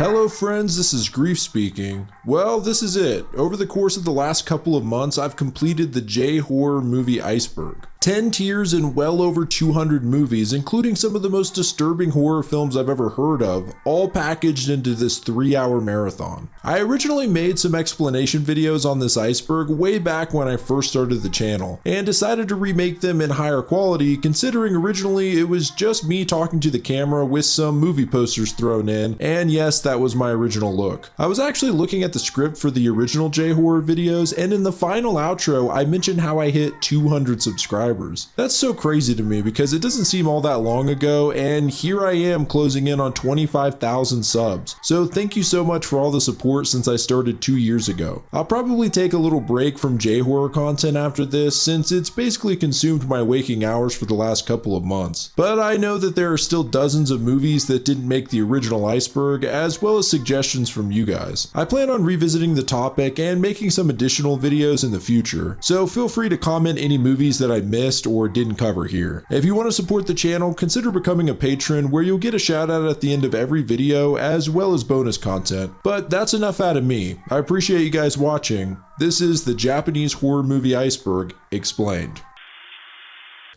Hello friends, this is Grief speaking. Well, this is it. Over the course of the last couple of months, I've completed the J-Horror movie Iceberg. 10 tiers and well over 200 movies, including some of the most disturbing horror films I've ever heard of, all packaged into this 3-hour marathon. I originally made some explanation videos on this iceberg way back when I first started the channel, and decided to remake them in higher quality, considering originally it was just me talking to the camera with some movie posters thrown in, and yes, that was my original look. I was actually looking at the script for the original J-Horror videos, and in the final outro, I mentioned how I hit 200 subscribers. That's so crazy to me because it doesn't seem all that long ago, and here I am closing in on 25,000 subs. So thank you so much for all the support since I started 2 years ago. I'll probably take a little break from J-Horror content after this since it's basically consumed my waking hours for the last couple of months. But I know that there are still dozens of movies that didn't make the original iceberg, as well as suggestions from you guys. I plan on revisiting the topic and making some additional videos in the future, so feel free to comment any movies that I missed or didn't cover here. If you want to support the channel, consider becoming a patron where you'll get a shout out at the end of every video as well as bonus content. But that's enough out of me. I appreciate you guys watching. This is the Japanese horror movie Iceberg explained.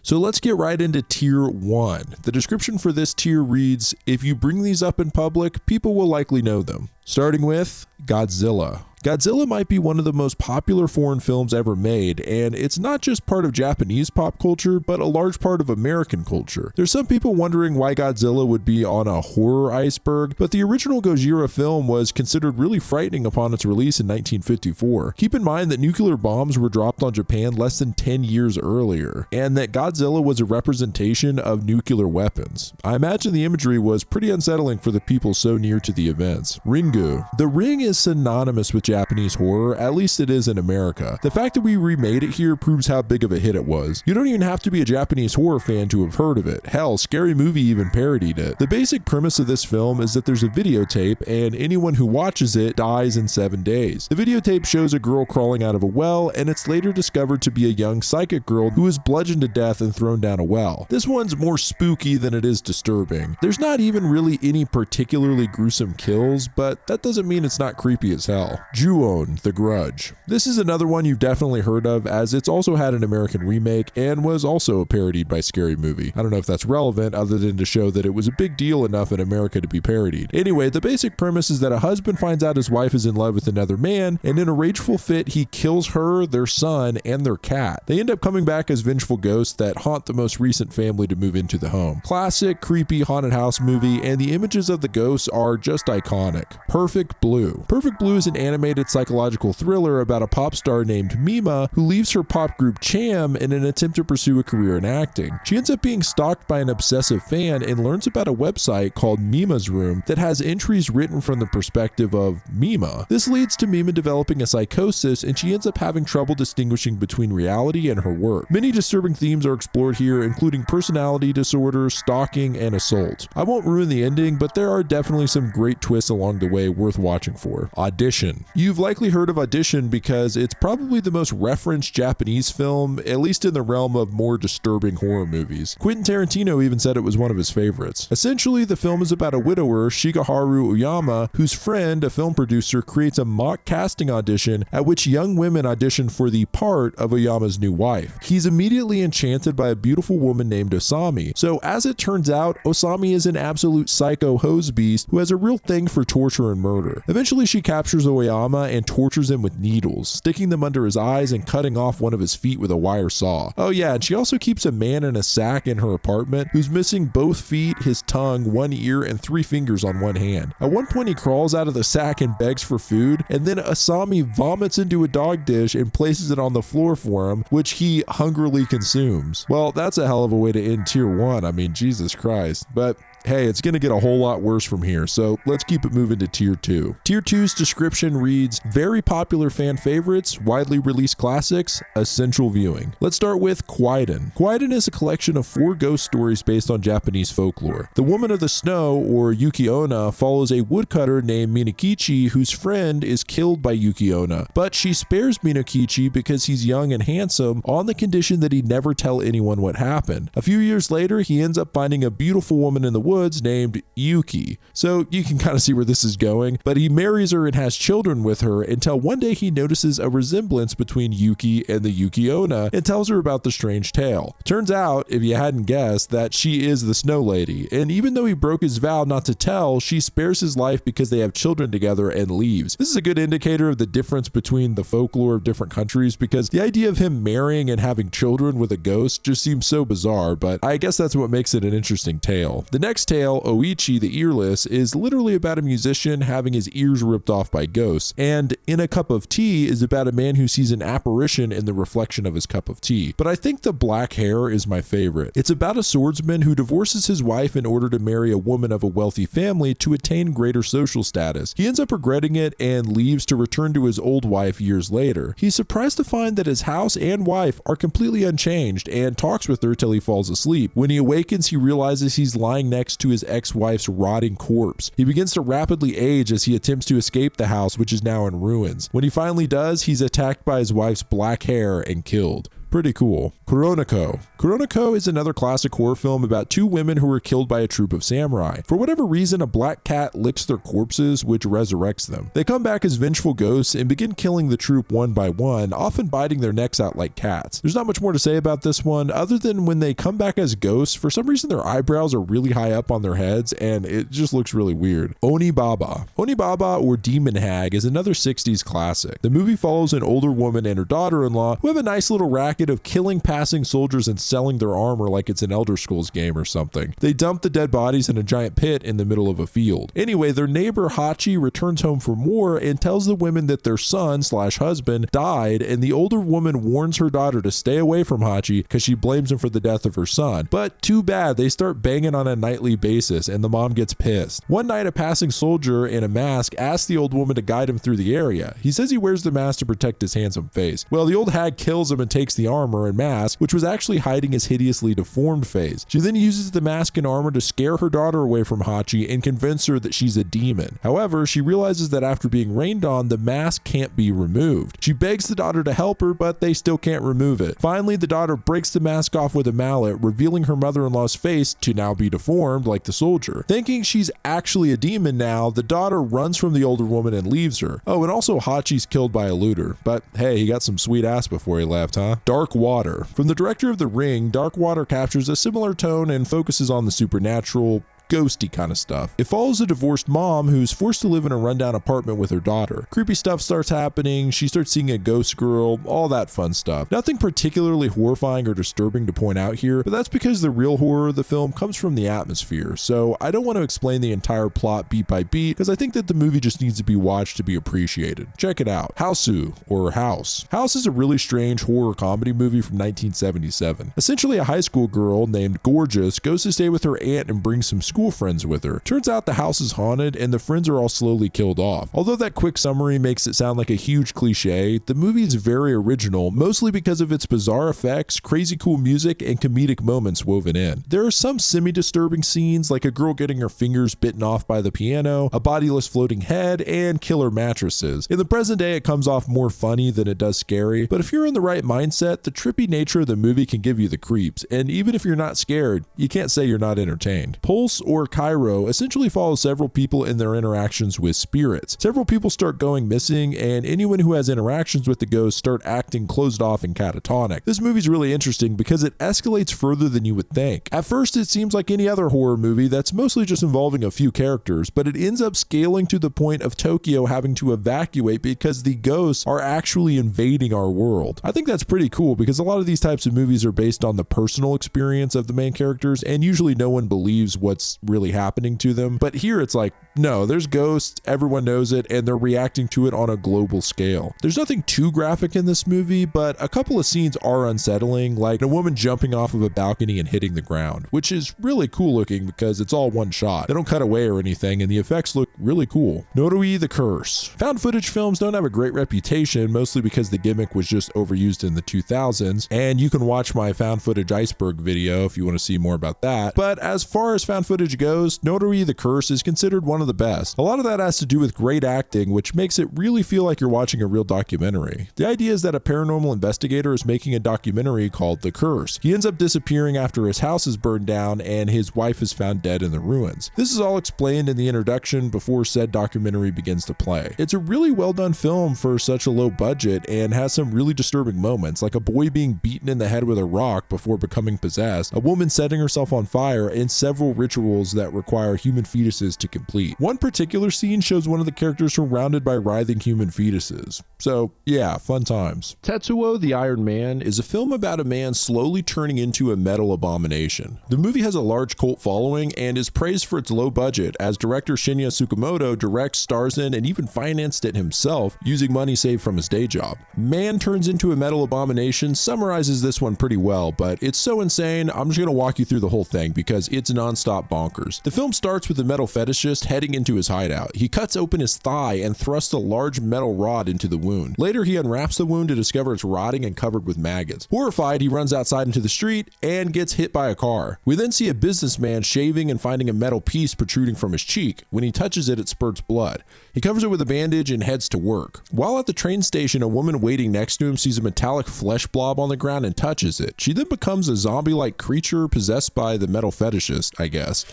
So let's get right into tier 1. The description for this tier reads, if you bring these up in public, people will likely know them. Starting with Godzilla. Godzilla might be one of the most popular foreign films ever made, and it's not just part of Japanese pop culture, but a large part of American culture. There's some people wondering why Godzilla would be on a horror iceberg, but the original Gojira film was considered really frightening upon its release in 1954. Keep in mind that nuclear bombs were dropped on Japan less than 10 years earlier, and that Godzilla was a representation of nuclear weapons. I imagine the imagery was pretty unsettling for the people so near to the events. Ringu. The Ring is synonymous with Japanese horror, at least it is in America. The fact that we remade it here proves how big of a hit it was. You don't even have to be a Japanese horror fan to have heard of it. Hell, Scary Movie even parodied it. The basic premise of this film is that there's a videotape and anyone who watches it dies in 7 days. The videotape shows a girl crawling out of a well, and it's later discovered to be a young psychic girl who is bludgeoned to death and thrown down a well. This one's more spooky than it is disturbing. There's not even really any particularly gruesome kills, but that doesn't mean it's not creepy as hell. Ju-On, The Grudge. This is another one you've definitely heard of, as it's also had an American remake and was also parodied by Scary Movie. I don't know if that's relevant other than to show that it was a big deal enough in America to be parodied. Anyway, the basic premise is that a husband finds out his wife is in love with another man, and in a rageful fit, he kills her, their son, and their cat. They end up coming back as vengeful ghosts that haunt the most recent family to move into the home. Classic, creepy haunted house movie, and the images of the ghosts are just iconic. Perfect Blue. Perfect Blue is an animated psychological thriller about a pop star named Mima who leaves her pop group Cham in an attempt to pursue a career in acting. She ends up being stalked by an obsessive fan and learns about a website called Mima's Room that has entries written from the perspective of Mima. This leads to Mima developing a psychosis, and she ends up having trouble distinguishing between reality and her work. Many disturbing themes are explored here, including personality disorder, stalking, and assault. I won't ruin the ending, but there are definitely some great twists along the way worth watching for. Audition. You've likely heard of Audition because it's probably the most referenced Japanese film, at least in the realm of more disturbing horror movies. Quentin Tarantino even said it was one of his favorites. Essentially, the film is about a widower, Shigeharu Oyama, whose friend, a film producer, creates a mock casting audition at which young women audition for the part of Oyama's new wife. He's immediately enchanted by a beautiful woman named Osami. So as it turns out, Osami is an absolute psycho hose beast who has a real thing for torture and murder. Eventually, she captures Oyama and tortures him with needles, sticking them under his eyes and cutting off one of his feet with a wire saw. Oh yeah, and she also keeps a man in a sack in her apartment who's missing both feet, his tongue, one ear, and 3 fingers on one hand. At one point, he crawls out of the sack and begs for food, and then Asami vomits into a dog dish and places it on the floor for him, which he hungrily consumes. Well, that's a hell of a way to end tier 1. I mean, Jesus Christ. But hey, it's going to get a whole lot worse from here, so let's keep it moving to tier 2. Tier 2's description reads, very popular fan favorites, widely released classics, essential viewing. Let's start with Kwaidan. Kwaidan is a collection of 4 ghost stories based on Japanese folklore. The Woman of the Snow, or Yuki Onna, follows a woodcutter named Minakichi whose friend is killed by Yuki Onna, but she spares Minakichi because he's young and handsome on the condition that he never tell anyone what happened. A few years later, he ends up finding a beautiful woman in the woods woods named Yuki. So you can kind of see where this is going, but he marries her and has children with her until one day he notices a resemblance between Yuki and the Yuki Onna and tells her about the strange tale. Turns out, if you hadn't guessed, that she is the Snow Lady, and even though he broke his vow not to tell, she spares his life because they have children together and leaves. This is a good indicator of the difference between the folklore of different countries, because the idea of him marrying and having children with a ghost just seems so bizarre, but I guess that's what makes it an interesting tale. The next tale, Oichi the Earless, is literally about a musician having his ears ripped off by ghosts, and In a Cup of Tea is about a man who sees an apparition in the reflection of his cup of tea. But I think the black hair is my favorite. It's about a swordsman who divorces his wife in order to marry a woman of a wealthy family to attain greater social status. He ends up regretting it and leaves to return to his old wife years later. He's surprised to find that his house and wife are completely unchanged and talks with her till he falls asleep. When he awakens, he realizes he's lying next to his ex-wife's rotting corpse. He begins to rapidly age as he attempts to escape the house, which is now in ruins. When he finally does, he's attacked by his wife's black hair and killed. Pretty cool. Kuroneko. Kuroneko is another classic horror film about two women who were killed by a troop of samurai. For whatever reason, a black cat licks their corpses, which resurrects them. They come back as vengeful ghosts and begin killing the troop one by one, often biting their necks out like cats. There's not much more to say about this one, other than when they come back as ghosts, for some reason their eyebrows are really high up on their heads, and it just looks really weird. Onibaba. Onibaba, or Demon Hag, is another 60s classic. The movie follows an older woman and her daughter-in-law who have a nice little racket of killing passing soldiers and selling their armor like it's an Elder Scrolls game or something. They dump the dead bodies in a giant pit in the middle of a field. Anyway, their neighbor Hachi returns home from war and tells the women that their son/husband died, and the older woman warns her daughter to stay away from Hachi because she blames him for the death of her son. But too bad, they start banging on a nightly basis and the mom gets pissed. One night, a passing soldier in a mask asks the old woman to guide him through the area. He says he wears the mask to protect his handsome face. Well, the old hag kills him and takes the armor and mask, which was actually hiding his hideously deformed face. She then uses the mask and armor to scare her daughter away from Hachi and convince her that she's a demon. However, she realizes that after being rained on, the mask can't be removed. She begs the daughter to help her, but they still can't remove it. Finally, the daughter breaks the mask off with a mallet, revealing her mother-in-law's face to now be deformed like the soldier. Thinking she's actually a demon now, the daughter runs from the older woman and leaves her. Oh, and also Hachi's killed by a looter. But hey, he got some sweet ass before he left, huh? Dark Water. From the director of The Ring, Dark Water captures a similar tone and focuses on the supernatural, ghosty kind of stuff. It follows a divorced mom who's forced to live in a rundown apartment with her daughter. Creepy stuff starts happening, she starts seeing a ghost girl, all that fun stuff. Nothing particularly horrifying or disturbing to point out here, but that's because the real horror of the film comes from the atmosphere, so I don't want to explain the entire plot beat by beat because I think that the movie just needs to be watched to be appreciated. Check it out. Hausu, or House. House is a really strange horror comedy movie from 1977. Essentially, a high school girl named Gorgeous goes to stay with her aunt and brings some school friends with her. Turns out the house is haunted and the friends are all slowly killed off. Although that quick summary makes it sound like a huge cliche, the movie is very original, mostly because of its bizarre effects, crazy cool music, and comedic moments woven in. There are some semi-disturbing scenes, like a girl getting her fingers bitten off by the piano, a bodiless floating head, and killer mattresses. In the present day, it comes off more funny than it does scary, but if you're in the right mindset, the trippy nature of the movie can give you the creeps, and even if you're not scared, you can't say you're not entertained. Pulse, or Cairo, essentially follows several people in their interactions with spirits. Several people start going missing, and anyone who has interactions with the ghost start acting closed off and catatonic. This movie's really interesting because it escalates further than you would think. At first, it seems like any other horror movie that's mostly just involving a few characters, but it ends up scaling to the point of Tokyo having to evacuate because the ghosts are actually invading our world. I think that's pretty cool because a lot of these types of movies are based on the personal experience of the main characters, and usually no one believes what's really happening to them. But here it's like, no, there's ghosts, everyone knows it, and they're reacting to it on a global scale. There's nothing too graphic in this movie, but a couple of scenes are unsettling, like a woman jumping off of a balcony and hitting the ground, which is really cool looking because it's all one shot. They don't cut away or anything, and the effects look really cool. Noroi the Curse. Found footage films don't have a great reputation, mostly because the gimmick was just overused in the 2000s, and you can watch my found footage iceberg video if you want to see more about that. But as far as found footage footage goes, Notori the Curse is considered one of the best. A lot of that has to do with great acting, which makes it really feel like you're watching a real documentary. The idea is that a paranormal investigator is making a documentary called The Curse. He ends up disappearing after his house is burned down and his wife is found dead in the ruins. This is all explained in the introduction before said documentary begins to play. It's a really well done film for such a low budget and has some really disturbing moments, like a boy being beaten in the head with a rock before becoming possessed, a woman setting herself on fire, and several rituals that require human fetuses to complete. One particular scene shows one of the characters surrounded by writhing human fetuses. So yeah, fun times. Tetsuo the Iron Man is a film about a man slowly turning into a metal abomination. The movie has a large cult following and is praised for its low budget, as director Shinya Tsukamoto directs, stars in, and even financed it himself using money saved from his day job. Man turns into a metal abomination summarizes this one pretty well, but it's so insane, I'm just gonna walk you through the whole thing because it's non-stop bonkers. The film starts with the metal fetishist heading into his hideout. He cuts open his thigh and thrusts a large metal rod into the wound. Later, he unwraps the wound to discover it's rotting and covered with maggots. Horrified, he runs outside into the street and gets hit by a car. We then see a businessman shaving and finding a metal piece protruding from his cheek. When he touches it, it spurts blood. He covers it with a bandage and heads to work. While at the train station, a woman waiting next to him sees a metallic flesh blob on the ground and touches it. She then becomes a zombie-like creature possessed by the metal fetishist, I guess.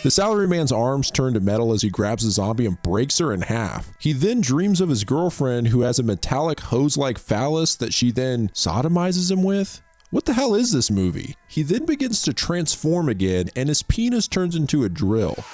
The salaryman's arms turn to metal as he grabs the zombie and breaks her in half. He then dreams of his girlfriend who has a metallic hose-like phallus that she then sodomizes him with. What the hell is this movie? He then begins to transform again and his penis turns into a drill.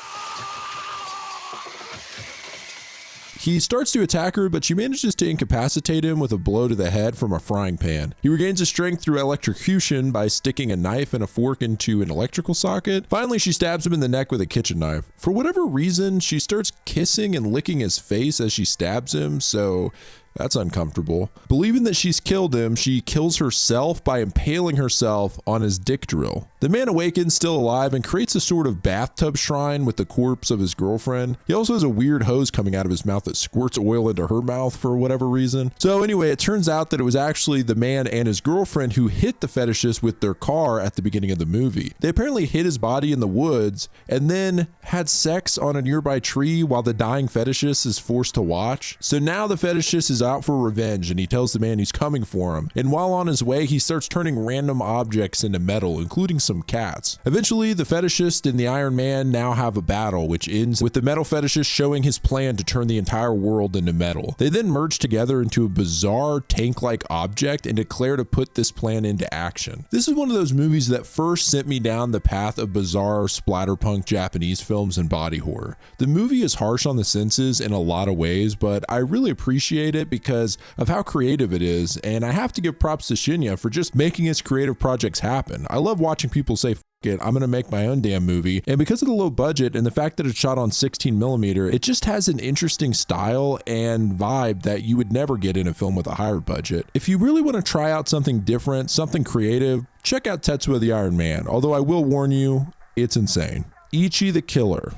He starts to attack her, but she manages to incapacitate him with a blow to the head from a frying pan. He regains his strength through electrocution by sticking a knife and a fork into an electrical socket. Finally, she stabs him in the neck with a kitchen knife. For whatever reason, she starts kissing and licking his face as she stabs him, so that's uncomfortable. Believing that she's killed him, she kills herself by impaling herself on his dick drill. The man awakens, still alive, and creates a sort of bathtub shrine with the corpse of his girlfriend. He also has a weird hose coming out of his mouth that squirts oil into her mouth for whatever reason. So anyway, it turns out that it was actually the man and his girlfriend who hit the fetishist with their car at the beginning of the movie. They apparently hid his body in the woods and then had sex on a nearby tree while the dying fetishist is forced to watch. So now the fetishist is out for revenge and he tells the man he's coming for him. And while on his way, he starts turning random objects into metal, including some cats. Eventually, the fetishist and the Iron Man now have a battle, which ends with the metal fetishist showing his plan to turn the entire world into metal. They then merge together into a bizarre tank-like object and declare to put this plan into action. This is one of those movies that first sent me down the path of bizarre splatterpunk Japanese films and body horror. The movie is harsh on the senses in a lot of ways, but I really appreciate it because of how creative it is, and I have to give props to Shinya for just making his creative projects happen. I love watching people say, it, I'm gonna make my own damn movie. And because of the low budget and the fact that it's shot on 16mm, it just has an interesting style and vibe that you would never get in a film with a higher budget. If you really want to try out something different, something creative, check out Tetsuo the Iron Man, although I will warn you, it's insane. Ichi the Killer.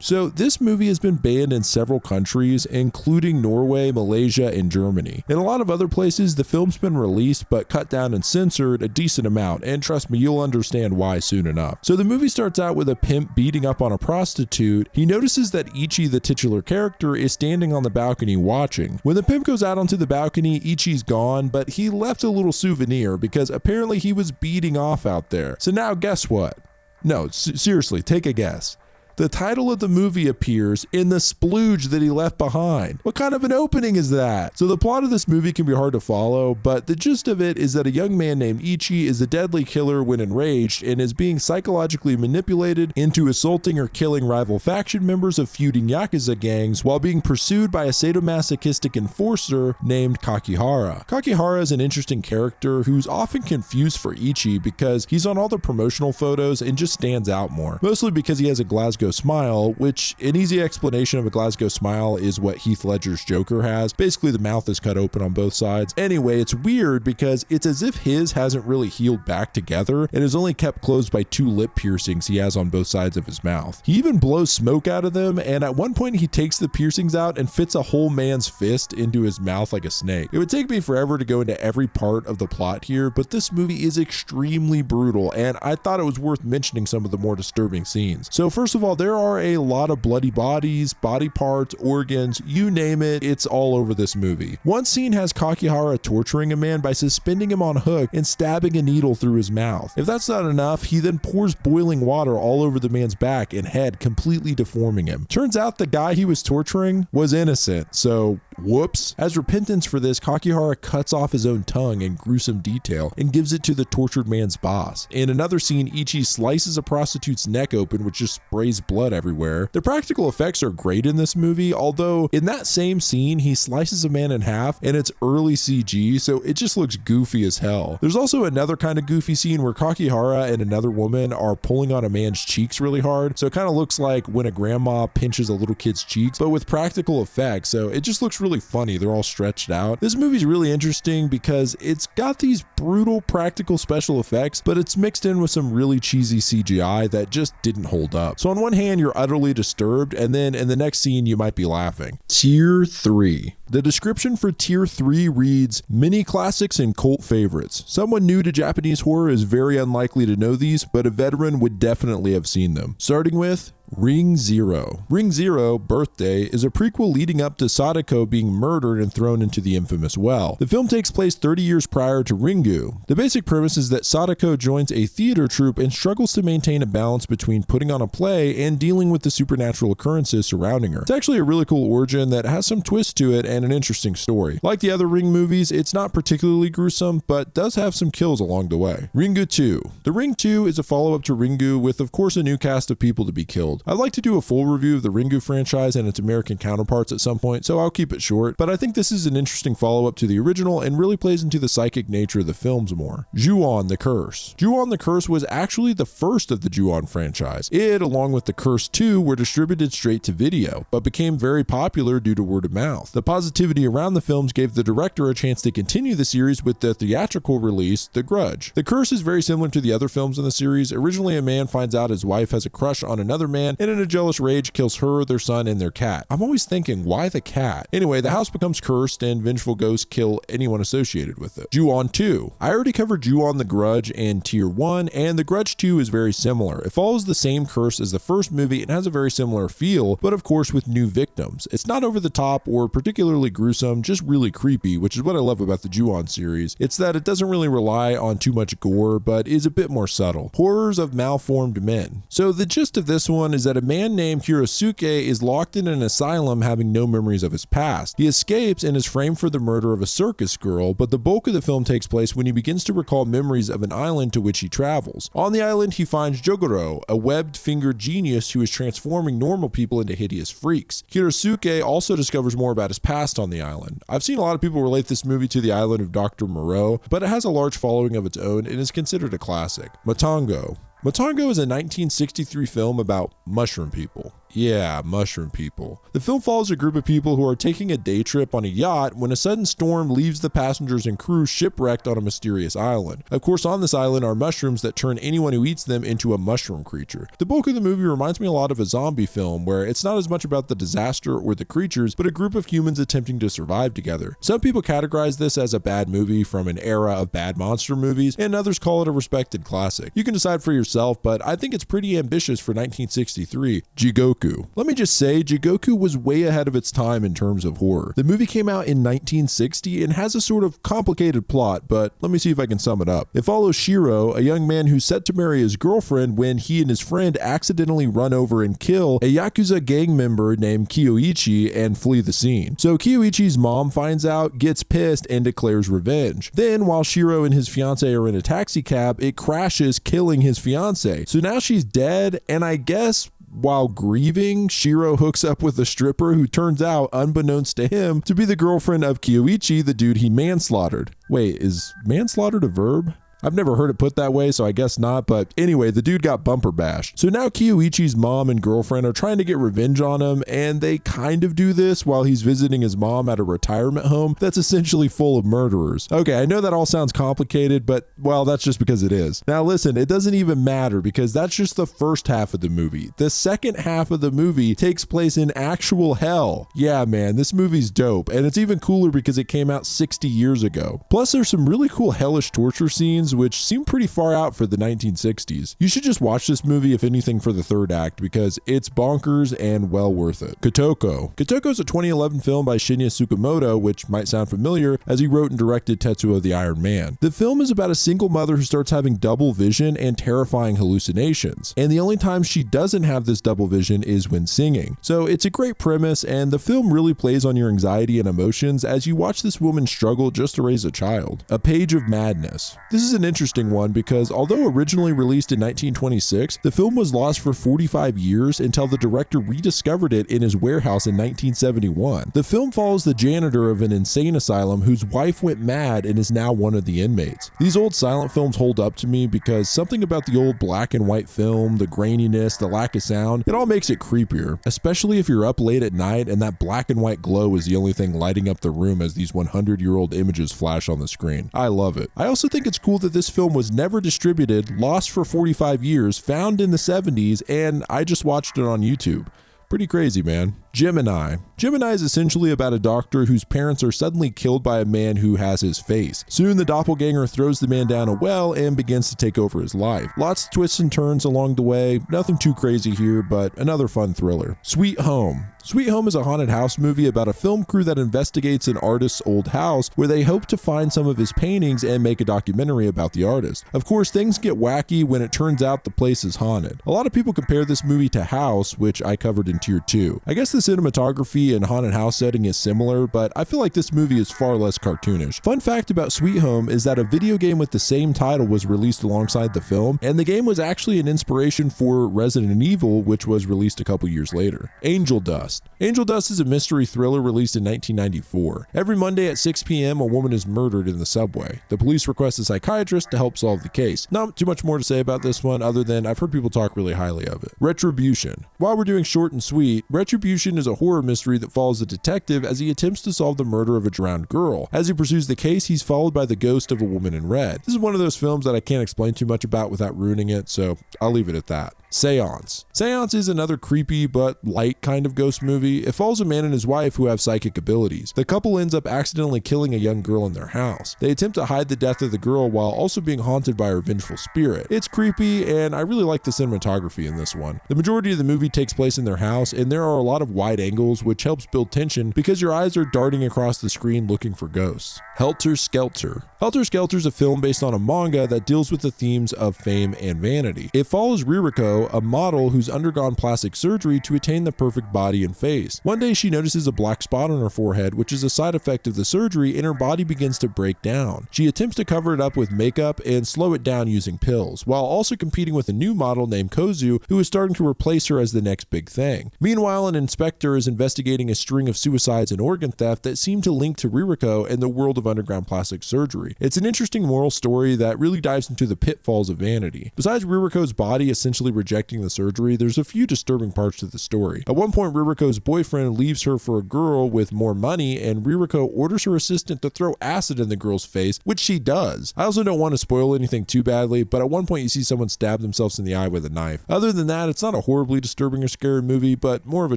So this movie has been banned in several countries, including Norway, Malaysia, and Germany. In a lot of other places, the film's been released but cut down and censored a decent amount, and trust me, you'll understand why soon enough. So the movie starts out with a pimp beating up on a prostitute. He notices that Ichi, the titular character, is standing on the balcony watching. When the pimp goes out onto the balcony, Ichi's gone, but he left a little souvenir because apparently he was beating off out there. So now guess what? No, seriously, take a guess. The title of the movie appears in the splooge that he left behind. What kind of an opening is that? So the plot of this movie can be hard to follow, but the gist of it is that a young man named Ichi is a deadly killer when enraged and is being psychologically manipulated into assaulting or killing rival faction members of feuding Yakuza gangs while being pursued by a sadomasochistic enforcer named Kakihara. Kakihara is an interesting character who's often confused for Ichi because he's on all the promotional photos and just stands out more, mostly because he has a Glasgow Glasgow smile, which an easy explanation of a Glasgow smile is what Heath Ledger's Joker has. Basically, the mouth is cut open on both sides. Anyway, it's weird because it's as if his hasn't really healed back together and is only kept closed by 2 lip piercings he has on both sides of his mouth. He even blows smoke out of them, and at one point he takes the piercings out and fits a whole man's fist into his mouth like a snake. It would take me forever to go into every part of the plot here, but this movie is extremely brutal, and I thought it was worth mentioning some of the more disturbing scenes. So first of all, there are a lot of bloody bodies, body parts, organs, you name it, it's all over this movie. One scene has Kakihara torturing a man by suspending him on a hook and stabbing a needle through his mouth. If that's not enough, he then pours boiling water all over the man's back and head, completely deforming him. Turns out the guy he was torturing was innocent, so whoops. As repentance for this, Kakihara cuts off his own tongue in gruesome detail and gives it to the tortured man's boss. In another scene, Ichi slices a prostitute's neck open, which just sprays blood everywhere. The practical effects are great in this movie, although in that same scene, he slices a man in half and it's early CG, so it just looks goofy as hell. There's also another kind of goofy scene where Kakihara and another woman are pulling on a man's cheeks really hard, so it kind of looks like when a grandma pinches a little kid's cheeks, but with practical effects, so it just looks really funny. They're all stretched out. This movie's really interesting because it's got these brutal practical special effects, but it's mixed in with some really cheesy CGI that just didn't hold up. So on one hand, you're utterly disturbed, and then in the next scene, you might be laughing. Tier 3. The description for Tier 3 reads, mini classics and cult favorites. Someone new to Japanese horror is very unlikely to know these, but a veteran would definitely have seen them. Starting with Ring Zero. Ring Zero, Birthday, is a prequel leading up to Sadako being murdered and thrown into the infamous well. The film takes place 30 years prior to Ringu. The basic premise is that Sadako joins a theater troupe and struggles to maintain a balance between putting on a play and dealing with the supernatural occurrences surrounding her. It's actually a really cool origin that has some twist to it and an interesting story. Like the other Ring movies, it's not particularly gruesome, but does have some kills along the way. Ringu 2. The Ring 2 is a follow-up to Ringu with, of course, a new cast of people to be killed. I'd like to do a full review of the Ringu franchise and its American counterparts at some point, so I'll keep it short, but I think this is an interesting follow-up to the original and really plays into the psychic nature of the films more. Ju-On the Curse. Ju-On the Curse was actually the first of the Ju-On franchise. It, along with The Curse 2, were distributed straight to video, but became very popular due to word of mouth. The positivity around the films gave the director a chance to continue the series with the theatrical release, The Grudge. The Curse is very similar to the other films in the series. Originally, a man finds out his wife has a crush on another man and in a jealous rage kills her, their son, and their cat. I'm always thinking, why the cat? Anyway, the house becomes cursed and vengeful ghosts kill anyone associated with it. Ju-On 2. I already covered Ju-On the Grudge and Tier 1, and The Grudge 2 is very similar. It follows the same curse as the first movie and has a very similar feel, but of course with new victims. It's not over the top or particularly gruesome, just really creepy, which is what I love about the Ju-On series. It's that it doesn't really rely on too much gore, but is a bit more subtle. Horrors of malformed men. So the gist of this one is that a man named Hirosuke is locked in an asylum having no memories of his past. He escapes and is framed for the murder of a circus girl, but the bulk of the film takes place when he begins to recall memories of an island to which he travels. On the island, he finds Jogoro, a webbed-fingered genius who is transforming normal people into hideous freaks. Hirosuke also discovers more about his past on the island. I've seen a lot of people relate this movie to the island of Dr. Moreau, but it has a large following of its own and is considered a classic. Matango. Matango is a 1963 film about mushroom people. Yeah, mushroom people. The film follows a group of people who are taking a day trip on a yacht when a sudden storm leaves the passengers and crew shipwrecked on a mysterious island. Of course, on this island are mushrooms that turn anyone who eats them into a mushroom creature. The bulk of the movie reminds me a lot of a zombie film where it's not as much about the disaster or the creatures, but a group of humans attempting to survive together. Some people categorize this as a bad movie from an era of bad monster movies, and others call it a respected classic. You can decide for yourself, but I think it's pretty ambitious for 1963. Jigoku. Let me just say, Jigoku was way ahead of its time in terms of horror. The movie came out in 1960 and has a sort of complicated plot, but let me see if I can sum it up. It follows Shiro, a young man who's set to marry his girlfriend when he and his friend accidentally run over and kill a Yakuza gang member named Kiyoichi and flee the scene. So Kiyoichi's mom finds out, gets pissed, and declares revenge. Then, while Shiro and his fiance are in a taxi cab, it crashes, killing his fiance. So now she's dead, and I guess while grieving, Shiro hooks up with a stripper who turns out, unbeknownst to him, to be the girlfriend of Kiyoichi, the dude he manslaughtered. Wait, is manslaughtered a verb? I've never heard it put that way, so I guess not, but anyway, the dude got bumper bashed. So now Kiyoichi's mom and girlfriend are trying to get revenge on him, and they kind of do this while he's visiting his mom at a retirement home that's essentially full of murderers. Okay, I know that all sounds complicated, but well, that's just because it is. Now listen, it doesn't even matter because that's just the first half of the movie. The second half of the movie takes place in actual hell. Yeah, man, this movie's dope, and it's even cooler because it came out 60 years ago. Plus, there's some really cool hellish torture scenes, which seem pretty far out for the 1960s. You should just watch this movie, if anything, for the third act because it's bonkers and well worth it. Kotoko. Kotoko is a 2011 film by Shinya Tsukamoto, which might sound familiar, as he wrote and directed Tetsuo the Iron Man. The film is about a single mother who starts having double vision and terrifying hallucinations, and the only time she doesn't have this double vision is when singing. So it's a great premise, and the film really plays on your anxiety and emotions as you watch this woman struggle just to raise a child. A Page of Madness. This is an interesting one because although originally released in 1926, the film was lost for 45 years until the director rediscovered it in his warehouse in 1971. The film follows the janitor of an insane asylum whose wife went mad and is now one of the inmates. These old silent films hold up to me because something about the old black and white film, the graininess, the lack of sound, it all makes it creepier, especially if you're up late at night and that black and white glow is the only thing lighting up the room as these 100-year-old images flash on the screen. I love it. I also think it's cool that this film was never distributed, lost for 45 years, found in the 70s, and I just watched it on YouTube. Pretty crazy, man. Gemini. Gemini is essentially about a doctor whose parents are suddenly killed by a man who has his face. Soon the doppelganger throws the man down a well and begins to take over his life. Lots of twists and turns along the way, nothing too crazy here, but another fun thriller. Sweet Home. Sweet Home is a haunted house movie about a film crew that investigates an artist's old house where they hope to find some of his paintings and make a documentary about the artist. Of course, things get wacky when it turns out the place is haunted. A lot of people compare this movie to House, which I covered in Tier 2. I guess the cinematography and haunted house setting is similar, but I feel like this movie is far less cartoonish. Fun fact about Sweet Home is that a video game with the same title was released alongside the film, and the game was actually an inspiration for Resident Evil, which was released a couple years later. Angel Dust. Angel Dust is a mystery thriller released in 1994. Every Monday at 6 p.m., a woman is murdered in the subway. The police request a psychiatrist to help solve the case. Not too much more to say about this one other than I've heard people talk really highly of it. Retribution. While we're doing short and sweet, Retribution is a horror mystery that follows a detective as he attempts to solve the murder of a drowned girl. As he pursues the case, he's followed by the ghost of a woman in red. This is one of those films that I can't explain too much about without ruining it, so I'll leave it at that. Seance. Seance is another creepy but light kind of ghost movie. It follows a man and his wife who have psychic abilities. The couple ends up accidentally killing a young girl in their house. They attempt to hide the death of the girl while also being haunted by her vengeful spirit. It's creepy, and I really like the cinematography in this one. The majority of the movie takes place in their house, and there are a lot of wide angles, which helps build tension because your eyes are darting across the screen looking for ghosts. Helter Skelter. Helter Skelter is a film based on a manga that deals with the themes of fame and vanity. It follows Ririko, a model who's undergone plastic surgery to attain the perfect body and face. One day she notices a black spot on her forehead, which is a side effect of the surgery, and her body begins to break down. She attempts to cover it up with makeup and slow it down using pills, while also competing with a new model named Kozu, who is starting to replace her as the next big thing. Meanwhile, an inspector is investigating a string of suicides and organ theft that seem to link to Ririko and the world of underground plastic surgery. It's an interesting moral story that really dives into the pitfalls of vanity. Besides Ririko's body essentially rejecting the surgery, there's a few disturbing parts to the story. At one point, Ririko's boyfriend leaves her for a girl with more money, and Ririko orders her assistant to throw acid in the girl's face, which she does. I also don't want to spoil anything too badly, but at one point you see someone stab themselves in the eye with a knife. Other than that, it's not a horribly disturbing or scary movie, but more of a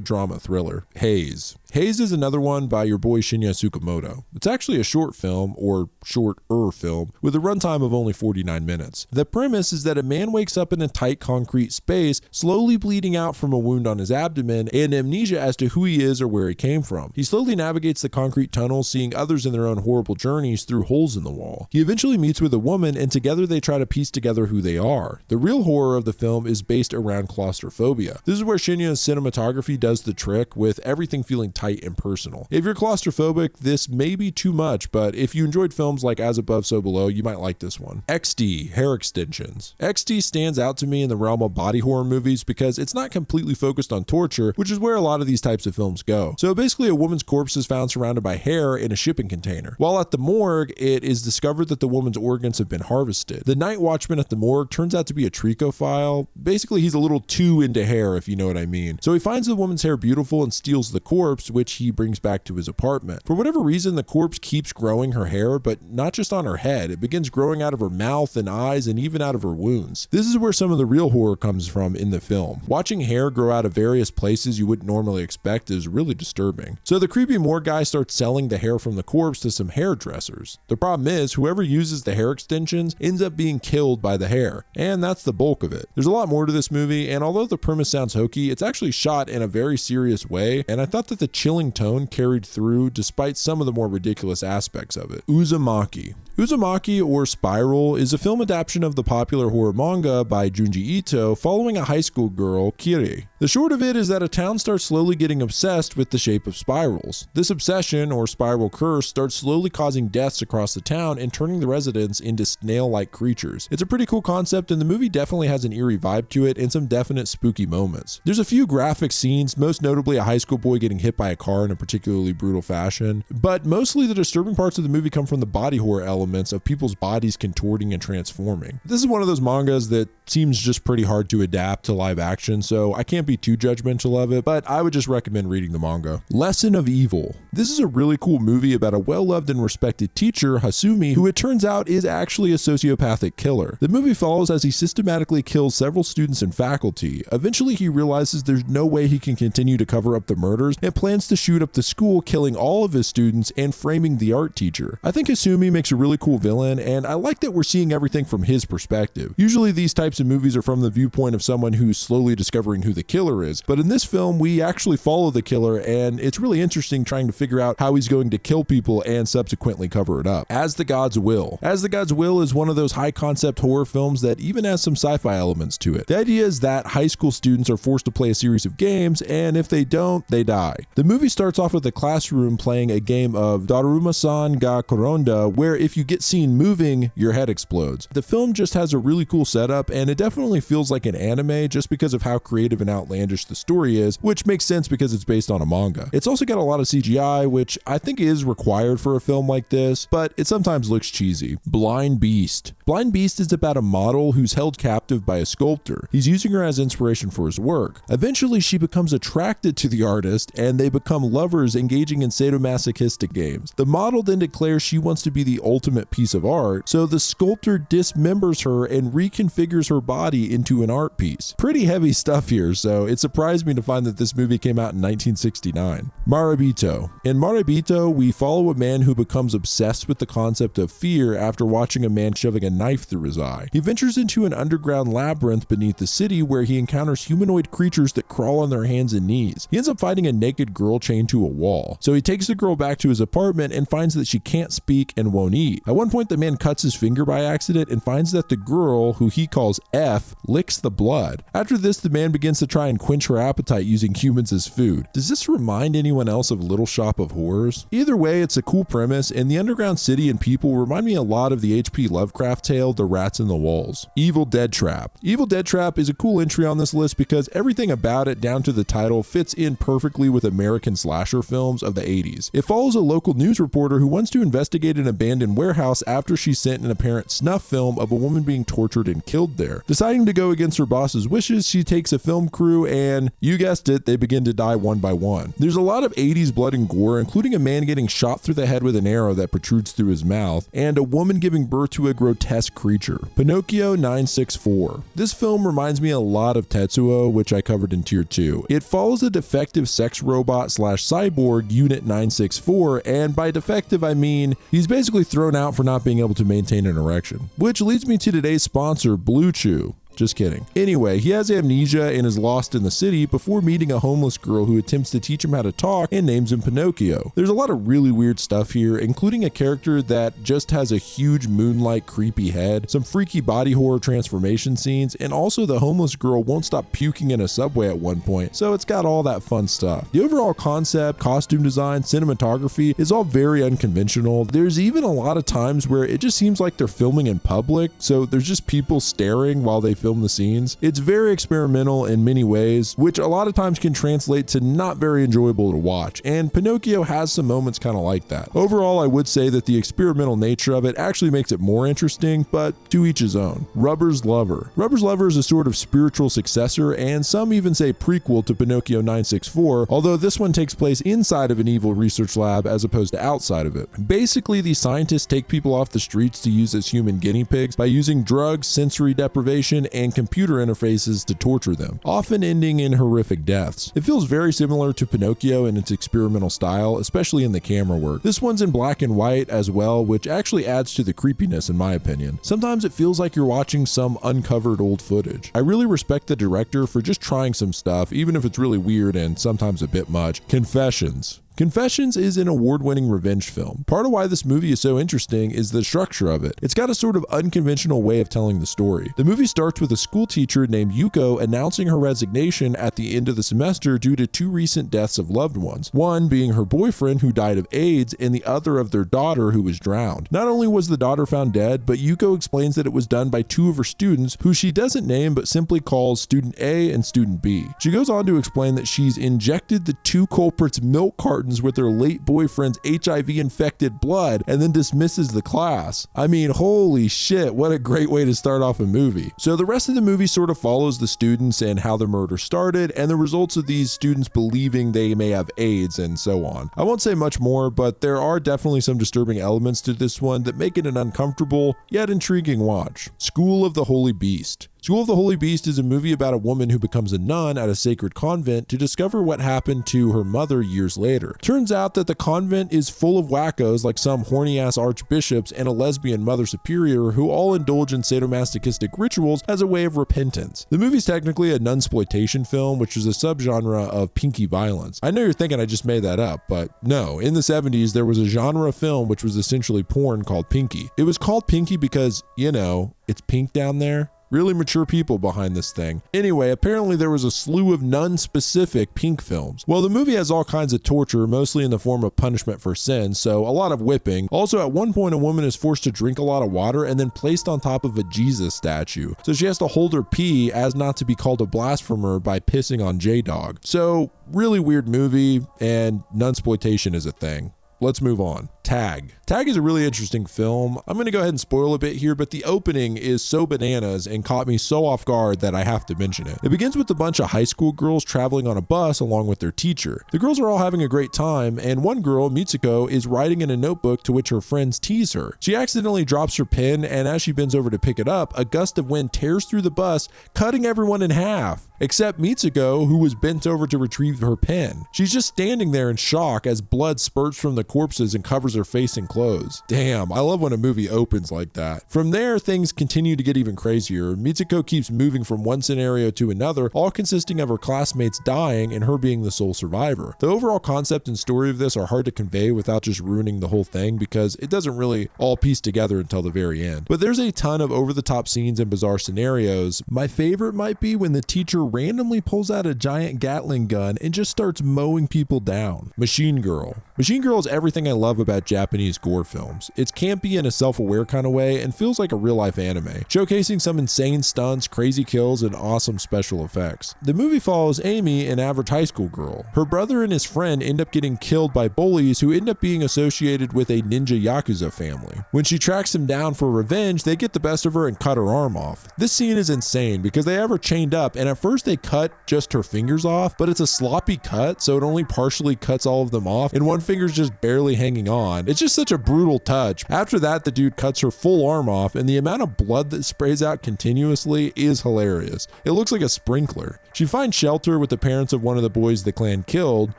drama thriller. Haze. Haze is another one by your boy Shinya Tsukamoto. It's actually a short film, or shorter film, with a runtime of only 49 minutes. The premise is that a man wakes up in a tight concrete space, slowly bleeding out from a wound on his abdomen, and amnesia as to who he is or where he came from. He slowly navigates the concrete tunnel, seeing others in their own horrible journeys through holes in the wall. He eventually meets with a woman, and together they try to piece together who they are. The real horror of the film is based around claustrophobia. This is where Shinya's cinematography does the trick, with everything feeling tight and personal. If you're claustrophobic, this may be too much, but if you enjoyed films like As Above, So Below, you might like this one. XD, hair extensions. XD stands out to me in the realm of body horror movies because it's not completely focused on torture, which is where a lot of these types of films go. So basically, a woman's corpse is found surrounded by hair in a shipping container. While at the morgue, it is discovered that the woman's organs have been harvested. The night watchman at the morgue turns out to be a trichophile. Basically, he's a little too into hair, if you know what I mean. So he finds the woman's hair beautiful and steals the corpse, which he brings back to his apartment. For whatever reason, the corpse keeps growing her hair, but not just on her head. It begins growing out of her mouth and eyes and even out of her wounds. This is where some of the real horror comes from in the film. Watching hair grow out of various places you wouldn't normally expect is really disturbing. So the creepy morgue guy starts selling the hair from the corpse to some hairdressers. The problem is, whoever uses the hair extensions ends up being killed by the hair, and that's the bulk of it. There's a lot more to this movie, and although the premise sounds hokey, it's actually shot in a very serious way, and I thought that the chilling tone carried through despite some of the more ridiculous aspects of it. Uzumaki. Uzumaki, or Spiral, is a film adaptation of the popular horror manga by Junji Ito following a high school girl, Kiri. The short of it is that a town starts slowly getting obsessed with the shape of spirals. This obsession, or spiral curse, starts slowly causing deaths across the town and turning the residents into snail-like creatures. It's a pretty cool concept, and the movie definitely has an eerie vibe to it and some definite spooky moments. There's a few graphic scenes, most notably a high school boy getting hit by a car in a particularly brutal fashion, but mostly the disturbing parts of the movie come from the body horror elements of people's bodies contorting and transforming. This is one of those mangas that seems just pretty hard to adapt to live action, so I can't be too judgmental of it, but I would just recommend reading the manga. Lesson of Evil. This is a really cool movie about a well-loved and respected teacher, Hasumi, who it turns out is actually a sociopathic killer. The movie follows as he systematically kills several students and faculty. Eventually, he realizes there's no way he can continue to cover up the murders and plans to shoot up the school, killing all of his students and framing the art teacher. I think Hasumi makes a really cool villain, and I like that we're seeing everything from his perspective. Usually these types of movies are from the viewpoint of someone who's slowly discovering who the killer is, but in this film we actually follow the killer, and it's really interesting trying to figure out how he's going to kill people and subsequently cover it up. As the Gods Will. As the Gods Will is one of those high concept horror films that even has some sci-fi elements to it. The idea is that high school students are forced to play a series of games, and if they don't, they die. The movie starts off with a classroom playing a game of Daruma-san ga Koronda, where if you get seen moving, your head explodes. The film just has a really cool setup, and it definitely feels like an anime just because of how creative and outlandish the story is, which makes sense because it's based on a manga. It's also got a lot of CGI, which I think is required for a film like this, but it sometimes looks cheesy. Blind Beast. Blind Beast is about a model who's held captive by a sculptor. He's using her as inspiration for his work. Eventually, she becomes attracted to the artist, and they become lovers engaging in sadomasochistic games. The model then declares she wants to be the ultimate piece of art, so the sculptor dismembers her and reconfigures her body into an art piece. Pretty heavy stuff here, so it surprised me to find that this movie came out in 1969. Marabito. In Marabito, we follow a man who becomes obsessed with the concept of fear after watching a man shoving a knife through his eye. He ventures into an underground labyrinth beneath the city where he encounters humanoid creatures that crawl on their hands and knees. He ends up fighting a naked girl chained to a wall. So he takes the girl back to his apartment and finds that she can't speak and won't eat. At one point, the man cuts his finger by accident and finds that the girl, who he calls F, licks the blood. After this, the man begins to try and quench her appetite using humans as food. Does this remind anyone else of Little Shop of Horrors? Either way, it's a cool premise, and the underground city and people remind me a lot of the H.P. Lovecraft tale, The Rats in the Walls. Evil Dead Trap. Evil Dead Trap is a cool entry on this list because everything about it, down to the title, fits in perfectly with American slasher films of the 80s. It follows a local news reporter who wants to investigate an abandoned warehouse after she sent an apparent snuff film of a woman being tortured and killed there. Deciding to go against her boss's wishes, she takes a film crew and, you guessed it, they begin to die one by one. There's a lot of 80s blood and gore, including a man getting shot through the head with an arrow that protrudes through his mouth, and a woman giving birth to a grotesque creature. Pinocchio 964. This film reminds me a lot of Tetsuo, which I covered in Tier 2. It follows a defective sex robot / cyborg, Unit 964, and by defective I mean he's basically thrown out for not being able to maintain an erection. Which leads me to today's sponsor, Blue Chew. Just kidding. Anyway, he has amnesia and is lost in the city before meeting a homeless girl who attempts to teach him how to talk and names him Pinocchio. There's a lot of really weird stuff here, including a character that just has a huge moonlight creepy head, some freaky body horror transformation scenes, and also the homeless girl won't stop puking in a subway at one point, so it's got all that fun stuff. The overall concept, costume design, cinematography is all very unconventional. There's even a lot of times where it just seems like they're filming in public, so there's just people staring while they film the scenes. It's very experimental in many ways, which a lot of times can translate to not very enjoyable to watch, and Pinocchio has some moments kind of like that. Overall, I would say that the experimental nature of it actually makes it more interesting, but to each his own. Rubber's Lover. Rubber's Lover is a sort of spiritual successor, and some even say prequel to Pinocchio 964, although this one takes place inside of an evil research lab as opposed to outside of it. Basically, these scientists take people off the streets to use as human guinea pigs by using drugs, sensory deprivation, and computer interfaces to torture them, often ending in horrific deaths. It feels very similar to Pinocchio in its experimental style, especially in the camera work. This one's in black and white as well, which actually adds to the creepiness in my opinion. Sometimes it feels like you're watching some uncovered old footage. I really respect the director for just trying some stuff, even if it's really weird and sometimes a bit much. Confessions. Confessions is an award-winning revenge film. Part of why this movie is so interesting is the structure of it. It's got a sort of unconventional way of telling the story. The movie starts with a school teacher named Yuko announcing her resignation at the end of the semester due to two recent deaths of loved ones, one being her boyfriend who died of AIDS and the other of their daughter who was drowned. Not only was the daughter found dead, but Yuko explains that it was done by two of her students who she doesn't name but simply calls Student A and Student B. She goes on to explain that she's injected the two culprits' milk cartons with their late boyfriend's HIV-infected blood and then dismisses the class. I mean, holy shit, what a great way to start off a movie. So the rest of the movie sort of follows the students and how the murder started and the results of these students believing they may have AIDS and so on. I won't say much more, but there are definitely some disturbing elements to this one that make it an uncomfortable yet intriguing watch. School of the Holy Beast. School of the Holy Beast is a movie about a woman who becomes a nun at a sacred convent to discover what happened to her mother years later. Turns out that the convent is full of wackos like some horny-ass archbishops and a lesbian mother superior who all indulge in sadomasochistic rituals as a way of repentance. The movie's technically a nunsploitation film, which is a subgenre of pinky violence. I know you're thinking I just made that up, but no. In the 70s, there was a genre of film which was essentially porn called pinky. It was called pinky because, you know, it's pink down there. Really mature people behind this thing. Anyway, apparently there was a slew of nun-specific pink films. Well, the movie has all kinds of torture, mostly in the form of punishment for sin, so a lot of whipping. Also, at one point, a woman is forced to drink a lot of water and then placed on top of a Jesus statue. So she has to hold her pee as not to be called a blasphemer by pissing on J-Dog. So, really weird movie, and nunsploitation is a thing. Let's move on. Tag. Tag is a really interesting film. I'm going to go ahead and spoil a bit here, but the opening is so bananas and caught me so off guard that I have to mention it. It begins with a bunch of high school girls traveling on a bus along with their teacher. The girls are all having a great time, and one girl, Mitsuko, is writing in a notebook to which her friends tease her. She accidentally drops her pen, and as she bends over to pick it up, a gust of wind tears through the bus, cutting everyone in half, except Mitsuko, who was bent over to retrieve her pen. She's just standing there in shock as blood spurts from the corpses and covers her face and clothes. Damn, I love when a movie opens like that. From there, things continue to get even crazier. Mitsuko keeps moving from one scenario to another, all consisting of her classmates dying and her being the sole survivor. The overall concept and story of this are hard to convey without just ruining the whole thing because it doesn't really all piece together until the very end. But there's a ton of over-the-top scenes and bizarre scenarios. My favorite might be when the teacher randomly pulls out a giant Gatling gun and just starts mowing people down. Machine Girl. Machine Girl is everything I love about Japanese gore films. It's campy in a self-aware kind of way and feels like a real-life anime, showcasing some insane stunts, crazy kills, and awesome special effects. The movie follows Amy, an average high school girl. Her brother and his friend end up getting killed by bullies who end up being associated with a ninja yakuza family. When she tracks them down for revenge, they get the best of her and cut her arm off. This scene is insane because they have her chained up, and at first they cut just her fingers off, but it's a sloppy cut, so it only partially cuts all of them off, and one finger's just barely hanging on. on. It's just such a brutal touch. After that, the dude cuts her full arm off, and the amount of blood that sprays out continuously is hilarious. It looks like a sprinkler. She finds shelter with the parents of one of the boys the clan killed.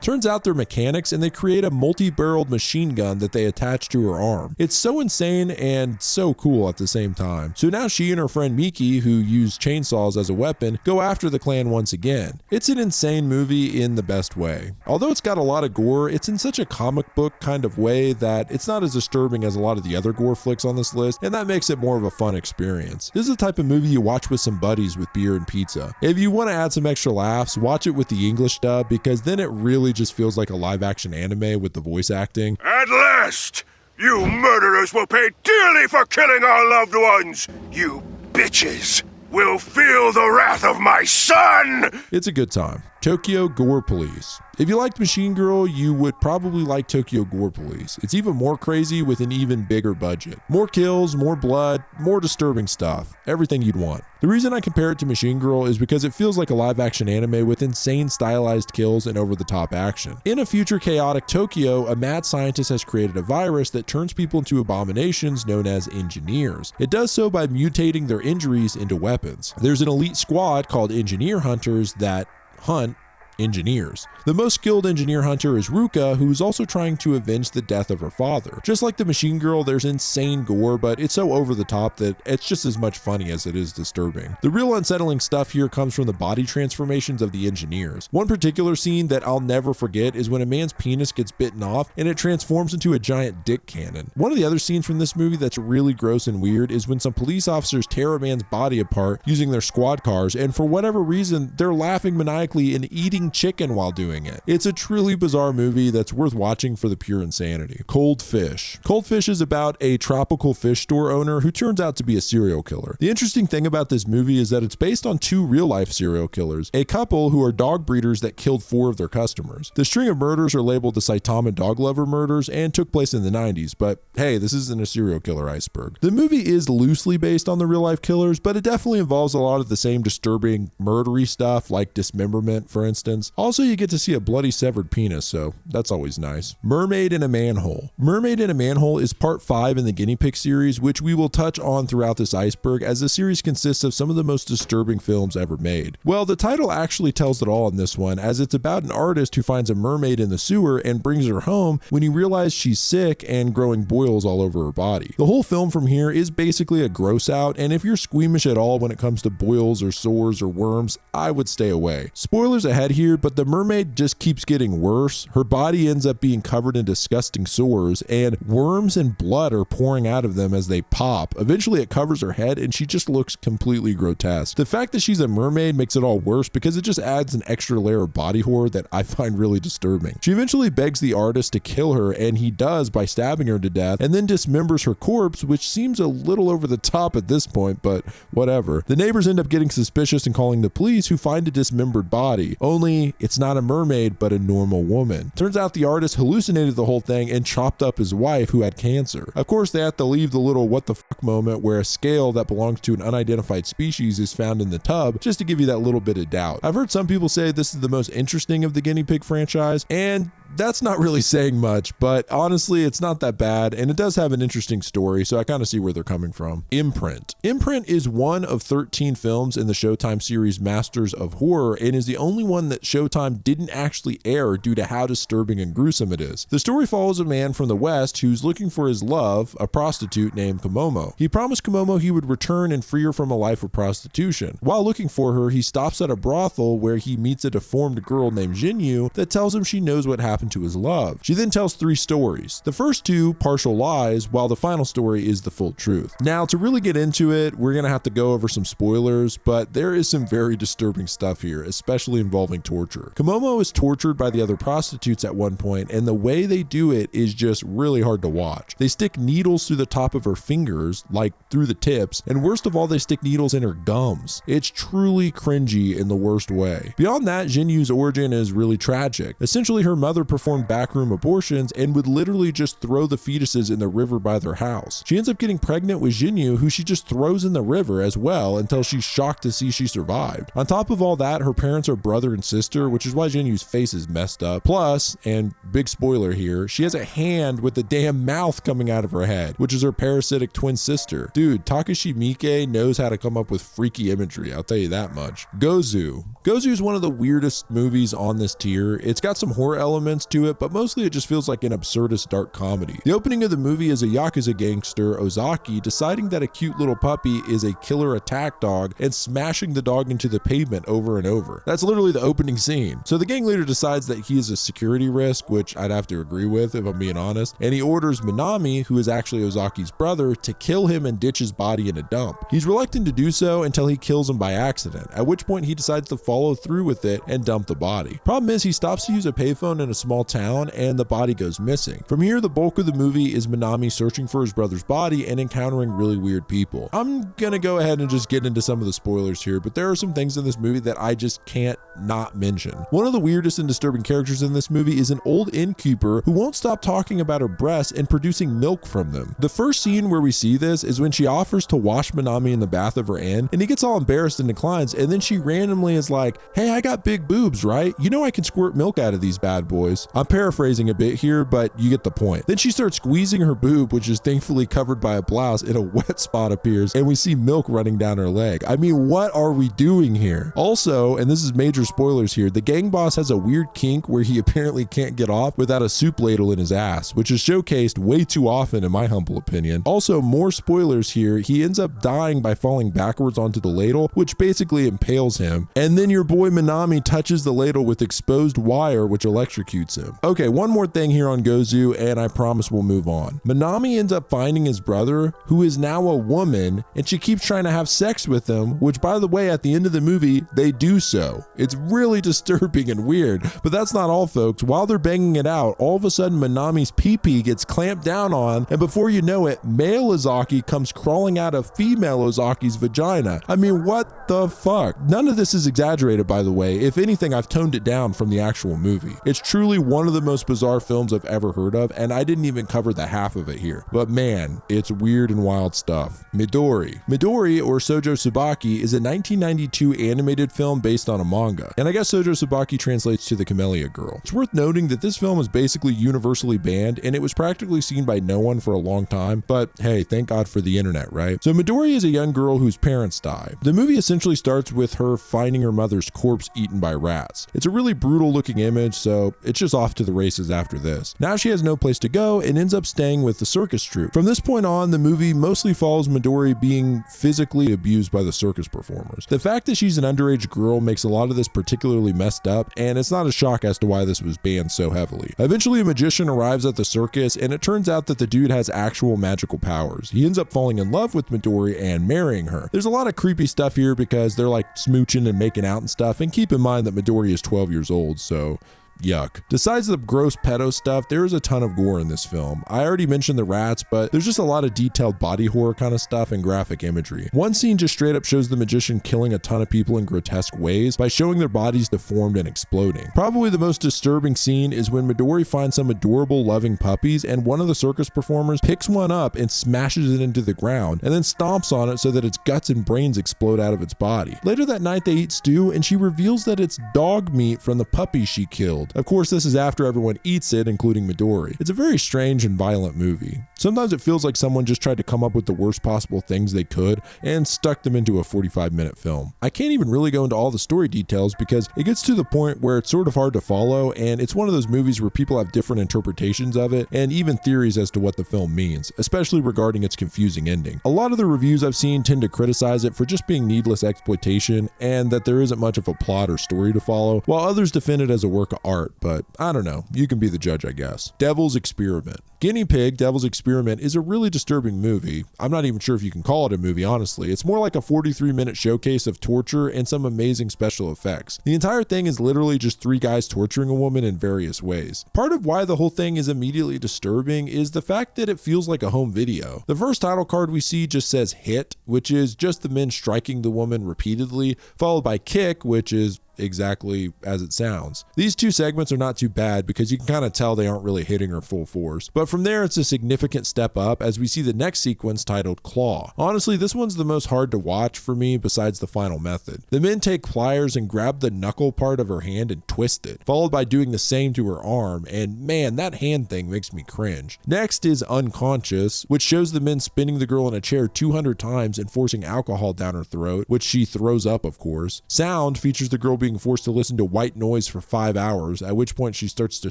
Turns out they're mechanics, and they create a multi-barreled machine gun that they attach to her arm. It's so insane and so cool at the same time. So now she and her friend Miki, who use chainsaws as a weapon, go after the clan once again. It's an insane movie in the best way. Although it's got a lot of gore, it's in such a comic book kind of way that it's not as disturbing as a lot of the other gore flicks on this list, and that makes it more of a fun experience. This is the type of movie you watch with some buddies with beer and pizza. If you want to add some extra laughs, watch it with the English dub, because then it really just feels like a live action anime with the voice acting. At last! You murderers will pay dearly for killing our loved ones! You bitches will feel the wrath of my son! It's a good time. Tokyo Gore Police. If you liked Machine Girl, you would probably like Tokyo Gore Police. It's even more crazy with an even bigger budget. More kills, more blood, more disturbing stuff. Everything you'd want. The reason I compare it to Machine Girl is because it feels like a live action anime with insane stylized kills and over the top action. In a future chaotic Tokyo, a mad scientist has created a virus that turns people into abominations known as engineers. It does so by mutating their injuries into weapons. There's an elite squad called Engineer Hunters that hunt engineers. The most skilled engineer hunter is Ruka, who is also trying to avenge the death of her father. Just like the Machine Girl, there's insane gore, but it's so over the top that it's just as much funny as it is disturbing. The real unsettling stuff here comes from the body transformations of the engineers. One particular scene that I'll never forget is when a man's penis gets bitten off and it transforms into a giant dick cannon. One of the other scenes from this movie that's really gross and weird is when some police officers tear a man's body apart using their squad cars, and for whatever reason, they're laughing maniacally and eating chicken while doing it. It's a truly bizarre movie that's worth watching for the pure insanity. Cold Fish. Cold Fish is about a tropical fish store owner who turns out to be a serial killer. The interesting thing about this movie is that it's based on two real-life serial killers, a couple who are dog breeders that killed 4 of their customers. The string of murders are labeled the Saitama dog lover murders and took place in the 90s, but hey, this isn't a serial killer iceberg. The movie is loosely based on the real-life killers, but it definitely involves a lot of the same disturbing murdery stuff like dismemberment, for instance. Also, you get to see a bloody severed penis, so that's always nice. Mermaid in a Manhole. Mermaid in a Manhole is part 5 in the Guinea Pig series, which we will touch on throughout this iceberg, as the series consists of some of the most disturbing films ever made. Well, the title actually tells it all in this one, as it's about an artist who finds a mermaid in the sewer and brings her home when he realizes she's sick and growing boils all over her body. The whole film from here is basically a gross out, and if you're squeamish at all when it comes to boils or sores or worms, I would stay away. Spoilers ahead here, but the mermaid just keeps getting worse. Her body ends up being covered in disgusting sores, and worms and blood are pouring out of them as they pop. Eventually it covers her head and she just looks completely grotesque. The fact that she's a mermaid makes it all worse because it just adds an extra layer of body horror that I find really disturbing. She eventually begs the artist to kill her, and he does by stabbing her to death, and then dismembers her corpse, which seems a little over the top at this point, but whatever. The neighbors end up getting suspicious and calling the police, who find a dismembered body. Only it's not a mermaid, but a normal woman. Turns out the artist hallucinated the whole thing and chopped up his wife, who had cancer. Of course, they have to leave the little what the fuck moment where a scale that belongs to an unidentified species is found in the tub, just to give you that little bit of doubt. I've heard some people say this is the most interesting of the Guinea Pig franchise, and that's not really saying much, but honestly, it's not that bad, and it does have an interesting story, so I kind of see where they're coming from. Imprint. Imprint is one of 13 films in the Showtime series Masters of Horror, and is the only one that Showtime didn't actually air due to how disturbing and gruesome it is. The story follows a man from the West who's looking for his love, a prostitute named Komomo. He promised Komomo he would return and free her from a life of prostitution. While looking for her, he stops at a brothel where he meets a deformed girl named Jinyu that tells him she knows what happened to his love. She then tells 3 stories. The first 2 partial lies, while the final story is the full truth. Now, to really get into it, we're gonna have to go over some spoilers, but there is some very disturbing stuff here, especially involving torture. Komomo is tortured by the other prostitutes at one point, and the way they do it is just really hard to watch. They stick needles through the top of her fingers, like through the tips, and worst of all, they stick needles in her gums. It's truly cringy in the worst way. Beyond that, Jinyu's origin is really tragic. Essentially, her mother performed backroom abortions and would literally just throw the fetuses in the river by their house. She ends up getting pregnant with Jinyu, who she just throws in the river as well until she's shocked to see she survived. On top of all that, her parents are brother and sister, which is why Jinyu's face is messed up. Plus, and big spoiler here, she has a hand with the damn mouth coming out of her head, which is her parasitic twin sister. Dude, Takashi Miike knows how to come up with freaky imagery, I'll tell you that much. Gozu. Gozu is one of the weirdest movies on this tier. It's got some horror elements to it, but mostly it just feels like an absurdist dark comedy. The opening of the movie is a Yakuza gangster, Ozaki, deciding that a cute little puppy is a killer attack dog and smashing the dog into the pavement over and over. That's literally the opening scene. So the gang leader decides that he is a security risk, which I'd have to agree with if I'm being honest, and he orders Minami, who is actually Ozaki's brother, to kill him and ditch his body in a dump. He's reluctant to do so until he kills him by accident, at which point he decides to follow through with it and dump the body. Problem is, he stops to use a payphone in a small town and the body goes missing. From here, the bulk of the movie is Minami searching for his brother's body and encountering really weird people. I'm gonna go ahead and just get into some of the spoilers here, but there are some things in this movie that I just can't not mention. One of the weirdest and disturbing characters in this movie is an old innkeeper who won't stop talking about her breasts and producing milk from them. The first scene where we see this is when she offers to wash Minami in the bath of her inn, and he gets all embarrassed and declines, and then she randomly is like, "Hey, I got big boobs, right? You know I can squirt milk out of these bad boys." I'm paraphrasing a bit here, but you get the point. Then she starts squeezing her boob, which is thankfully covered by a blouse, and a wet spot appears, and we see milk running down her leg. I mean, what are we doing here? Also, and this is major spoilers here, the gang boss has a weird kink where he apparently can't get off without a soup ladle in his ass, which is showcased way too often in my humble opinion. Also, more spoilers here, he ends up dying by falling backwards onto the ladle, which basically impales him, and then your boy Minami touches the ladle with exposed wire, which electrocutes him. Okay, one more thing here on Gozu, and I promise we'll move on. Minami ends up finding his brother, who is now a woman, and she keeps trying to have sex with him, which by the way, at the end of the movie, they do so. It's really disturbing and weird, but that's not all, folks. While they're banging it out, all of a sudden Minami's pee-pee gets clamped down on, and before you know it, male Ozaki comes crawling out of female Ozaki's vagina. I mean, what the fuck? None of this is exaggerated, by the way. If anything, I've toned it down from the actual movie. It's truly one of the most bizarre films I've ever heard of, and I didn't even cover the half of it here. But man, it's weird and wild stuff. Midori. Midori, or Shoujo Tsubaki, is a 1992 animated film based on a manga, and I guess Shoujo Tsubaki translates to the Camellia Girl. It's worth noting that this film is basically universally banned, and it was practically seen by no one for a long time, but hey, thank God for the internet, right? So Midori is a young girl whose parents die. The movie essentially starts with her finding her mother's corpse eaten by rats. It's a really brutal looking image, so it's just off to the races after this. Now she has no place to go and ends up staying with the circus troupe. From this point on, the movie mostly follows Midori being physically abused by the circus performers. The fact that she's an underage girl makes a lot of this particularly messed up, and it's not a shock as to why this was banned so heavily. Eventually, a magician arrives at the circus, and it turns out that the dude has actual magical powers. He ends up falling in love with Midori and marrying her. There's a lot of creepy stuff here because they're like smooching and making out and stuff, and keep in mind that Midori is 12 years old, so yuck. Besides the gross pedo stuff, there is a ton of gore in this film. I already mentioned the rats, but there's just a lot of detailed body horror kind of stuff and graphic imagery. One scene just straight up shows the magician killing a ton of people in grotesque ways by showing their bodies deformed and exploding. Probably the most disturbing scene is when Midori finds some adorable loving puppies, and one of the circus performers picks one up and smashes it into the ground and then stomps on it so that its guts and brains explode out of its body. Later that night they eat stew, and she reveals that it's dog meat from the puppy she killed. Of course, this is after everyone eats it, including Midori. It's a very strange and violent movie. Sometimes it feels like someone just tried to come up with the worst possible things they could and stuck them into a 45-minute film. I can't even really go into all the story details because it gets to the point where it's sort of hard to follow, and it's one of those movies where people have different interpretations of it and even theories as to what the film means, especially regarding its confusing ending. A lot of the reviews I've seen tend to criticize it for just being needless exploitation and that there isn't much of a plot or story to follow, while others defend it as a work of art. But I don't know, you can be the judge, I guess. Devil's Experiment. Guinea Pig, Devil's Experiment is a really disturbing movie. I'm not even sure if you can call it a movie, honestly. It's more like a 43-minute showcase of torture and some amazing special effects. The entire thing is literally just three guys torturing a woman in various ways. Part of why the whole thing is immediately disturbing is the fact that it feels like a home video. The first title card we see just says hit, which is just the men striking the woman repeatedly, followed by kick, which is exactly as it sounds. These two segments are not too bad because you can kind of tell they aren't really hitting her full force. But from there, it's a significant step up as we see the next sequence titled Claw. Honestly, this one's the most hard to watch for me besides the final method. The men take pliers and grab the knuckle part of her hand and twist it, followed by doing the same to her arm, and man, that hand thing makes me cringe. Next is Unconscious, which shows the men spinning the girl in a chair 200 times and forcing alcohol down her throat, which she throws up, of course. Sound features the girl being forced to listen to white noise for 5 hours, at which point she starts to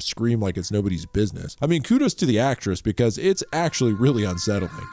scream like it's nobody's business. I mean, kudos to the actress because it's actually really unsettling.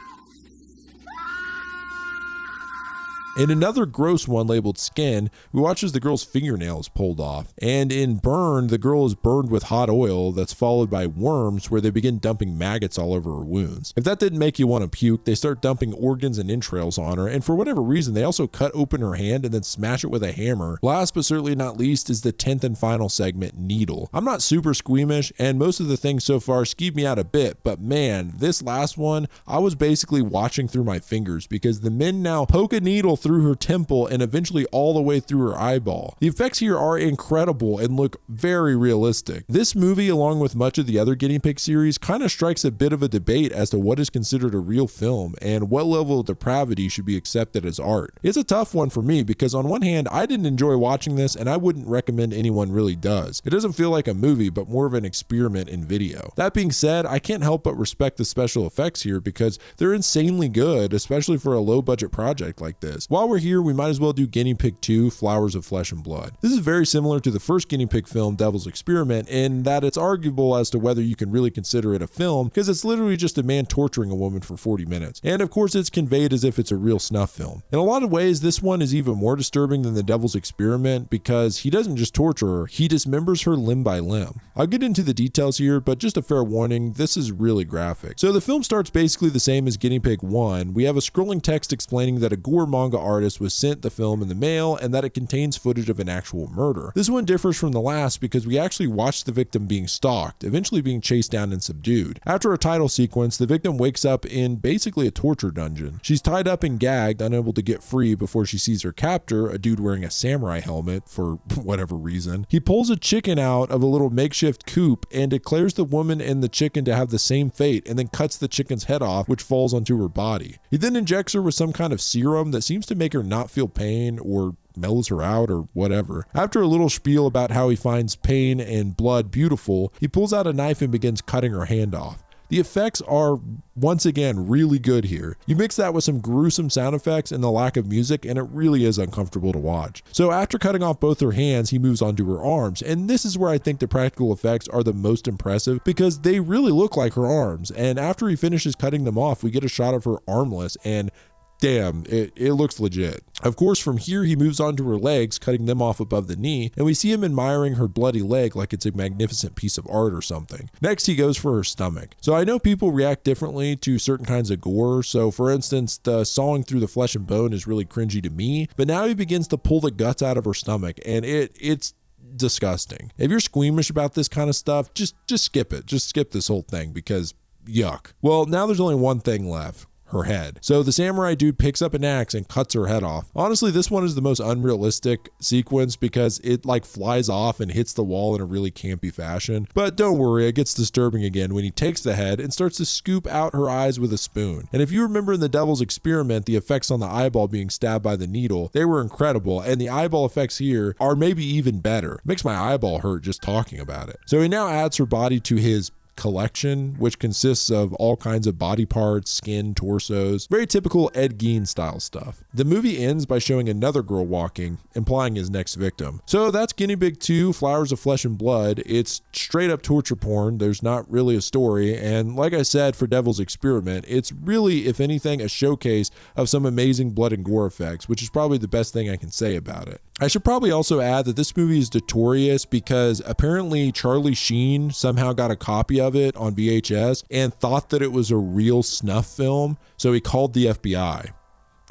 In another gross one labeled Skin, we watch as the girl's fingernails pulled off. And in Burn, the girl is burned with hot oil that's followed by worms where they begin dumping maggots all over her wounds. If that didn't make you want to puke, they start dumping organs and entrails on her, and for whatever reason, they also cut open her hand and then smash it with a hammer. Last but certainly not least is the 10th and final segment, Needle. I'm not super squeamish, and most of the things so far skeeved me out a bit, but man, this last one, I was basically watching through my fingers because the men now poke a needle through her temple and eventually all the way through her eyeball. The effects here are incredible and look very realistic. This movie, along with much of the other Guinea Pig series, kind of strikes a bit of a debate as to what is considered a real film and what level of depravity should be accepted as art. It's a tough one for me because on one hand, I didn't enjoy watching this and I wouldn't recommend anyone really does. It doesn't feel like a movie, but more of an experiment in video. That being said, I can't help but respect the special effects here because they're insanely good, especially for a low budget project like this. While we're here, we might as well do Guinea Pig 2, Flowers of Flesh and Blood. This is very similar to the first Guinea Pig film, Devil's Experiment, in that it's arguable as to whether you can really consider it a film because it's literally just a man torturing a woman for 40 minutes. And of course, it's conveyed as if it's a real snuff film. In a lot of ways, this one is even more disturbing than the Devil's Experiment because he doesn't just torture her, he dismembers her limb by limb. I'll get into the details here, but just a fair warning, this is really graphic. So the film starts basically the same as Guinea Pig 1. We have a scrolling text explaining that a gore manga artist was sent the film in the mail and that it contains footage of an actual murder. This one differs from the last because we actually watch the victim being stalked, eventually being chased down and subdued. After a title sequence, the victim wakes up in basically a torture dungeon. She's tied up and gagged, unable to get free before she sees her captor, a dude wearing a samurai helmet for whatever reason. He pulls a chicken out of a little makeshift coop and declares the woman and the chicken to have the same fate and then cuts the chicken's head off, which falls onto her body. He then injects her with some kind of serum that seems to make her not feel pain or mellows her out or whatever. After a little spiel about how he finds pain and blood beautiful, he pulls out a knife and begins cutting her hand off. The effects are, once again, really good here. You mix that with some gruesome sound effects and the lack of music, and it really is uncomfortable to watch. So after cutting off both her hands, he moves on to her arms, and this is where I think the practical effects are the most impressive because they really look like her arms, and after he finishes cutting them off, we get a shot of her armless, and damn, it looks legit. Of course, from here, he moves on to her legs, cutting them off above the knee, and we see him admiring her bloody leg like it's a magnificent piece of art or something. Next, he goes for her stomach. So I know people react differently to certain kinds of gore. So for instance, the sawing through the flesh and bone is really cringy to me, but now he begins to pull the guts out of her stomach, and it's disgusting. If you're squeamish about this kind of stuff, just skip it. Just skip this whole thing because yuck. Well, now there's only one thing left. Her head. So the samurai dude picks up an axe and cuts her head off. Honestly, this one is the most unrealistic sequence because it like flies off and hits the wall in a really campy fashion. But don't worry, it gets disturbing again when he takes the head and starts to scoop out her eyes with a spoon. And if you remember in the Devil's Experiment, the effects on the eyeball being stabbed by the needle, they were incredible, and the eyeball effects here are maybe even better. It makes my eyeball hurt just talking about it. So he now adds her body to his collection, which consists of all kinds of body parts, skin, torsos, very typical Ed Gein style stuff. The movie ends by showing another girl walking, implying his next victim. So that's Guinea Pig 2, Flowers of Flesh and Blood. It's straight up torture porn. There's not really a story. And like I said, for Devil's Experiment, it's really, if anything, a showcase of some amazing blood and gore effects, which is probably the best thing I can say about it. I should probably also add that this movie is notorious because apparently Charlie Sheen somehow got a copy of it on VHS and thought that it was a real snuff film, so he called the FBI.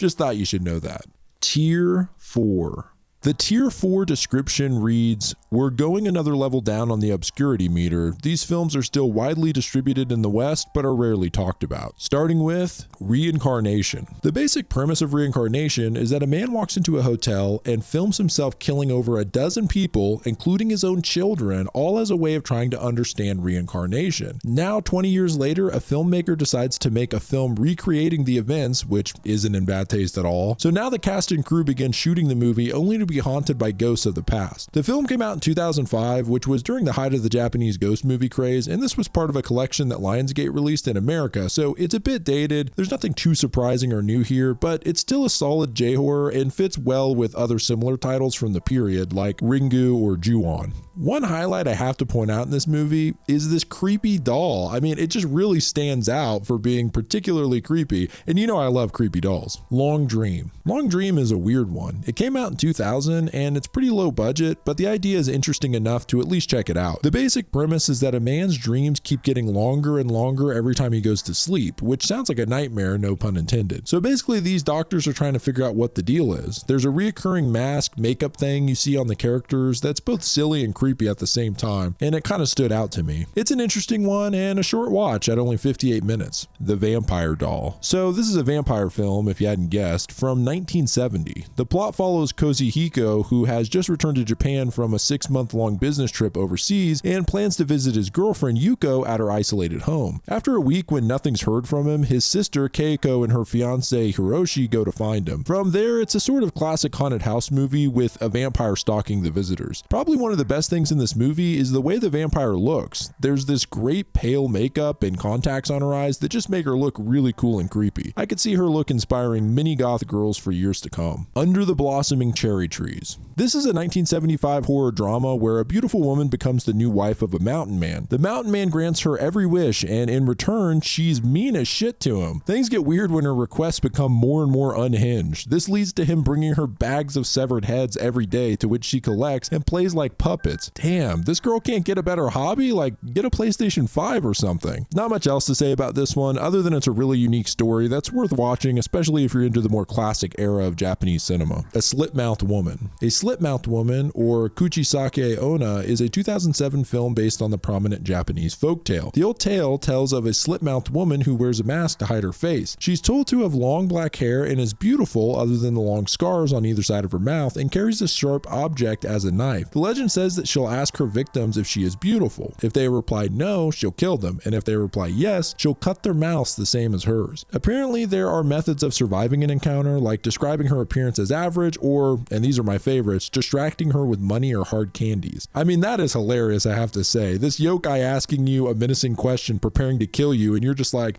Just thought you should know that. Tier 4. The Tier 4 description reads, "We're going another level down on the obscurity meter. These films are still widely distributed in the West, but are rarely talked about." Starting with reincarnation. The basic premise of reincarnation is that a man walks into a hotel and films himself killing over a dozen people, including his own children, all as a way of trying to understand reincarnation. Now, 20 years later, a filmmaker decides to make a film recreating the events, which isn't in bad taste at all. So now the cast and crew begin shooting the movie only to be haunted by ghosts of the past. The film came out in 2005, which was during the height of the Japanese ghost movie craze, and this was part of a collection that Lionsgate released in America, so it's a bit dated. There's nothing too surprising or new here, but it's still a solid J-horror and fits well with other similar titles from the period like Ringu or Ju-on. One highlight I have to point out in this movie is this creepy doll. I mean, it just really stands out for being particularly creepy, and you know I love creepy dolls. Long Dream. Long Dream is a weird one. It came out in 2000 and it's pretty low budget, but the idea is interesting enough to at least check it out. The basic premise is that a man's dreams keep getting longer and longer every time he goes to sleep, which sounds like a nightmare, no pun intended. So basically these doctors are trying to figure out what the deal is. There's a reoccurring mask makeup thing you see on the characters that's both silly and creepy at the same time, and it kind of stood out to me. It's an interesting one and a short watch at only 58 minutes. The Vampire Doll. So this is a vampire film, if you hadn't guessed, from 1970. The plot follows Kozihiko, who has just returned to Japan from a 6-month-long business trip overseas and plans to visit his girlfriend Yuko at her isolated home. After a week when nothing's heard from him, his sister Keiko and her fiance Hiroshi go to find him. From there, it's a sort of classic haunted house movie with a vampire stalking the visitors. Probably one of the best things in this movie is the way the vampire looks. There's this great pale makeup and contacts on her eyes that just make her look really cool and creepy. I could see her look inspiring many goth girls for years to come. Under the Blossoming Cherry Trees. This is a 1975 horror drama where a beautiful woman becomes the new wife of a mountain man. The mountain man grants her every wish, and in return, she's mean as shit to him. Things get weird when her requests become more and more unhinged. This leads to him bringing her bags of severed heads every day, to which she collects and plays like puppets. Damn, this girl can't get a better hobby? Like, get a PlayStation 5 or something. Not much else to say about this one, other than it's a really unique story that's worth watching, especially if you're into the more classic era of Japanese cinema. A Slit-Mouthed Woman. A Slit-Mouthed Woman, or Kuchisake Onna, is a 2007 film based on the prominent Japanese folktale. The old tale tells of a slit-mouthed woman who wears a mask to hide her face. She's told to have long black hair and is beautiful other than the long scars on either side of her mouth, and carries a sharp object as a knife. The legend says that she'll ask her victims if she is beautiful. If they reply no, she'll kill them, and if they reply yes, she'll cut their mouths the same as hers. Apparently, there are methods of surviving an encounter, like describing her appearance as average, or, and these are my favorites, distracting her with money or hard candies. I mean, that is hilarious, I have to say. This yokai asking you a menacing question, preparing to kill you, and you're just like,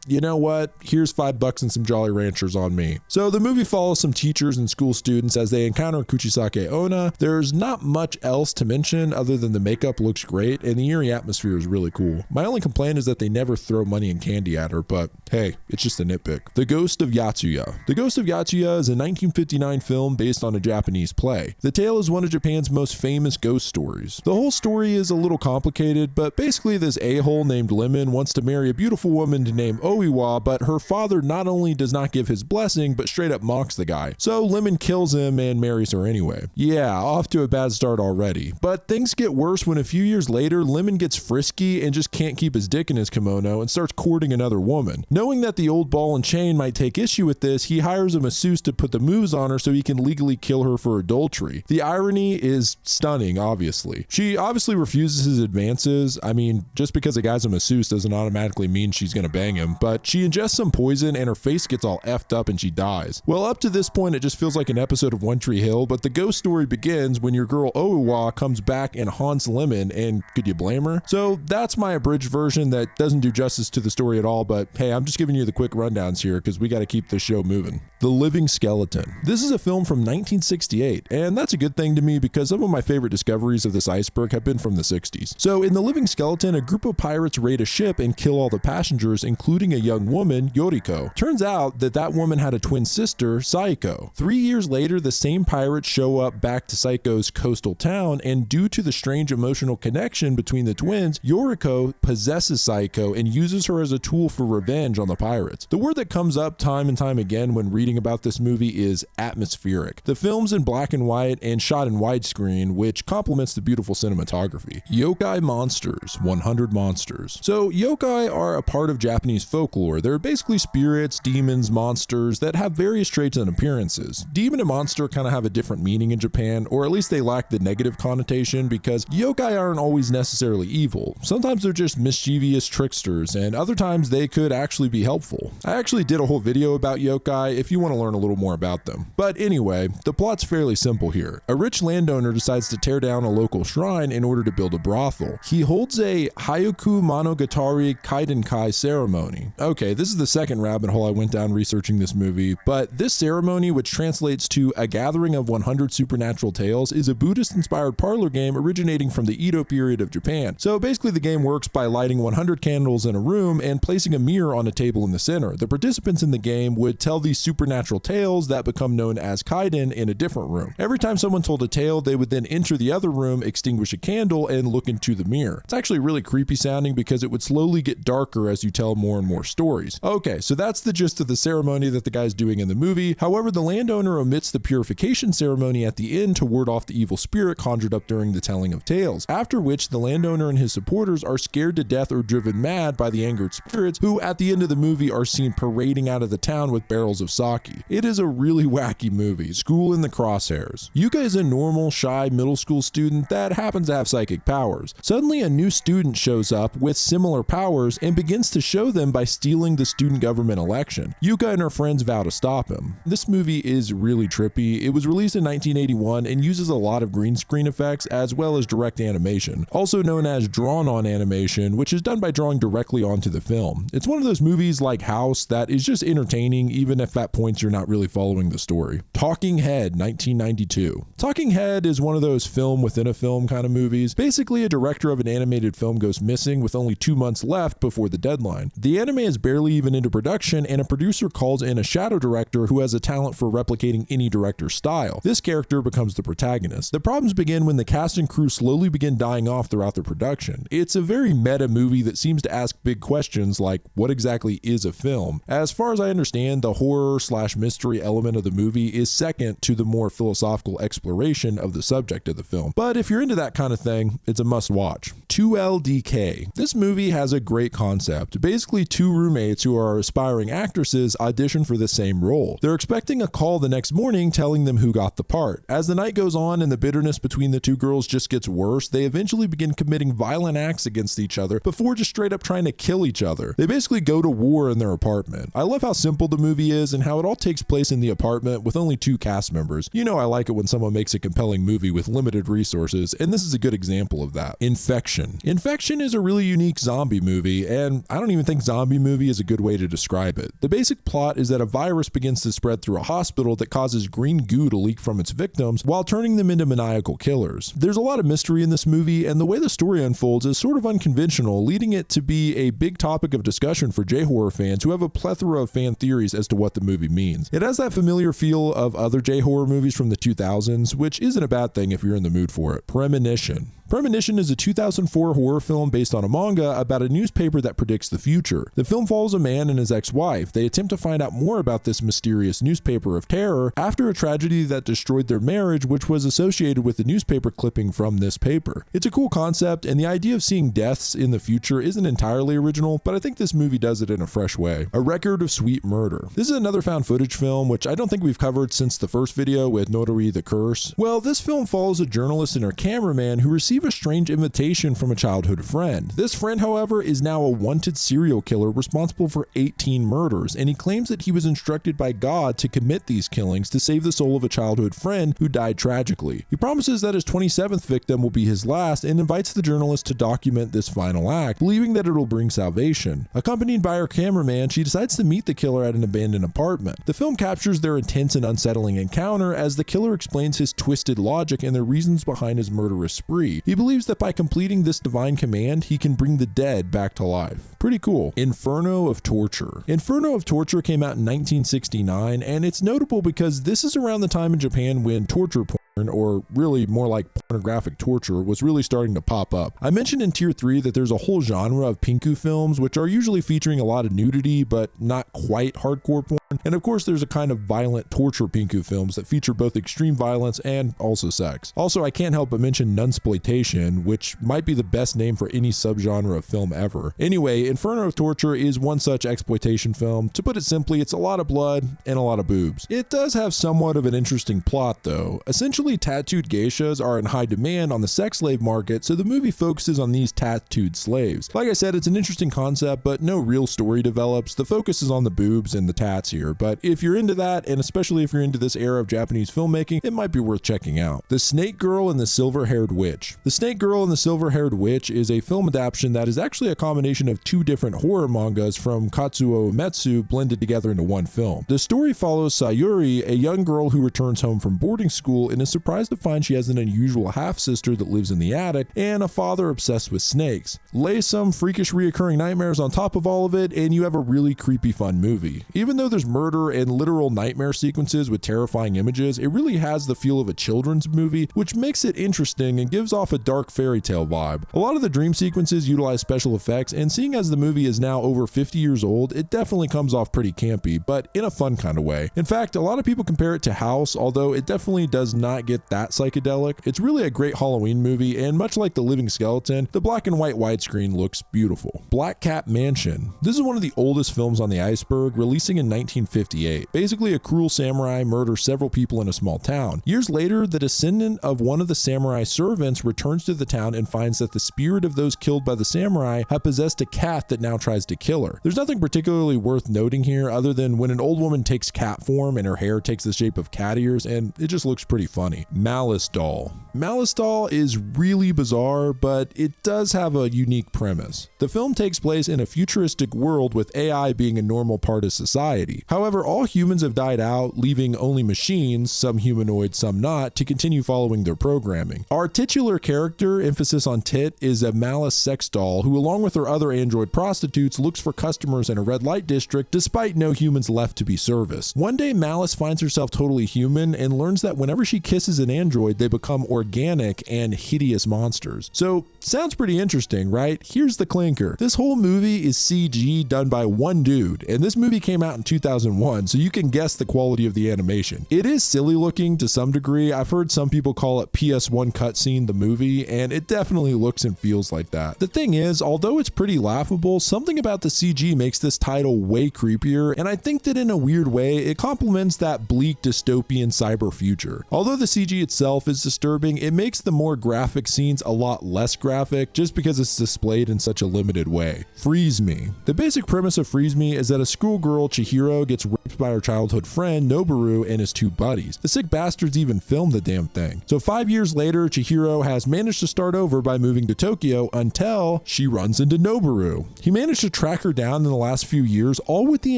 you know what? Here's $5 and some Jolly Ranchers on me. So the movie follows some teachers and school students as they encounter Kuchisake Onna. There's not much else to mention other than the makeup looks great and the eerie atmosphere is really cool. My only complaint is that they never throw money and candy at her, but hey, it's just a nitpick. The Ghost of Yatsuya. The Ghost of Yatsuya is a 1959 film based on a Japanese play. The tale is one of Japan's most famous ghost stories. The whole story is a little complicated, but basically this a-hole named Lemon wants to marry a beautiful woman named Oiwa, but her father not only does not give his blessing, but straight up mocks the guy. So Lemon kills him and marries her anyway. Yeah, off to a bad start already. But things get worse when a few years later, Lemon gets frisky and just can't keep his dick in his kimono and starts courting another woman. Knowing that the old ball and chain might take issue with this, he hires a masseuse to put the moves on her so he can legally kill her for adultery. The irony is stunning, obviously. She obviously refuses his advances. I mean, just because a guy's a masseuse doesn't automatically mean she's gonna bang him, but she ingests some poison and her face gets all effed up and she dies. Well, up to this point, it just feels like an episode of One Tree Hill, but the ghost story begins when your girl Oiwa comes back and haunts Lemon, and could you blame her? So that's my abridged version that doesn't do justice to the story at all, but hey, I'm just giving you the quick rundowns here because we got to keep the show moving. The Living Skeleton. This is a film from 1968, and that's a good thing to me because some of my favorite discoveries of this iceberg have been from the 60s. So in The Living Skeleton, a group of pirates raid a ship and kill all the passengers, including a young woman, Yoriko. Turns out that that woman had a twin sister, Saiko. 3 years later, the same pirates show up back to Saiko's coastal town, and due to the strange emotional connection between the twins, Yoriko possesses Saiko and uses her as a tool for revenge on the pirates. The word that comes up time and time again when reading about this movie is atmospheric. The film's film's in black and white and shot in widescreen, which complements the beautiful cinematography. Yokai monsters, 100 monsters. So yokai are a part of Japanese folklore. They're basically spirits, demons, monsters that have various traits and appearances. Demon and monster kind of have a different meaning in Japan, or at least they lack the negative connotation, because yokai aren't always necessarily evil. Sometimes they're just mischievous tricksters, and other times they could actually be helpful. I actually did a whole video about yokai if you want to learn a little more about them. But anyway, the plot's fairly simple here. A rich landowner decides to tear down a local shrine in order to build a brothel. He holds a Hayaku Monogatari Kaidenkai ceremony. Okay, this is the second rabbit hole I went down researching this movie, but this ceremony, which translates to a gathering of 100 supernatural tales, is a Buddhist-inspired parlor game originating from the Edo period of Japan. So basically the game works by lighting 100 candles in a room and placing a mirror on a table in the center. The participants in the game would tell these supernatural tales that become known as kaiden in a different room. Every time someone told a tale, they would then enter the other room, extinguish a candle, and look into the mirror. It's actually really creepy sounding because it would slowly get darker as you tell more and more stories. Okay, so that's the gist of the ceremony that the guy's doing in the movie. However, the landowner omits the purification ceremony at the end to ward off the evil spirit conjured up during the telling of tales, after which the landowner and his supporters are scared to death or driven mad by the angered spirits, who at the end of the movie are seen parading out of the town with barrels of sake. It is a really wacky movie. School in the crosshairs. Yuka is a normal, shy middle school student that happens to have psychic powers. Suddenly a new student shows up with similar powers and begins to show them by stealing the student government election. Yuka and her friends vow to stop him. This movie is really trippy. It was released in 1981 and uses a lot of green screen effects as well as direct animation, also known as drawn-on animation, which is done by drawing directly onto the film. It's one of those movies like House that is just entertaining even if at points you're not really following the story. Talking Head, 1992. Talking Head is one of those film within a film kind of movies. Basically, a director of an animated film goes missing with only 2 months left before the deadline. The anime is barely even into production, and a producer calls in a shadow director who has a talent for replicating any director's style. This character becomes the protagonist. The problems begin when the cast and crew slowly begin dying off throughout the production. It's a very meta movie that seems to ask big questions like, what exactly is a film? As far as I understand, the horror/mystery element of the movie is second to the more philosophical exploration of the subject of the film. But if you're into that kind of thing, it's a must watch. 2LDK. This movie has a great concept. Basically, two roommates who are aspiring actresses audition for the same role. They're expecting a call the next morning telling them who got the part. As the night goes on and the bitterness between the two girls just gets worse, they eventually begin committing violent acts against each other before just straight up trying to kill each other. They basically go to war in their apartment. I love how simple the movie is and how it all takes place in the apartment with only 2 cast members. You know I like it when someone makes a compelling movie with limited resources, and this is a good example of that. Infection. Infection is a really unique zombie movie, and I don't even think zombie movie is a good way to describe it. The basic plot is that a virus begins to spread through a hospital that causes green goo to leak from its victims while turning them into maniacal killers. There's a lot of mystery in this movie, and the way the story unfolds is sort of unconventional, leading it to be a big topic of discussion for J-Horror fans who have a plethora of fan theories as to what the movie means. It has that familiar feel of other J-Horror movies from the 2000s, which isn't a bad thing if you're in the mood for it. Premonition. Premonition is a 2004 horror film based on a manga about a newspaper that predicts the future. The film follows a man and his ex-wife. They attempt to find out more about this mysterious newspaper of terror after a tragedy that destroyed their marriage, which was associated with the newspaper clipping from this paper. It's a cool concept, and the idea of seeing deaths in the future isn't entirely original, but I think this movie does it in a fresh way. A Record of Sweet Murder. This is another found footage film, which I don't think we've covered since the first video with Noroi the Curse. Well, this film follows a journalist and her cameraman who receive a strange invitation from a childhood friend. This friend, however, is now a wanted serial killer responsible for 18 murders, and he claims that he was instructed by God to commit these killings to save the soul of a childhood friend who died tragically. He promises that his 27th victim will be his last and invites the journalist to document this final act, believing that it'll bring salvation. Accompanied by her cameraman, she decides to meet the killer at an abandoned apartment. The film captures their intense and unsettling encounter as the killer explains his twisted logic and the reasons behind his murderous spree. He believes that by completing this divine command, he can bring the dead back to life. Pretty cool. Inferno of Torture. Inferno of Torture came out in 1969, and it's notable because this is around the time in Japan when torture porn, or really more like pornographic torture, was really starting to pop up. I mentioned in tier 3 that there's a whole genre of pinku films, which are usually featuring a lot of nudity, but not quite hardcore porn. And of course, there's a kind of violent torture Pinku films that feature both extreme violence and also sex. Also, I can't help but mention nunsploitation, which might be the best name for any subgenre of film ever. Anyway, Inferno of Torture is one such exploitation film. To put it simply, it's a lot of blood and a lot of boobs. It does have somewhat of an interesting plot though. Essentially, tattooed geishas are in high demand on the sex slave market, so the movie focuses on these tattooed slaves. Like I said, it's an interesting concept, but no real story develops. The focus is on the boobs and the tats here, but if you're into that, and especially if you're into this era of Japanese filmmaking, it might be worth checking out. The Snake Girl and the Silver-Haired Witch. The Snake Girl and the Silver-Haired Witch is a film adaptation that is actually a combination of two different horror mangas from Katsuo Uematsu blended together into one film. The story follows Sayuri, a young girl who returns home from boarding school and is surprised to find she has an unusual half-sister that lives in the attic and a father obsessed with snakes. Lay some freakish reoccurring nightmares on top of all of it and you have a really creepy fun movie. Even though there's murder and literal nightmare sequences with terrifying images, it really has the feel of a children's movie, which makes it interesting and gives off a dark fairy tale vibe. A lot of the dream sequences utilize special effects, and seeing as the movie is now over 50 years old, it definitely comes off pretty campy, but in a fun kind of way. In fact, a lot of people compare it to House, although it definitely does not get that psychedelic. It's really a great Halloween movie, and much like The Living Skeleton, the black and white widescreen looks beautiful. Black Cat Mansion. This is one of the oldest films on the iceberg, releasing in 1958. Basically, a cruel samurai murders several people in a small town. Years later, the descendant of one of the samurai servants returns to the town and finds that the spirit of those killed by the samurai have possessed a cat that now tries to kill her. There's nothing particularly worth noting here other than when an old woman takes cat form and her hair takes the shape of cat ears, and it just looks pretty funny. Malice Doll. Malice Doll is really bizarre, but it does have a unique premise. The film takes place in a futuristic world with AI being a normal part of society. However, all humans have died out, leaving only machines, some humanoid, some not, to continue following their programming. Our titular character, emphasis on tit, is a Malice sex doll who, along with her other android prostitutes, looks for customers in a red light district despite no humans left to be serviced. One day, Malice finds herself totally human and learns that whenever she kisses an android, they become organic and hideous monsters. So, sounds pretty interesting, right? Here's the clinker. This whole movie is CG done by one dude, and this movie came out in 2001, so you can guess the quality of the animation. It is silly looking to some degree. I've heard some people call it PS1 cutscene the movie, and it definitely looks and feels like that. The thing is, although it's pretty laughable, something about the CG makes this title way creepier, and I think that in a weird way, it complements that bleak dystopian cyber future. Although the CG itself is disturbing, it makes the more graphic scenes a lot less graphic just because it's displayed in such a limited way. Freeze Me. The basic premise of Freeze Me is that a schoolgirl, Chihiro, gets raped by her childhood friend, Noboru, and his two buddies. The sick bastards even filmed the damn thing. So 5 years later, Chihiro has managed to start over by moving to Tokyo until she runs into Noboru. He managed to track her down in the last few years, all with the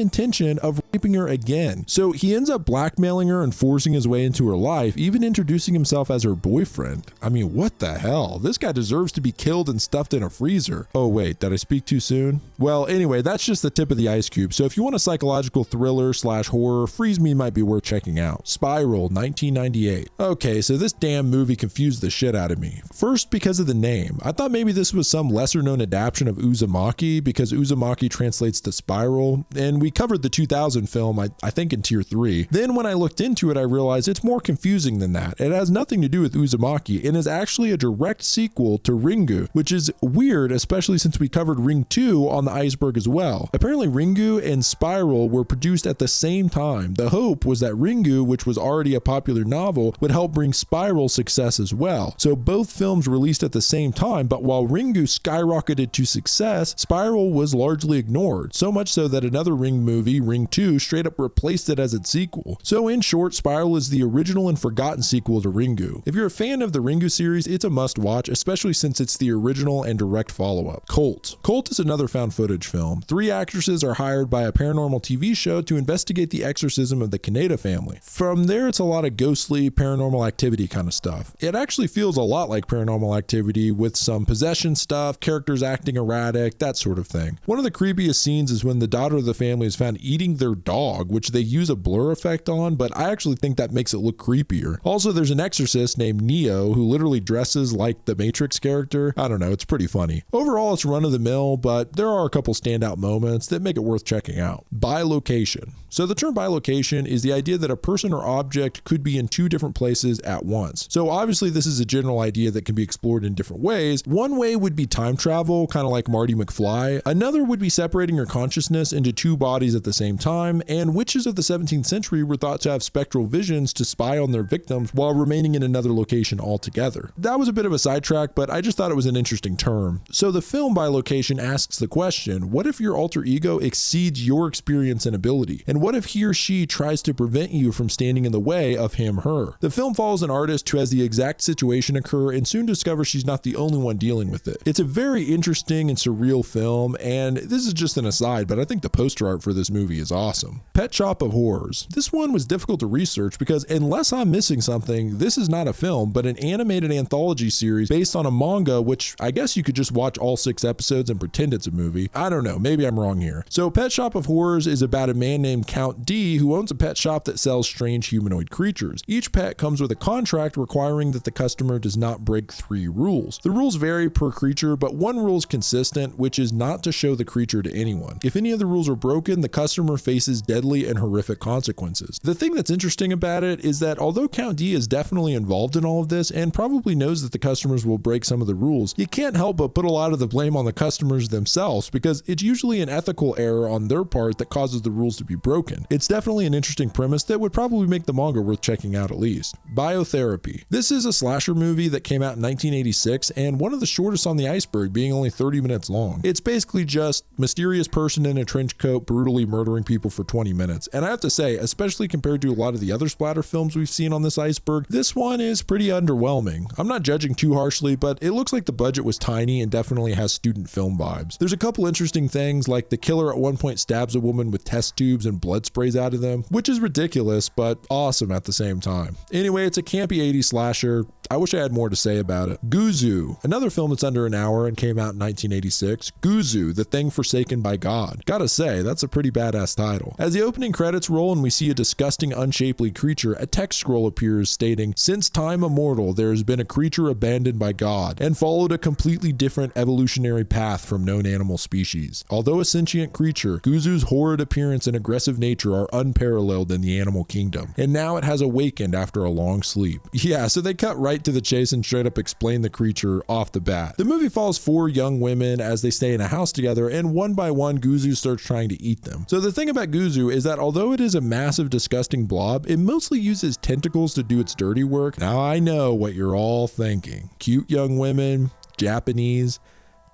intention of raping her again. So he ends up blackmailing her and forcing his way into her life, even introducing himself as her boyfriend. I mean, what the hell? This guy deserves to be killed and stuffed in a freezer. Oh wait, did I speak too soon? Well, anyway, that's just the tip of the ice cube. So if you want a psychological thriller / horror, Freeze Me might be worth checking out. Spiral, 1998. Okay, so this damn movie confused the shit out of me. First, because of the name. I thought maybe this was some lesser known adaptation of Uzumaki, because Uzumaki translates to spiral, and we covered the 2000 film, I think in tier 3. Then when I looked into it, I realized it's more confusing than that. It has nothing to do with Uzumaki, and is actually a direct sequel to Ringu, which is weird, especially since we covered Ring 2 on the iceberg as well. Apparently Ringu and Spiral were produced at the same time. The hope was that Ringu, which was already a popular novel, would help bring Spiral success as well. So both films released at the same time, but while Ringu skyrocketed to success, Spiral was largely ignored, so much so that another Ring movie, Ring 2, straight up replaced it as its sequel. So in short, Spiral is the original and forgotten sequel to Ringu. If you're a fan of the Ringu series, it's a must watch, especially since it's the original and direct follow-up. Cult. Cult is another found footage film. 3 actresses are hired by a paranormal TV show to investigate the exorcism of the Kaneda family. From there, it's a lot of ghostly, paranormal activity kind of stuff. It actually feels a lot like Paranormal Activity with some possession stuff, characters acting erratic, that sort of thing. One of the creepiest scenes is when the daughter of the family is found eating their dog, which they use a blur effect on, but I actually think that makes it look creepier. Also, there's an exorcist named Neo who literally dresses like the Matrix character. I don't know, it's pretty funny. Overall, it's run of the mill, but there are a couple standout moments that make it worth checking out. By Location. bilocation. So the term bilocation is the idea that a person or object could be in two different places at once. So obviously this is a general idea that can be explored in different ways. One way would be time travel, kind of like Marty McFly. Another would be separating your consciousness into two bodies at the same time, and witches of the 17th century were thought to have spectral visions to spy on their victims while remaining in another location altogether. That was a bit of a sidetrack, but I just thought it was an interesting term. So the film Bilocation asks the question, what if your alter ego exceeds your experience and ability? And what if he or she tries to prevent you from standing in the way of him/her? The film follows an artist who has the exact situation occur and soon discovers she's not the only one dealing with it. It's a very interesting and surreal film, and this is just an aside, but I think the poster art for this movie is awesome. Pet Shop of Horrors. This one was difficult to research because unless I'm missing something, this is not a film, but an animated anthology series based on a manga, which I guess you could just watch all 6 episodes and pretend it's a movie. I don't know, maybe I'm wrong here. So Pet Shop of Horrors is about a man named Count D who owns a pet shop that sells strange humanoid creatures. Each pet comes with a contract requiring that the customer does not break 3 rules. The rules vary per creature, but one rule is consistent, which is not to show the creature to anyone. If any of the rules are broken, the customer faces deadly and horrific consequences. The thing that's interesting about it is that although Count D is definitely involved in all of this and probably knows that the customers will break some of the rules, you can't help but put a lot of the blame on the customers themselves because it's usually an ethical error on their part that causes the rules to be broken. It's definitely an interesting premise that would probably make the manga worth checking out at least. Biotherapy. This is a slasher movie that came out in 1986 and one of the shortest on the iceberg, being only 30 minutes long. It's basically just mysterious person in a trench coat brutally murdering people for 20 minutes. And I have to say, especially compared to a lot of the other splatter films we've seen on this iceberg, this one is pretty underwhelming. I'm not judging too harshly, but it looks like the budget was tiny and definitely has student film vibes. There's a couple interesting things, like the killer at one point stabs a woman with test tubes and blood sprays out of them, which is ridiculous, but awesome at the same time. Anyway, it's a campy 80s slasher. I wish I had more to say about it. Guzu, another film that's under an hour and came out in 1986. Guzu, The Thing Forsaken by God. Gotta say, that's a pretty badass title. As the opening credits roll and we see a disgusting, unshapely creature, a text scroll appears stating, "Since time immortal, there has been a creature abandoned by God and followed a completely different evolutionary path from known animal species. Although a sentient creature, Guzu's horrid appearance and aggressive nature are unparalleled in the animal kingdom, and now it has awakened after a long sleep." Yeah, so they cut right to the chase and straight up explain the creature off the bat. The movie follows 4 young women as they stay in a house together, and one by one Guzu starts trying to eat them. So the thing about Guzu is that although it is a massive disgusting blob, it mostly uses tentacles to do its dirty work. Now I know what you're all thinking. Cute young women, Japanese,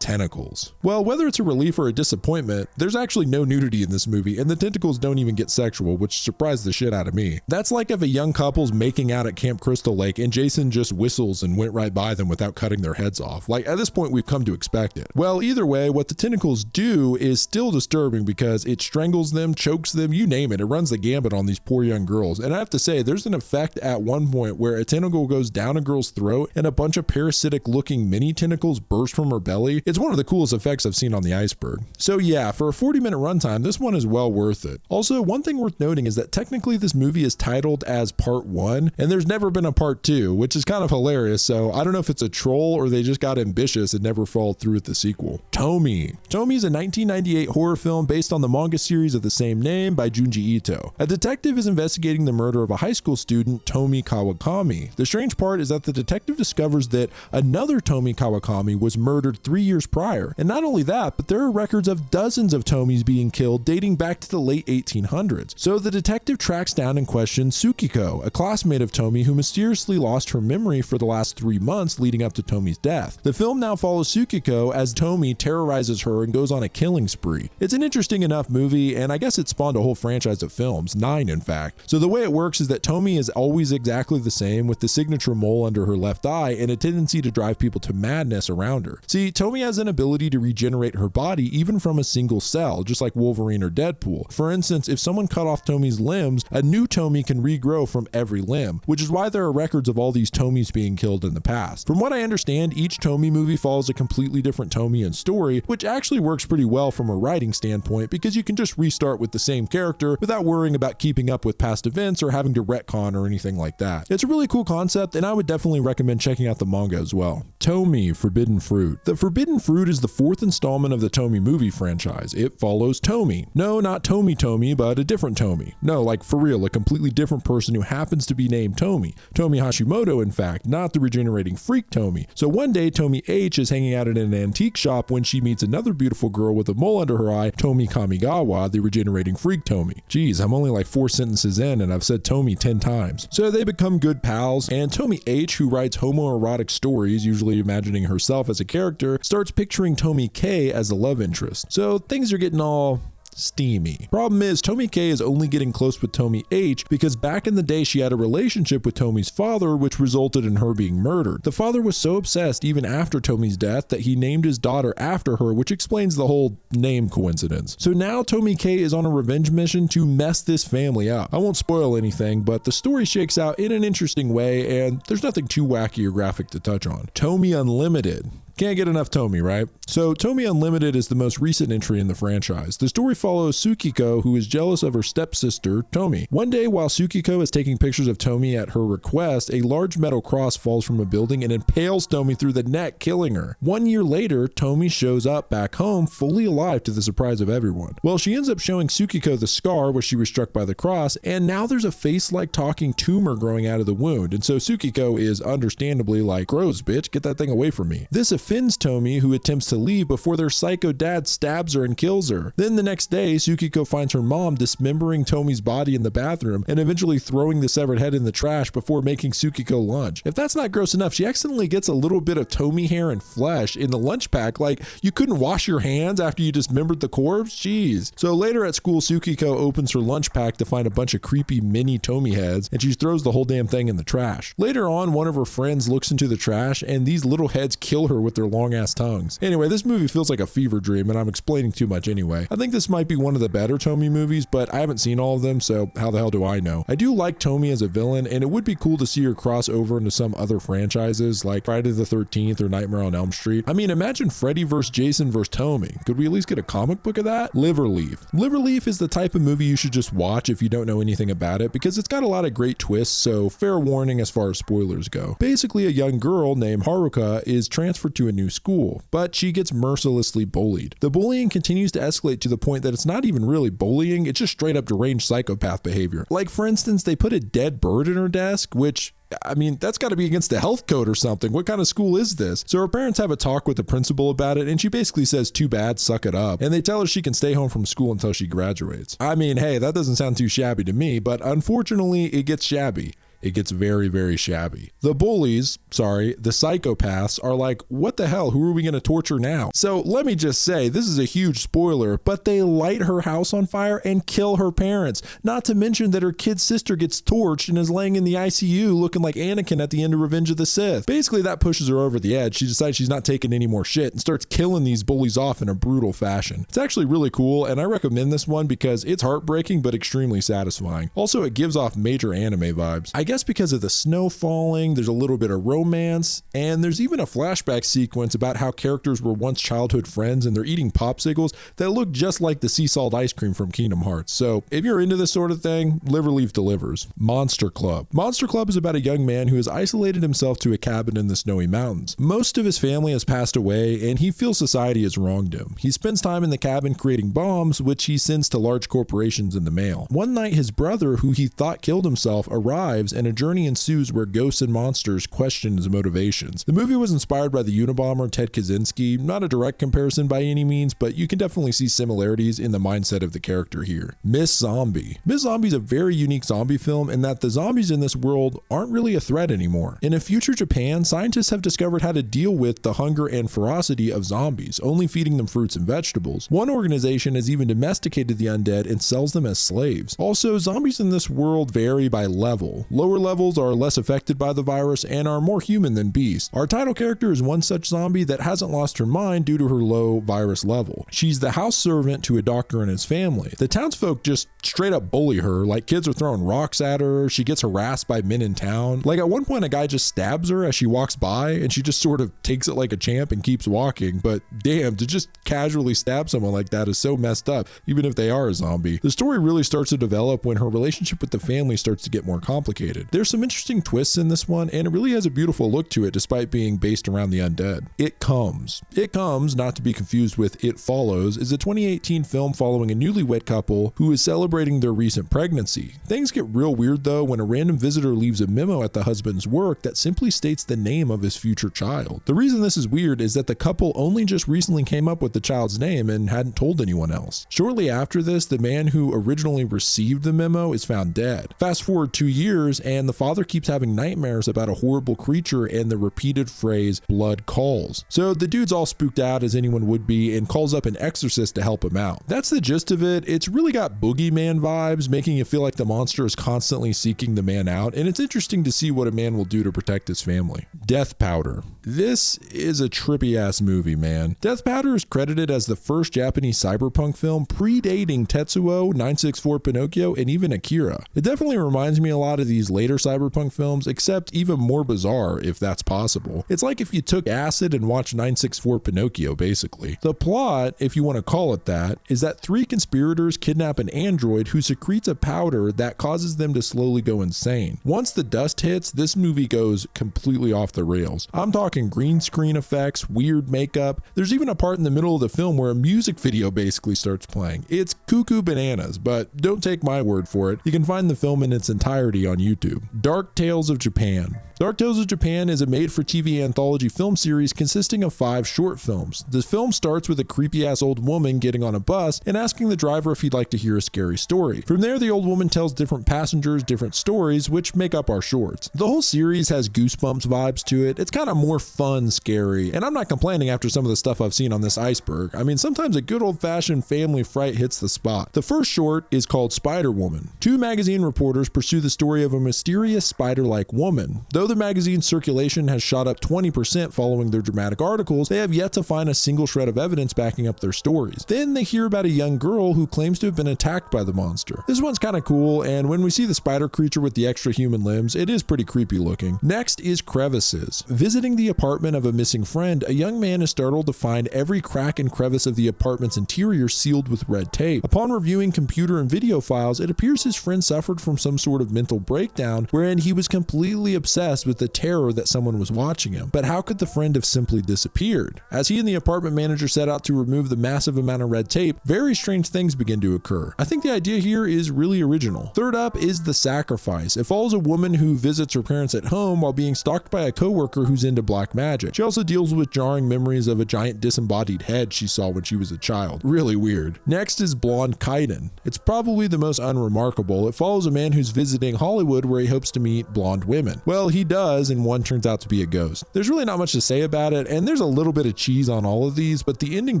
tentacles. Well, whether it's a relief or a disappointment, there's actually no nudity in this movie, and the tentacles don't even get sexual, which surprised the shit out of me. That's like if a young couple's making out at Camp Crystal Lake and Jason just whistles and went right by them without cutting their heads off. Like, at this point, we've come to expect it. Well, either way, what the tentacles do is still disturbing because it strangles them, chokes them, you name it. It runs the gambit on these poor young girls. And I have to say, there's an effect at one point where a tentacle goes down a girl's throat and a bunch of parasitic looking mini tentacles burst from her belly. It's one of the coolest effects I've seen on the iceberg. So yeah, for a 40-minute runtime, this one is well worth it. Also, one thing worth noting is that technically this movie is titled as Part 1, and there's never been a Part 2, which is kind of hilarious, so I don't know if it's a troll or they just got ambitious and never followed through with the sequel. Tomi. Tomi is a 1998 horror film based on the manga series of the same name by Junji Ito. A detective is investigating the murder of a high school student, Tomi Kawakami. The strange part is that the detective discovers that another Tomi Kawakami was murdered 3 years prior. And not only that, but there are records of dozens of Tomis being killed dating back to the late 1800s. So the detective tracks down and questions Tsukiko, a classmate of Tomi who mysteriously lost her memory for the last 3 months leading up to Tomi's death. The film now follows Tsukiko as Tomi terrorizes her and goes on a killing spree. It's an interesting enough movie, and I guess it spawned a whole franchise of films, 9 in fact. So the way it works is that Tomi is always exactly the same, with the signature mole under her left eye and a tendency to drive people to madness around her. See, Tomi has an ability to regenerate her body even from a single cell, just like Wolverine or Deadpool. For instance, if someone cut off Tomi's limbs, a new Tomi can regrow from every limb, which is why there are records of all these Tomis being killed in the past. From what I understand, each Tomi movie follows a completely different Tomi and story, which actually works pretty well from a writing standpoint because you can just restart with the same character without worrying about keeping up with past events or having to retcon or anything like that. It's a really cool concept, and I would definitely recommend checking out the manga as well. Tomi, Forbidden Fruit. The Forbidden Forbidden Fruit is the fourth installment of the Tomy movie franchise. It follows Tomy. No, not Tomy, but a different Tomy. No, like for real, a completely different person who happens to be named Tomy. Tomy Hashimoto, in fact, not the regenerating freak Tomy. So one day, Tomy H is hanging out at an antique shop when she meets another beautiful girl with a mole under her eye, Tomy Kamigawa, the regenerating freak Tomy. Geez, I'm only like 4 sentences in and I've said Tomy 10 times. So they become good pals, and Tomy H, who writes homoerotic stories, usually imagining herself as a character, starts picturing Tomy K as the love interest. So things are getting all steamy. Problem is, Tomy K is only getting close with Tomy H because back in the day she had a relationship with Tomy's father, which resulted in her being murdered. The father was so obsessed even after Tomy's death that he named his daughter after her, which explains the whole name coincidence. So now Tomy K is on a revenge mission to mess this family up. I won't spoil anything, but the story shakes out in an interesting way, and there's nothing too wacky or graphic to touch on. Tomy Unlimited. Can't get enough Tomy, right? So Tomy Unlimited is the most recent entry in the franchise. The story follows Tsukiko, who is jealous of her stepsister, Tomy. One day, while Tsukiko is taking pictures of Tomy at her request, a large metal cross falls from a building and impales Tomy through the neck, killing her. 1 year later, Tomy shows up back home, fully alive to the surprise of everyone. Well, she ends up showing Tsukiko the scar where she was struck by the cross, and now there's a face-like talking tumor growing out of the wound, and so Tsukiko is understandably like, gross, bitch, get that thing away from me. This offends Tomy, who attempts to leave before their psycho dad stabs her and kills her. Then the next day, Tsukiko finds her mom dismembering Tomy's body in the bathroom and eventually throwing the severed head in the trash before making Tsukiko lunch. If that's not gross enough, she accidentally gets a little bit of Tomy hair and flesh in the lunch pack. Like, you couldn't wash your hands after you dismembered the corpse? Jeez. So later at school, Tsukiko opens her lunch pack to find a bunch of creepy mini Tomy heads, and she throws the whole damn thing in the trash. Later on, one of her friends looks into the trash, and these little heads kill her with their long ass tongues. Anyway, this movie feels like a fever dream, and I'm explaining too much anyway. I think this might be one of the better Tomy movies, but I haven't seen all of them, so how the hell do I know? I do like Tomy as a villain, and it would be cool to see her cross over into some other franchises like Friday the 13th or Nightmare on Elm Street. I mean, imagine Freddy vs. Jason vs. Tomy. Could we at least get a comic book of that? Liverleaf. Liverleaf is the type of movie you should just watch if you don't know anything about it, because it's got a lot of great twists, so fair warning as far as spoilers go. Basically, a young girl named Haruka is transferred to a new school, but she gets mercilessly bullied. The bullying continues to escalate to the point that it's not even really bullying, it's just straight up deranged psychopath behavior. Like, for instance, they put a dead bird in her desk, which, I mean, that's got to be against the health code or something. What kind of school is this? So her parents have a talk with the principal about it, and she basically says, too bad, suck it up. And they tell her she can stay home from school until she graduates. I mean, hey, that doesn't sound too shabby to me, but unfortunately, it gets shabby. It gets very, very shabby. The bullies, the psychopaths are like, what the hell? Who are we going to torture now? So let me just say, this is a huge spoiler, but they light her house on fire and kill her parents. Not to mention that her kid sister gets torched and is laying in the ICU looking like Anakin at the end of Revenge of the Sith. Basically, that pushes her over the edge. She decides she's not taking any more shit and starts killing these bullies off in a brutal fashion. It's actually really cool, and I recommend this one because it's heartbreaking but extremely satisfying. Also, it gives off major anime vibes. I guess because of the snow falling, there's a little bit of romance, and there's even a flashback sequence about how characters were once childhood friends and they're eating popsicles that look just like the sea salt ice cream from Kingdom Hearts. So if you're into this sort of thing, Liverleaf delivers. Monster Club. Monster Club is about a young man who has isolated himself to a cabin in the snowy mountains. Most of his family has passed away, and he feels society has wronged him. He spends time in the cabin creating bombs, which he sends to large corporations in the mail. One night, his brother, who he thought killed himself, arrives, and a journey ensues where ghosts and monsters question his motivations. The movie was inspired by the Unabomber Ted Kaczynski, not a direct comparison by any means, but you can definitely see similarities in the mindset of the character here. Miss Zombie. Miss Zombie is a very unique zombie film in that the zombies in this world aren't really a threat anymore. In a future Japan, scientists have discovered how to deal with the hunger and ferocity of zombies, only feeding them fruits and vegetables. One organization has even domesticated the undead and sells them as slaves. Also, zombies in this world vary by level. Lower levels are less affected by the virus and are more human than beasts. Our title character is one such zombie that hasn't lost her mind due to her low virus level. She's the house servant to a doctor and his family. The townsfolk just straight up bully her, like kids are throwing rocks at her, she gets harassed by men in town. Like at one point a guy just stabs her as she walks by and she just sort of takes it like a champ and keeps walking, but damn, to just casually stab someone like that is so messed up, even if they are a zombie. The story really starts to develop when her relationship with the family starts to get more complicated. related. There's some interesting twists in this one, and it really has a beautiful look to it despite being based around the undead. It Comes. It Comes, not to be confused with It Follows, is a 2018 film following a newlywed couple who is celebrating their recent pregnancy. Things get real weird though when a random visitor leaves a memo at the husband's work that simply states the name of his future child. The reason this is weird is that the couple only just recently came up with the child's name and hadn't told anyone else. Shortly after this, the man who originally received the memo is found dead. Fast forward 2 years, and the father keeps having nightmares about a horrible creature and the repeated phrase, blood calls. So the dude's all spooked out as anyone would be and calls up an exorcist to help him out. That's the gist of it. It's really got boogeyman vibes, making you feel like the monster is constantly seeking the man out, and it's interesting to see what a man will do to protect his family. Death Powder. This is a trippy ass movie, man. Death Powder is credited as the first Japanese cyberpunk film predating Tetsuo, 964 Pinocchio, and even Akira. It definitely reminds me a lot of these later cyberpunk films, except even more bizarre if that's possible. It's like if you took acid and watched 964 Pinocchio, basically. The plot, if you want to call it that, is that 3 conspirators kidnap an android who secretes a powder that causes them to slowly go insane. Once the dust hits, this movie goes completely off the rails. I'm talking green screen effects, weird makeup. There's even a part in the middle of the film where a music video basically starts playing. It's cuckoo bananas, but don't take my word for it. You can find the film in its entirety on YouTube. Dark Tales of Japan. Dark Tales of Japan is a made-for-TV anthology film series consisting of 5 short films. The film starts with a creepy-ass old woman getting on a bus and asking the driver if he'd like to hear a scary story. From there, the old woman tells different passengers different stories, which make up our shorts. The whole series has Goosebumps vibes to it. It's kind of more fun, scary, and I'm not complaining after some of the stuff I've seen on this iceberg. I mean, sometimes a good old-fashioned family fright hits the spot. The first short is called Spider Woman. 2 magazine reporters pursue the story of a mysterious spider-like woman. Though the magazine's circulation has shot up 20% following their dramatic articles, they have yet to find a single shred of evidence backing up their stories. Then they hear about a young girl who claims to have been attacked by the monster. This one's kind of cool, and when we see the spider creature with the extra human limbs, it is pretty creepy looking. Next is Crevices. Visiting the apartment of a missing friend, a young man is startled to find every crack and crevice of the apartment's interior sealed with red tape. Upon reviewing computer and video files, it appears his friend suffered from some sort of mental breakdown wherein he was completely obsessed with the terror that someone was watching him. But how could the friend have simply disappeared? As he and the apartment manager set out to remove the massive amount of red tape, very strange things begin to occur. I think the idea here is really original. Third up is The Sacrifice. It follows a woman who visits her parents at home while being stalked by a coworker who's into black magic. She also deals with jarring memories of a giant disembodied head she saw when she was a child. Really weird. Next is Blonde Kaiden. It's probably the most unremarkable. It follows a man who's visiting Hollywood where he hopes to meet blonde women. Well, he does, and one turns out to be a ghost. There's really not much to say about it, and there's a little bit of cheese on all of these, but the ending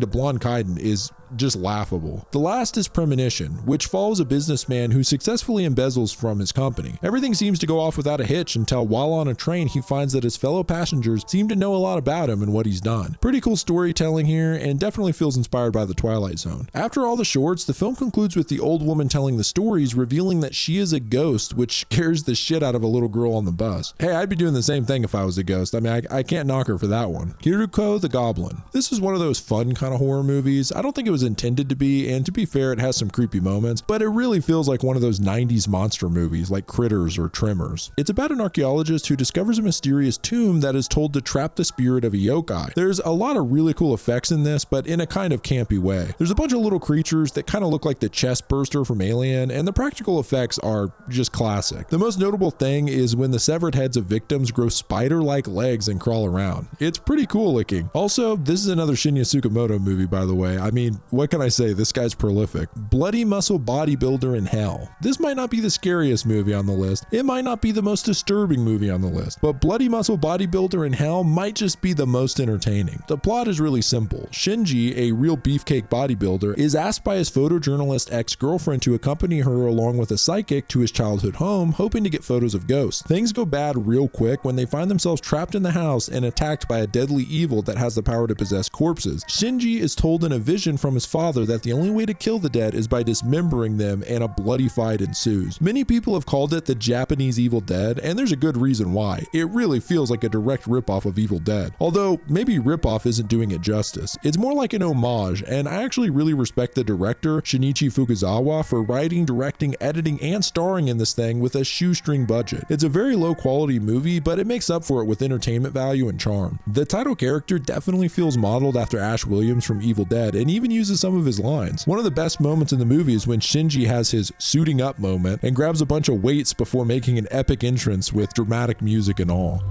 to Blonde Kaiden is just laughable. The last is Premonition, which follows a businessman who successfully embezzles from his company. Everything seems to go off without a hitch until while on a train he finds that his fellow passengers seem to know a lot about him and what he's done. Pretty cool storytelling here, and definitely feels inspired by The Twilight Zone. After all the shorts, the film concludes with the old woman telling the stories, revealing that she is a ghost, which scares the shit out of a little girl on the bus. Hey, I'd be doing the same thing if I was a ghost. I mean, I can't knock her for that one. Hiruko the Goblin. This is one of those fun kind of horror movies. I don't think it was intended to be, and to be fair, it has some creepy moments, but it really feels like one of those 90s monster movies like Critters or Tremors. It's about an archaeologist who discovers a mysterious tomb that is told to trap the spirit of a yokai. There's a lot of really cool effects in this, but in a kind of campy way. There's a bunch of little creatures that kind of look like the chest burster from Alien, and the practical effects are just classic. The most notable thing is when the severed heads of victims grow spider-like legs and crawl around. It's pretty cool looking. Also, this is another Shinya Tsukamoto movie, by the way. I mean, what can I say? This guy's prolific. Bloody Muscle Bodybuilder in Hell. This might not be the scariest movie on the list. It might not be the most disturbing movie on the list, but Bloody Muscle Bodybuilder in Hell might just be the most entertaining. The plot is really simple. Shinji, a real beefcake bodybuilder, is asked by his photojournalist ex-girlfriend to accompany her along with a psychic to his childhood home, hoping to get photos of ghosts. Things go bad real quick when they find themselves trapped in the house and attacked by a deadly evil that has the power to possess corpses. Shinji is told in a vision from his father that the only way to kill the dead is by dismembering them, and a bloody fight ensues. Many people have called it the Japanese Evil Dead, and there's a good reason why. It really feels like a direct ripoff of Evil Dead. Although, maybe ripoff isn't doing it justice. It's more like an homage, and I actually really respect the director, Shinichi Fukuzawa, for writing, directing, editing, and starring in this thing with a shoestring budget. It's a very low quality movie, but it makes up for it with entertainment value and charm. The title character definitely feels modeled after Ash Williams from Evil Dead, and even uses some of his lines. One of the best moments in the movie is when Shinji has his suiting up moment and grabs a bunch of weights before making an epic entrance with dramatic music and all.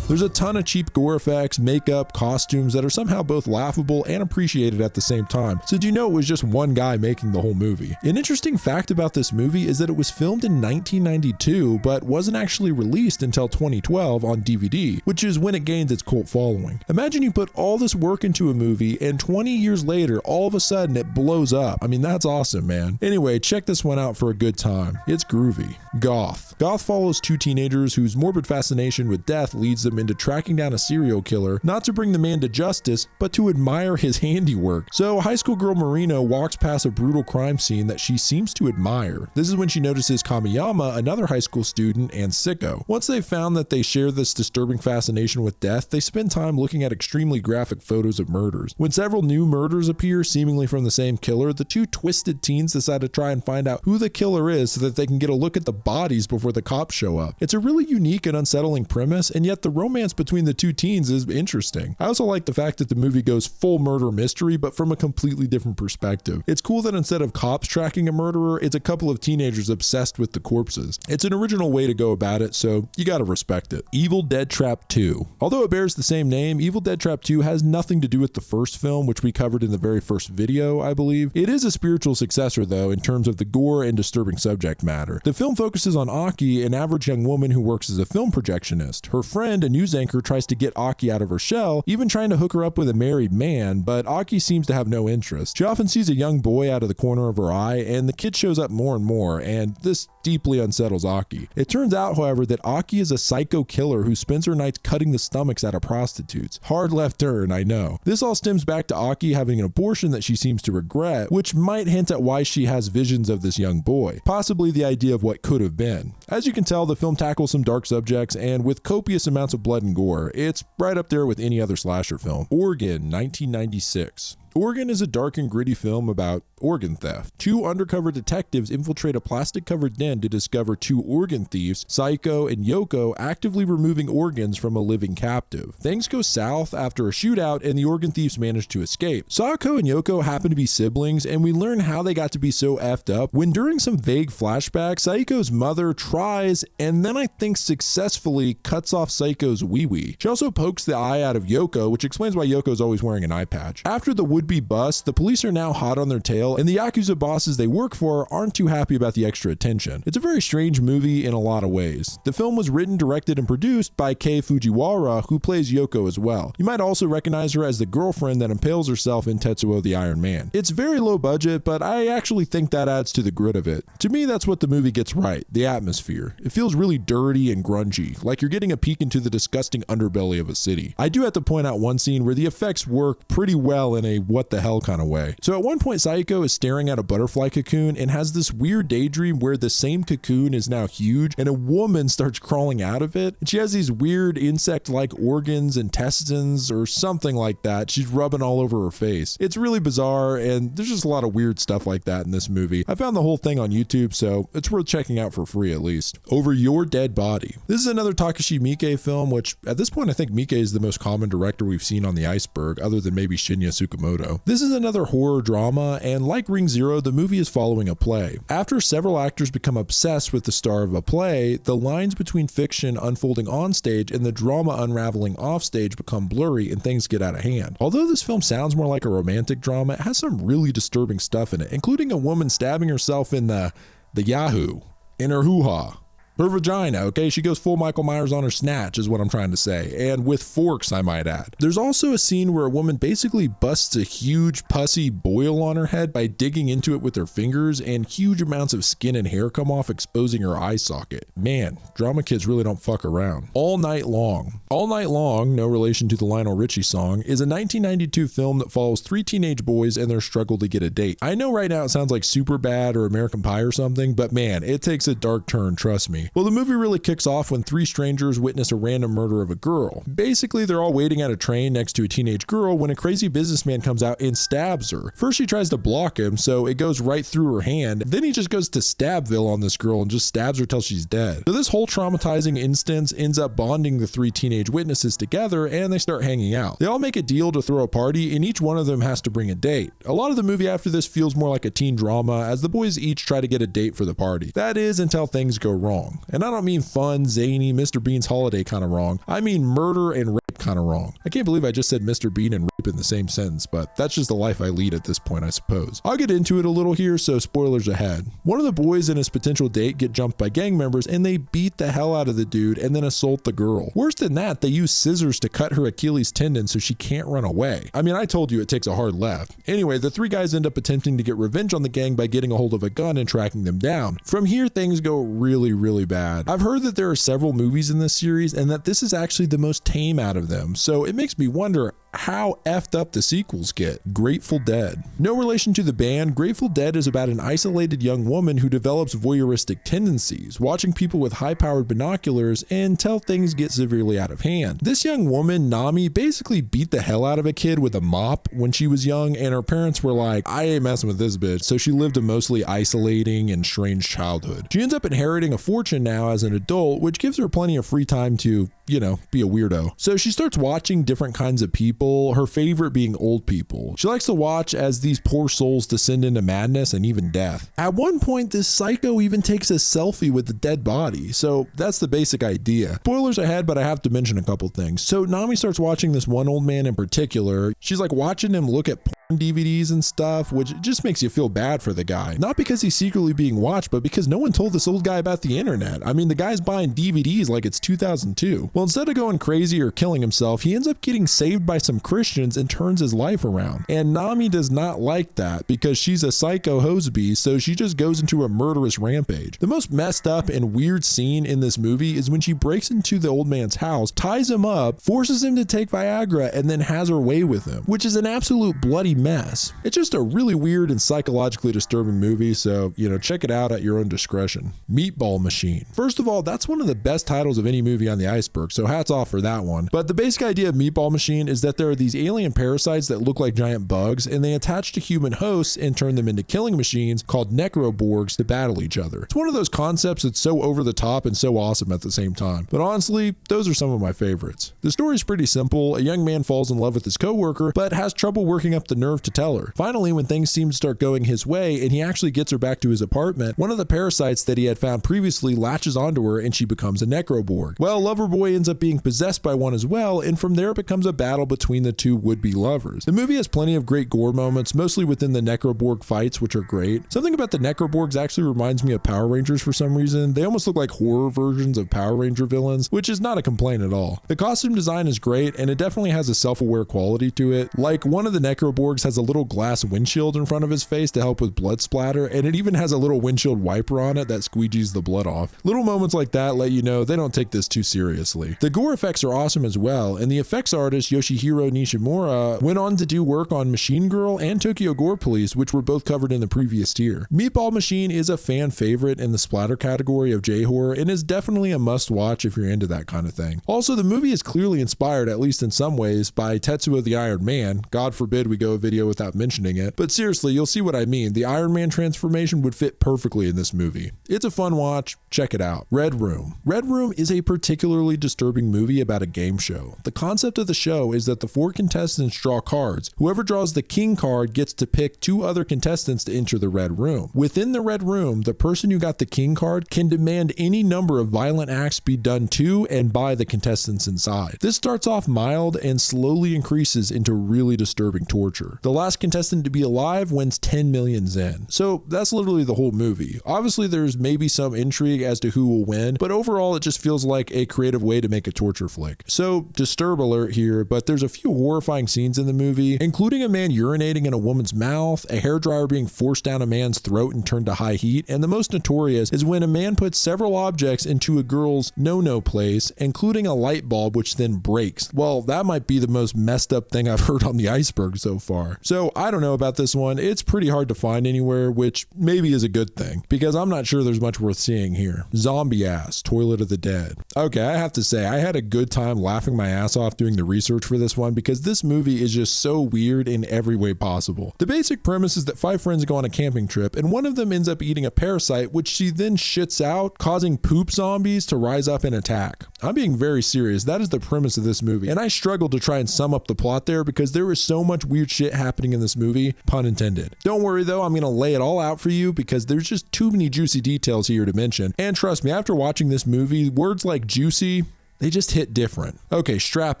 There's a ton of cheap gore effects, makeup, costumes that are somehow both laughable and appreciated at the same time, so do you know it was just one guy making the whole movie. An interesting fact about this movie is that it was filmed in 1992, but wasn't actually released until 2012 on DVD, which is when it gained its cult following. Imagine you put all this work into a movie, and 20 years later, all of a sudden it blows up. I mean, that's awesome, man. Anyway, check this one out for a good time. It's groovy. Goth. Goth follows two teenagers whose morbid fascination with death leads them into tracking down a serial killer, not to bring the man to justice, but to admire his handiwork. So high school girl Marina walks past a brutal crime scene that she seems to admire. This is when she notices Kamiyama, another high school student, and Sicko. Once they've found that they share this disturbing fascination with death, they spend time looking at extremely graphic photos of murders. When several new murders appear, seemingly from the same killer, the two twisted teens decide to try and find out who the killer is so that they can get a look at the bodies before the cops show up. It's a really unique and unsettling premise, and yet the romance between the two teens is interesting. I also like the fact that the movie goes full murder mystery, but from a completely different perspective. It's cool that instead of cops tracking a murderer, it's a couple of teenagers obsessed with the corpses. It's an original way to go about it, so you gotta respect it. Evil Dead Trap 2. Although it bears the same name, Evil Dead Trap 2 has nothing to do with the first film, which we covered in the very first video, I believe. It is a spiritual successor, though, in terms of the gore and disturbing subject matter. The film focuses on Aki, an average young woman who works as a film projectionist. Her friend, a news anchor, tries to get Aki out of her shell, even trying to hook her up with a married man, but Aki seems to have no interest. She often sees a young boy out of the corner of her eye, and the kid shows up more and more, and this deeply unsettles Aki. It turns out, however, that Aki is a psycho killer who spends her nights cutting the stomachs out of prostitutes. Hard left turn, I know. This all stems back to Aki having an abortion that she seems to regret, which might hint at why she has visions of this young boy, possibly the idea of what could have been. As you can tell, the film tackles some dark subjects, and with copious amounts of blood and gore, it's right up there with any other slasher film. Oregon, 1996. Oregon is a dark and gritty film about organ theft. Two undercover detectives infiltrate a plastic-covered den to discover two organ thieves, Saiko and Yoko, actively removing organs from a living captive. Things go south after a shootout, and the organ thieves manage to escape. Saiko and Yoko happen to be siblings, and we learn how they got to be so effed up when during some vague flashback, Saiko's mother tries, and then I think successfully, cuts off Saiko's wee-wee. She also pokes the eye out of Yoko, which explains why Yoko's always wearing an eye patch. After the would-be bust, the police are now hot on their tail, and the Yakuza bosses they work for aren't too happy about the extra attention. It's a very strange movie in a lot of ways. The film was written, directed, and produced by Kei Fujiwara, who plays Yoko as well. You might also recognize her as the girlfriend that impales herself in Tetsuo the Iron Man. It's very low budget, but I actually think that adds to the grit of it. To me, that's what the movie gets right, the atmosphere. It feels really dirty and grungy, like you're getting a peek into the disgusting underbelly of a city. I do have to point out one scene where the effects work pretty well in a what the hell kind of way. So at one point, Saiko is staring at a butterfly cocoon and has this weird daydream where the same cocoon is now huge and a woman starts crawling out of it. And she has these weird insect-like organs, intestines, or something like that. She's rubbing all over her face. It's really bizarre, and there's just a lot of weird stuff like that in this movie. I found the whole thing on YouTube, so it's worth checking out for free at least. Over Your Dead Body. This is another Takashi Miike film, which at this point I think Miike is the most common director we've seen on the iceberg, other than maybe Shinya Tsukamoto. This is another horror drama, and like Ring Zero, the movie is following a play. After several actors become obsessed with the star of a play, the lines between fiction unfolding on stage and the drama unraveling off stage become blurry and things get out of hand. Although this film sounds more like a romantic drama, it has some really disturbing stuff in it, including a woman stabbing herself in the Yahoo, in her hoo-ha. Her vagina, okay? She goes full Michael Myers on her snatch is what I'm trying to say, and with forks, I might add. There's also a scene where a woman basically busts a huge pussy boil on her head by digging into it with her fingers, and huge amounts of skin and hair come off, exposing her eye socket. Man, drama kids really don't fuck around. All Night Long. All Night Long, no relation to the Lionel Richie song, is a 1992 film that follows three teenage boys and their struggle to get a date. I know right now it sounds like Superbad or American Pie or something, but man, it takes a dark turn, trust me. Well, the movie really kicks off when three strangers witness a random murder of a girl. Basically, they're all waiting at a train next to a teenage girl when a crazy businessman comes out and stabs her. First, she tries to block him, so it goes right through her hand. Then he just goes to Stabville on this girl and just stabs her till she's dead. So this whole traumatizing instance ends up bonding the three teenage witnesses together, and they start hanging out. They all make a deal to throw a party, and each one of them has to bring a date. A lot of the movie after this feels more like a teen drama, as the boys each try to get a date for the party. That is, until things go wrong. And I don't mean fun, zany, Mr. Bean's holiday kind of wrong. I mean murder and rape kind of wrong. I can't believe I just said Mr. Bean and rape in the same sentence, but that's just the life I lead at this point, I suppose. I'll get into it a little here, so spoilers ahead. One of the boys and his potential date get jumped by gang members, and they beat the hell out of the dude and then assault the girl. Worse than that, they use scissors to cut her Achilles tendon so she can't run away. I mean, I told you it takes a hard left. Anyway, the three guys end up attempting to get revenge on the gang by getting a hold of a gun and tracking them down. From here, things go really, really bad. I've heard that there are several movies in this series and that this is actually the most tame out of them, so it makes me wonder how effed up the sequels get. Grateful Dead. No relation to the band, Grateful Dead is about an isolated young woman who develops voyeuristic tendencies, watching people with high-powered binoculars until things get severely out of hand. This young woman, Nami, basically beat the hell out of a kid with a mop when she was young, and her parents were like, I ain't messing with this bitch, so she lived a mostly isolating and strange childhood. She ends up inheriting a fortune now as an adult, which gives her plenty of free time to, you know, be a weirdo. So she starts watching different kinds of people, her favorite being old people. She likes to watch as these poor souls descend into madness and even death. At one point, this psycho even takes a selfie with the dead body, so that's the basic idea. Spoilers ahead, but I have to mention a couple things. So Nami starts watching this one old man in particular. She's like watching him look at porn DVDs and stuff, which just makes you feel bad for the guy. Not because he's secretly being watched, but because no one told this old guy about the internet. I mean, the guy's buying DVDs like it's 2002. Well, instead of going crazy or killing himself, he ends up getting saved by some Christians and turns his life around. And Nami does not like that because she's a psycho hosebee, so she just goes into a murderous rampage. The most messed up and weird scene in this movie is when she breaks into the old man's house, ties him up, forces him to take Viagra, and then has her way with him, which is an absolute bloody mess. It's just a really weird and psychologically disturbing movie, so, you know, check it out at your own discretion. Meatball Machine. First of all, that's one of the best titles of any movie on the iceberg, so hats off for that one. But the basic idea of Meatball Machine is that there are these alien parasites that look like giant bugs, and they attach to human hosts and turn them into killing machines called necroborgs to battle each other. It's one of those concepts that's so over the top and so awesome at the same time. But honestly, those are some of my favorites. The story's pretty simple. A young man falls in love with his coworker, but has trouble working up the nerve to tell her. Finally, when things seem to start going his way and he actually gets her back to his apartment, one of the parasites that he had found previously latches onto her and she becomes a necroborg. Well, Loverboy ends up being possessed by one as well, and from there it becomes a battle between the two would-be lovers. The movie has plenty of great gore moments, mostly within the necroborg fights, which are great. Something about the necroborgs actually reminds me of Power Rangers for some reason. They almost look like horror versions of Power Ranger villains, which is not a complaint at all. The costume design is great, and it definitely has a self-aware quality to it. Like, one of the necroborgs has a little glass windshield in front of his face to help with blood splatter, and it even has a little windshield wiper on it that squeegees the blood off. Little moments like that let you know they don't take this too seriously. The gore effects are awesome as well, and the effects artist Yoshihiro Nishimura went on to do work on Machine Girl and Tokyo Gore Police, which were both covered in the previous tier. Meatball Machine is a fan favorite in the splatter category of J-Horror and is definitely a must-watch if you're into that kind of thing. Also, the movie is clearly inspired, at least in some ways, by Tetsuo the Iron Man. God forbid we go a video without mentioning it, but seriously, you'll see what I mean. The Iron Man transformation would fit perfectly in this movie. It's a fun watch. Check it out. Red Room. Red Room is a particularly disturbing movie about a game show. The concept of the show is that the 4 contestants draw cards. Whoever draws the king card gets to pick 2 other contestants to enter the red room. Within the red room, the person who got the king card can demand any number of violent acts be done to and by the contestants inside. This starts off mild and slowly increases into really disturbing torture. loser. The last contestant to be alive wins 10 million yen. So that's literally the whole movie. Obviously, there's maybe some intrigue as to who will win, but overall, it just feels like a creative way to make a torture flick. So, disturb alert here, but there's a few horrifying scenes in the movie, including a man urinating in a woman's mouth, a hairdryer being forced down a man's throat and turned to high heat, and the most notorious is when a man puts several objects into a girl's no-no place, including a light bulb, which then breaks. Well, that might be the most messed up thing I've heard on the iceberg so far. So, I don't know about this one. It's pretty hard to find anywhere, which maybe is a good thing, because I'm not sure there's much worth seeing here. Zombie ass, Toilet of the Dead. Okay, I have to say, I had a good time laughing my ass off doing the research for this one because this movie is just so weird in every way possible. The basic premise is that 5 friends go on a camping trip and one of them ends up eating a parasite which she then shits out, causing poop zombies to rise up and attack. I'm being very serious. That is the premise of this movie, and I struggled to try and sum up the plot there because there is so much weird shit happening in this movie, pun intended. Don't worry though, I'm gonna lay it all out for you because there's just too many juicy details here to mention, and trust me, after watching this movie, words like juicy, they just hit different. Okay, strap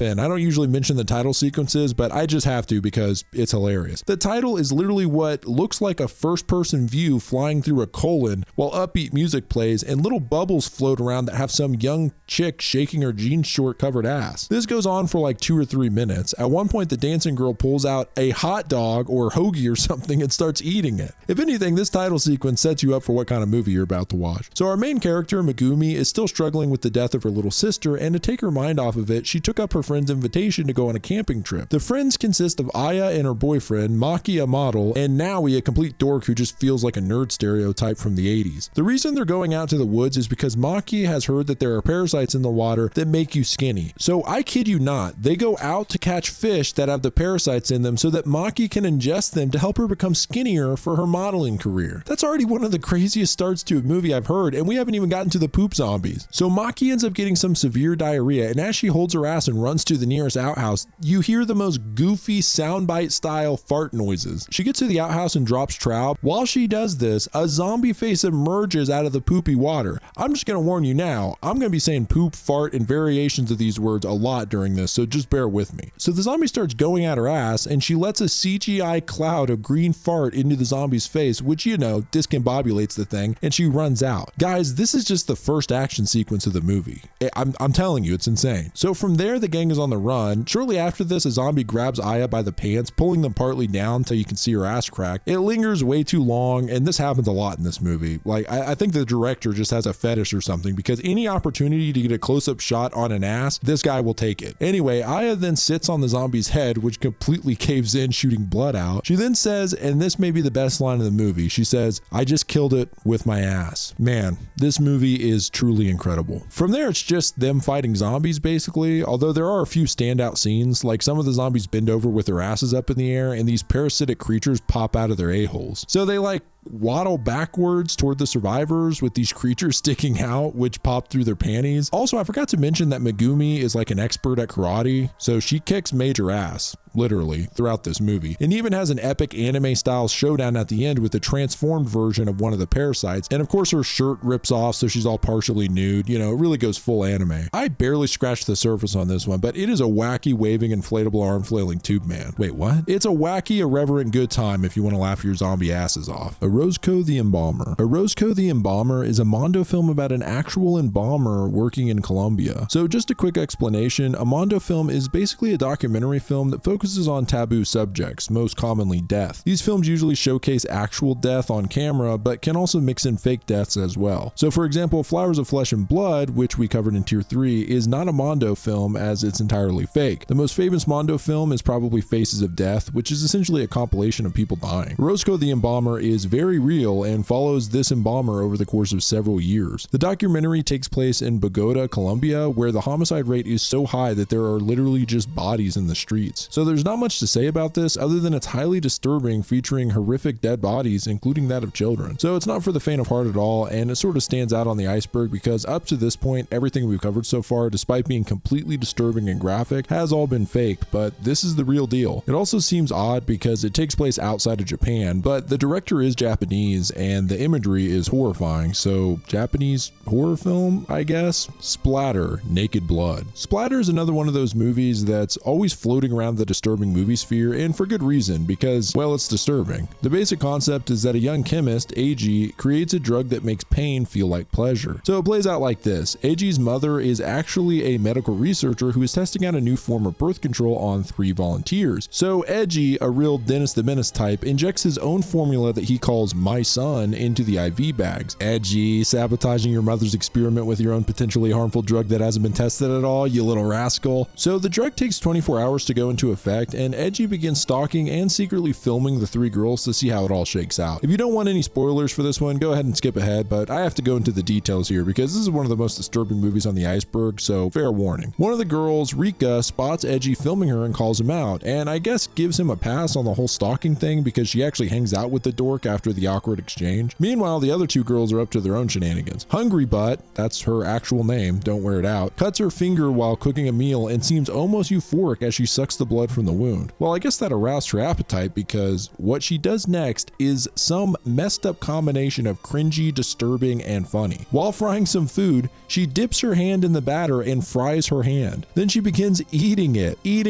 in. I don't usually mention the title sequences, but I just have to because it's hilarious. The title is literally what looks like a first-person view flying through a colon while upbeat music plays and little bubbles float around that have some young chick shaking her jeans short covered ass. This goes on for like 2 or 3 minutes. At one point, the dancing girl pulls out a hot dog or hoagie or something and starts eating it. If anything, this title sequence sets you up for what kind of movie you're about to watch. So our main character, Megumi, is still struggling with the death of her little sister, and to take her mind off of it, she took up her friend's invitation to go on a camping trip. The friends consist of Aya and her boyfriend, Maki, a model, and Naui, a complete dork who just feels like a nerd stereotype from the 80s. The reason they're going out to the woods is because Maki has heard that there are parasites in the water that make you skinny. So I kid you not, they go out to catch fish that have the parasites in them so that Maki can ingest them to help her become skinnier for her modeling career. That's already one of the craziest starts to a movie I've heard, and we haven't even gotten to the poop zombies. So Maki ends up getting some severe diarrhea, and as she holds her ass and runs to the nearest outhouse, you hear the most goofy soundbite style fart noises. She gets to the outhouse and drops trowel. While she does this, a zombie face emerges out of the poopy water. I'm just gonna warn you now, I'm gonna be saying poop, fart, and variations of these words a lot during this, so just bear with me. So the zombie starts going at her ass, and she lets a CGI cloud of green fart into the zombie's face, which, you know, discombobulates the thing, and she runs out. Guys, this is just the first action sequence of the movie. I'm telling you, it's insane. So from there, the gang is on the run. Shortly after this, a zombie grabs Aya by the pants, pulling them partly down until you can see her ass crack. It lingers way too long, and this happens a lot in this movie. Like, I think the director just has a fetish or something, because any opportunity to get a close-up shot on an ass, this guy will take it. Anyway, Aya then sits on the zombie's head, which completely caves in, shooting blood out. She then says, and this may be the best line of the movie, she says, "I just killed it with my ass." Man, this movie is truly incredible. From there, it's just them fighting zombies basically, although there are a few standout scenes, like some of the zombies bend over with their asses up in the air and these parasitic creatures pop out of their a-holes. So they like waddle backwards toward the survivors with these creatures sticking out, which pop through their panties. Also, I forgot to mention that Megumi is like an expert at karate, so she kicks major ass, literally, throughout this movie, and even has an epic anime style showdown at the end with a transformed version of one of the parasites, and of course her shirt rips off so she's all partially nude. You know, it really goes full anime. I barely scratched the surface on this one, but it is a wacky waving inflatable arm flailing tube man. Wait, what? It's a wacky irreverent good time if you want to laugh your zombie asses off. Orozco the Embalmer. Orozco the Embalmer is a Mondo film about an actual embalmer working in Colombia. So just a quick explanation, a Mondo film is basically a documentary film that focuses on taboo subjects, most commonly death. These films usually showcase actual death on camera, but can also mix in fake deaths as well. So for example, Flowers of Flesh and Blood, which we covered in Tier 3, is not a Mondo film as it's entirely fake. The most famous Mondo film is probably Faces of Death, which is essentially a compilation of people dying. Orozco the Embalmer is very real and follows this embalmer over the course of several years. The documentary takes place in Bogota, Colombia, where the homicide rate is so high that there are literally just bodies in the streets. So there's not much to say about this other than it's highly disturbing, featuring horrific dead bodies, including that of children. So it's not for the faint of heart at all, and it sort of stands out on the iceberg because up to this point, everything we've covered so far, despite being completely disturbing and graphic, has all been fake, but this is the real deal. It also seems odd because it takes place outside of Japan, but the director is Japanese Japanese and the imagery is horrifying, so Japanese horror film, I guess? Splatter, Naked Blood. Splatter is another one of those movies that's always floating around the disturbing movie sphere, and for good reason, because, well, it's disturbing. The basic concept is that a young chemist, Eiji, creates a drug that makes pain feel like pleasure. So it plays out like this. Eiji's mother is actually a medical researcher who is testing out a new form of birth control on 3 volunteers. So Eiji, a real Dennis the Menace type, injects his own formula that he calls My Son into the IV bags. Eiji, sabotaging your mother's experiment with your own potentially harmful drug that hasn't been tested at all, you little rascal. So the drug takes 24 hours to go into effect, and Eiji begins stalking and secretly filming the 3 girls to see how it all shakes out. If you don't want any spoilers for this one, go ahead and skip ahead, but I have to go into the details here because this is one of the most disturbing movies on the iceberg, so fair warning. One of the girls, Rika, spots Eiji filming her and calls him out, and I guess gives him a pass on the whole stalking thing because she actually hangs out with the dork after the awkward exchange. Meanwhile, the other 2 girls are up to their own shenanigans. Hungry Butt, that's her actual name, don't wear it out, cuts her finger while cooking a meal and seems almost euphoric as she sucks the blood from the wound. Well, I guess that aroused her appetite because what she does next is some messed up combination of cringy, disturbing, and funny. While frying some food, she dips her hand in the batter and fries her hand. Then she begins eating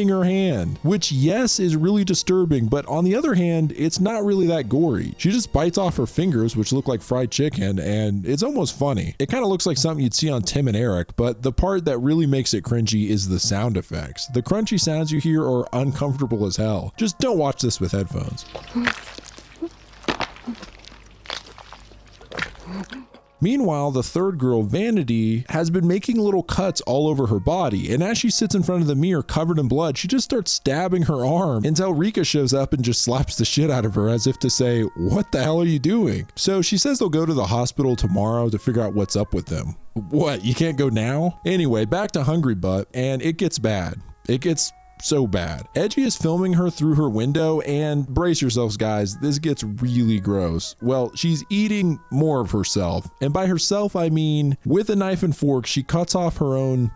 her hand, which yes is really disturbing, but on the other hand, it's not really that gory. She just bites off her fingers, which look like fried chicken, and it's almost funny. It kind of looks like something you'd see on Tim and Eric, but the part that really makes it cringy is the sound effects. The crunchy sounds you hear are uncomfortable as hell. Just don't watch this with headphones. Meanwhile, the 3rd girl, Vanity, has been making little cuts all over her body, and as she sits in front of the mirror covered in blood, she just starts stabbing her arm until Rika shows up and just slaps the shit out of her as if to say, what the hell are you doing? So she says they'll go to the hospital tomorrow to figure out what's up with them. What, you can't go now? Anyway, back to Hungry Butt, and it gets bad. It gets so bad. Eiji is filming her through her window, and brace yourselves guys, this gets really gross. Well, she's eating more of herself, and by herself I mean with a knife and fork she cuts off her own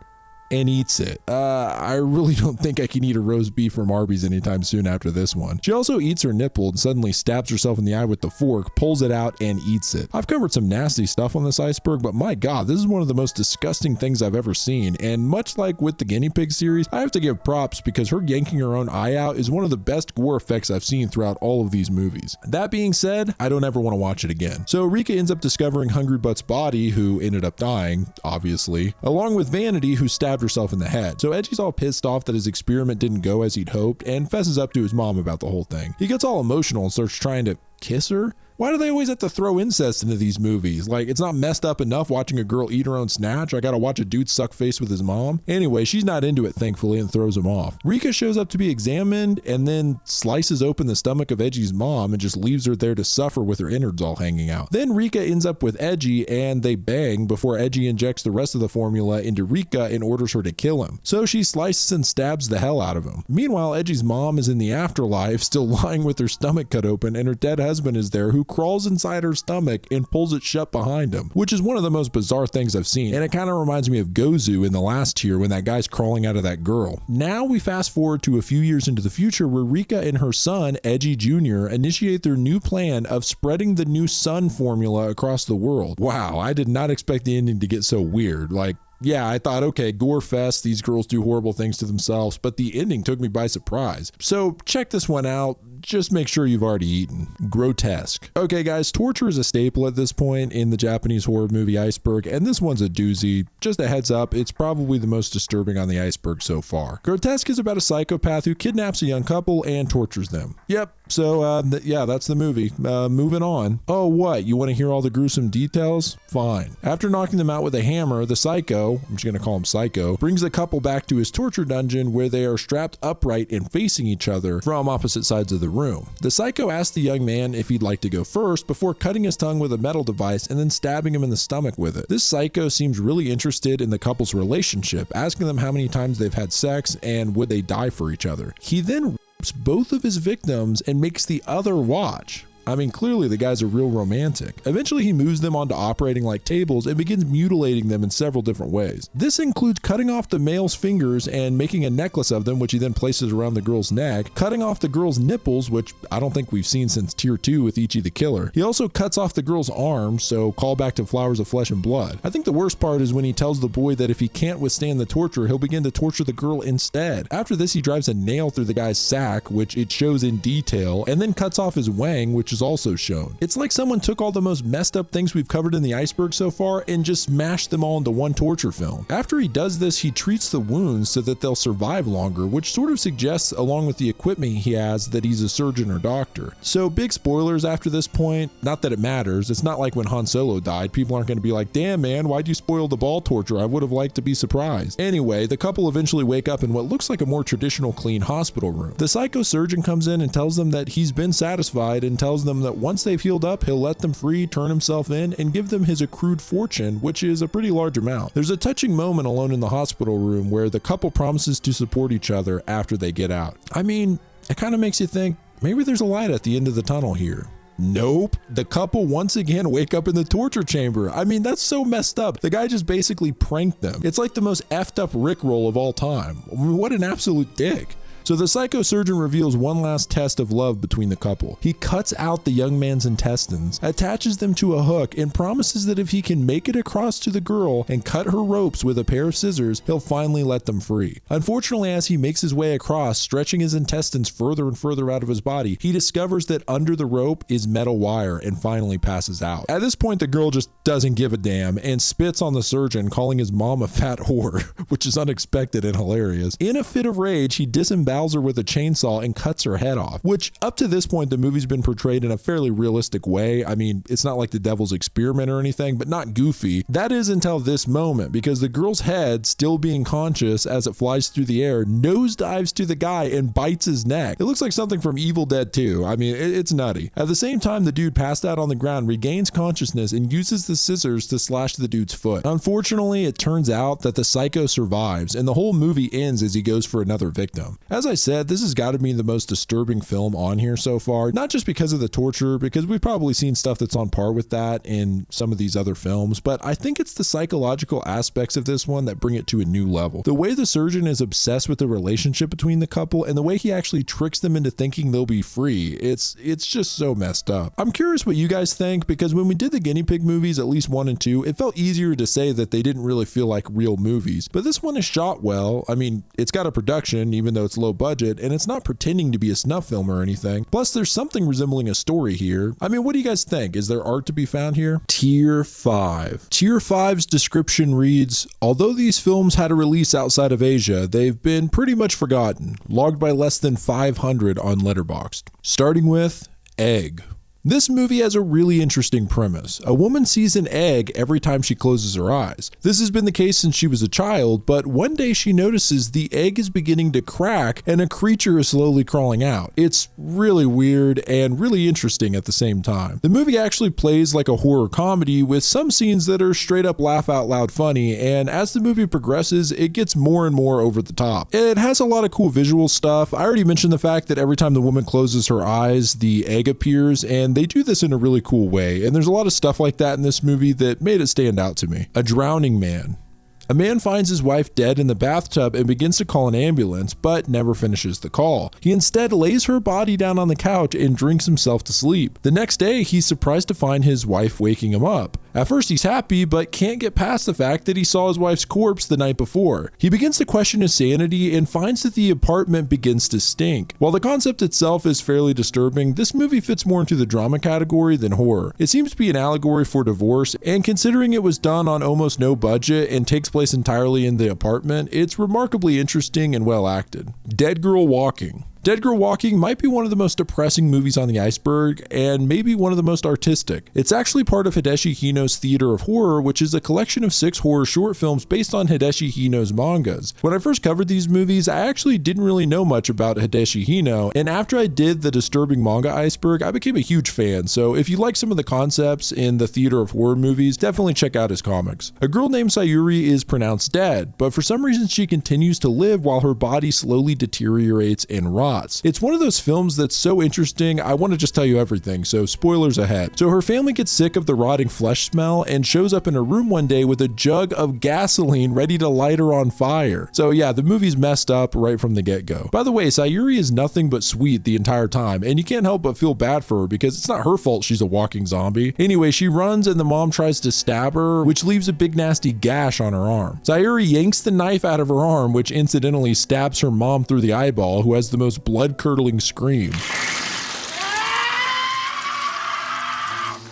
and eats it. I really don't think I can eat a roast beef from Arby's anytime soon after this one. She also eats her nipple and suddenly stabs herself in the eye with the fork, pulls it out, and eats it. I've covered some nasty stuff on this iceberg, but my god, this is one of the most disgusting things I've ever seen, and much like with the guinea pig series, I have to give props because her yanking her own eye out is one of the best gore effects I've seen throughout all of these movies. That being said, I don't ever want to watch it again. So Rika ends up discovering Hungry Butt's body, who ended up dying, obviously, along with Vanity, who stabbed herself in the head. So Eji's all pissed off that his experiment didn't go as he'd hoped and fesses up to his mom about the whole thing. He gets all emotional and starts trying to kiss her. Why do they always have to throw incest into these movies? Like, it's not messed up enough watching a girl eat her own snatch. I gotta watch a dude suck face with his mom. Anyway, she's not into it, thankfully, and throws him off. Rika shows up to be examined and then slices open the stomach of Eji's mom and just leaves her there to suffer with her innards all hanging out. Then Rika ends up with Eji and they bang before Eji injects the rest of the formula into Rika and orders her to kill him. So she slices and stabs the hell out of him. Meanwhile, Eji's mom is in the afterlife, still lying with her stomach cut open, and her dead husband is there, who crawls inside her stomach and pulls it shut behind him, which is one of the most bizarre things I've seen, and it kind of reminds me of Gozu in the last tier when that guy's crawling out of that girl. Now we fast forward to a few years into the future where Rika and her son, Eji Jr., initiate their new plan of spreading the new sun formula across the world. Wow, I did not expect the ending to get so weird. Like, yeah, I thought, okay, gore fest, these girls do horrible things to themselves, but the ending took me by surprise. So check this one out. Just make sure you've already eaten. Grotesque. Okay guys, torture is a staple at this point in the Japanese horror movie Iceberg, and this one's a doozy. Just a heads up, it's probably the most disturbing on the iceberg so far. Grotesque is about a psychopath who kidnaps a young couple and tortures them. Yep, so yeah, that's the movie. Moving on. Oh, what? You want to hear all the gruesome details? Fine. After knocking them out with a hammer, the psycho, I'm just going to call him Psycho, brings the couple back to his torture dungeon where they are strapped upright and facing each other from opposite sides of the room. The psycho asks the young man if he'd like to go first before cutting his tongue with a metal device and then stabbing him in the stomach with it. This psycho seems really interested in the couple's relationship, asking them how many times they've had sex and would they die for each other. He then rapes both of his victims and makes the other watch. I mean, clearly the guy's a real romantic. Eventually he moves them onto operating like tables and begins mutilating them in several different ways. This includes cutting off the male's fingers and making a necklace of them, which he then places around the girl's neck, cutting off the girl's nipples, which I don't think we've seen since Tier 2 with Ichi the Killer. He also cuts off the girl's arms, so call back to Flowers of Flesh and Blood. I think the worst part is when he tells the boy that if he can't withstand the torture, he'll begin to torture the girl instead. After this, he drives a nail through the guy's sack, which it shows in detail, and then cuts off his wang, which is also shown. It's like someone took all the most messed up things we've covered in the Iceberg so far and just smashed them all into one torture film. After he does this, he treats the wounds so that they'll survive longer, which sort of suggests, along with the equipment he has, that he's a surgeon or doctor. So big spoilers after this point, not that it matters. It's not like when Han Solo died. People aren't going to be like, damn man, why'd you spoil the ball torture? I would have liked to be surprised. Anyway, the couple eventually wake up in what looks like a more traditional clean hospital room. The psycho surgeon comes in and tells them that he's been satisfied and tells them that once they've healed up, he'll let them free, turn himself in, and give them his accrued fortune, which is a pretty large amount. There's a touching moment alone in the hospital room where the couple promises to support each other after they get out. I mean, it kind of makes you think, maybe there's a light at the end of the tunnel here. Nope. The couple once again wake up in the torture chamber. I mean, that's so messed up. The guy just basically pranked them. It's like the most effed up Rickroll of all time. I mean, what an absolute dick. So the psychosurgeon reveals one last test of love between the couple. He cuts out the young man's intestines, attaches them to a hook, and promises that if he can make it across to the girl and cut her ropes with a pair of scissors, he'll finally let them free. Unfortunately, as he makes his way across, stretching his intestines further and further out of his body, he discovers that under the rope is metal wire and finally passes out. At this point, the girl just doesn't give a damn and spits on the surgeon, calling his mom a fat whore, which is unexpected and hilarious. In a fit of rage, he disembowels her with a chainsaw and cuts her head off, which up to this point the movie's been portrayed in a fairly realistic way. I mean, it's not like the devil's experiment or anything, but not goofy. That is until this moment, because the girl's head, still being conscious as it flies through the air, nosedives to the guy and bites his neck. It looks like something from Evil Dead 2. I mean, it's nutty. At the same time, the dude passed out on the ground regains consciousness and uses the scissors to slash the dude's foot. Unfortunately, it turns out that the psycho survives, and the whole movie ends as he goes for another victim. As I said, this has got to be the most disturbing film on here so far, not just because of the torture, because we've probably seen stuff that's on par with that in some of these other films, but I think it's the psychological aspects of this one that bring it to a new level. The way the surgeon is obsessed with the relationship between the couple and the way he actually tricks them into thinking they'll be free, it's just so messed up. I'm curious what you guys think, because when we did the guinea pig movies, at least 1 and 2, it felt easier to say that they didn't really feel like real movies, but this one is shot well. I mean, it's got a production, even though it's low budget, and it's not pretending to be a snuff film or anything. Plus, there's something resembling a story here. I mean, what do you guys think? Is there art to be found here? Tier 5. Tier 5's description reads, although these films had a release outside of Asia, they've been pretty much forgotten, logged by less than 500 on Letterboxd. Starting with Egg. This movie has a really interesting premise. A woman sees an egg every time she closes her eyes. This has been the case since she was a child, but one day she notices the egg is beginning to crack and a creature is slowly crawling out. It's really weird and really interesting at the same time. The movie actually plays like a horror comedy with some scenes that are straight up laugh out loud funny, and as the movie progresses, it gets more and more over the top. It has a lot of cool visual stuff. I already mentioned the fact that every time the woman closes her eyes, the egg appears, and they do this in a really cool way, and there's a lot of stuff like that in this movie that made it stand out to me. A drowning man. A man finds his wife dead in the bathtub and begins to call an ambulance, but never finishes the call. He instead lays her body down on the couch and drinks himself to sleep. The next day, he's surprised to find his wife waking him up. At first, he's happy, but can't get past the fact that he saw his wife's corpse the night before. He begins to question his sanity and finds that the apartment begins to stink. While the concept itself is fairly disturbing, this movie fits more into the drama category than horror. It seems to be an allegory for divorce, and considering it was done on almost no budget and takes place entirely in the apartment, it's remarkably interesting and well acted. Dead Girl Walking. Dead Girl Walking might be one of the most depressing movies on the Iceberg, and maybe one of the most artistic. It's actually part of Hideshi Hino's Theater of Horror, which is a collection of 6 horror short films based on Hideshi Hino's mangas. When I first covered these movies, I actually didn't really know much about Hideshi Hino, and after I did the disturbing manga Iceberg, I became a huge fan, so if you like some of the concepts in the Theater of Horror movies, definitely check out his comics. A girl named Sayuri is pronounced dead, but for some reason she continues to live while her body slowly deteriorates and rots. shots. It's one of those films that's so interesting, I want to just tell you everything, so spoilers ahead. So her family gets sick of the rotting flesh smell and shows up in her room one day with a jug of gasoline ready to light her on fire. So yeah, the movie's messed up right from the get-go. By the way, Sayuri is nothing but sweet the entire time, and you can't help but feel bad for her because it's not her fault she's a walking zombie. Anyway, she runs and the mom tries to stab her, which leaves a big nasty gash on her arm. Sayuri yanks the knife out of her arm, which incidentally stabs her mom through the eyeball, who has the most blood-curdling scream.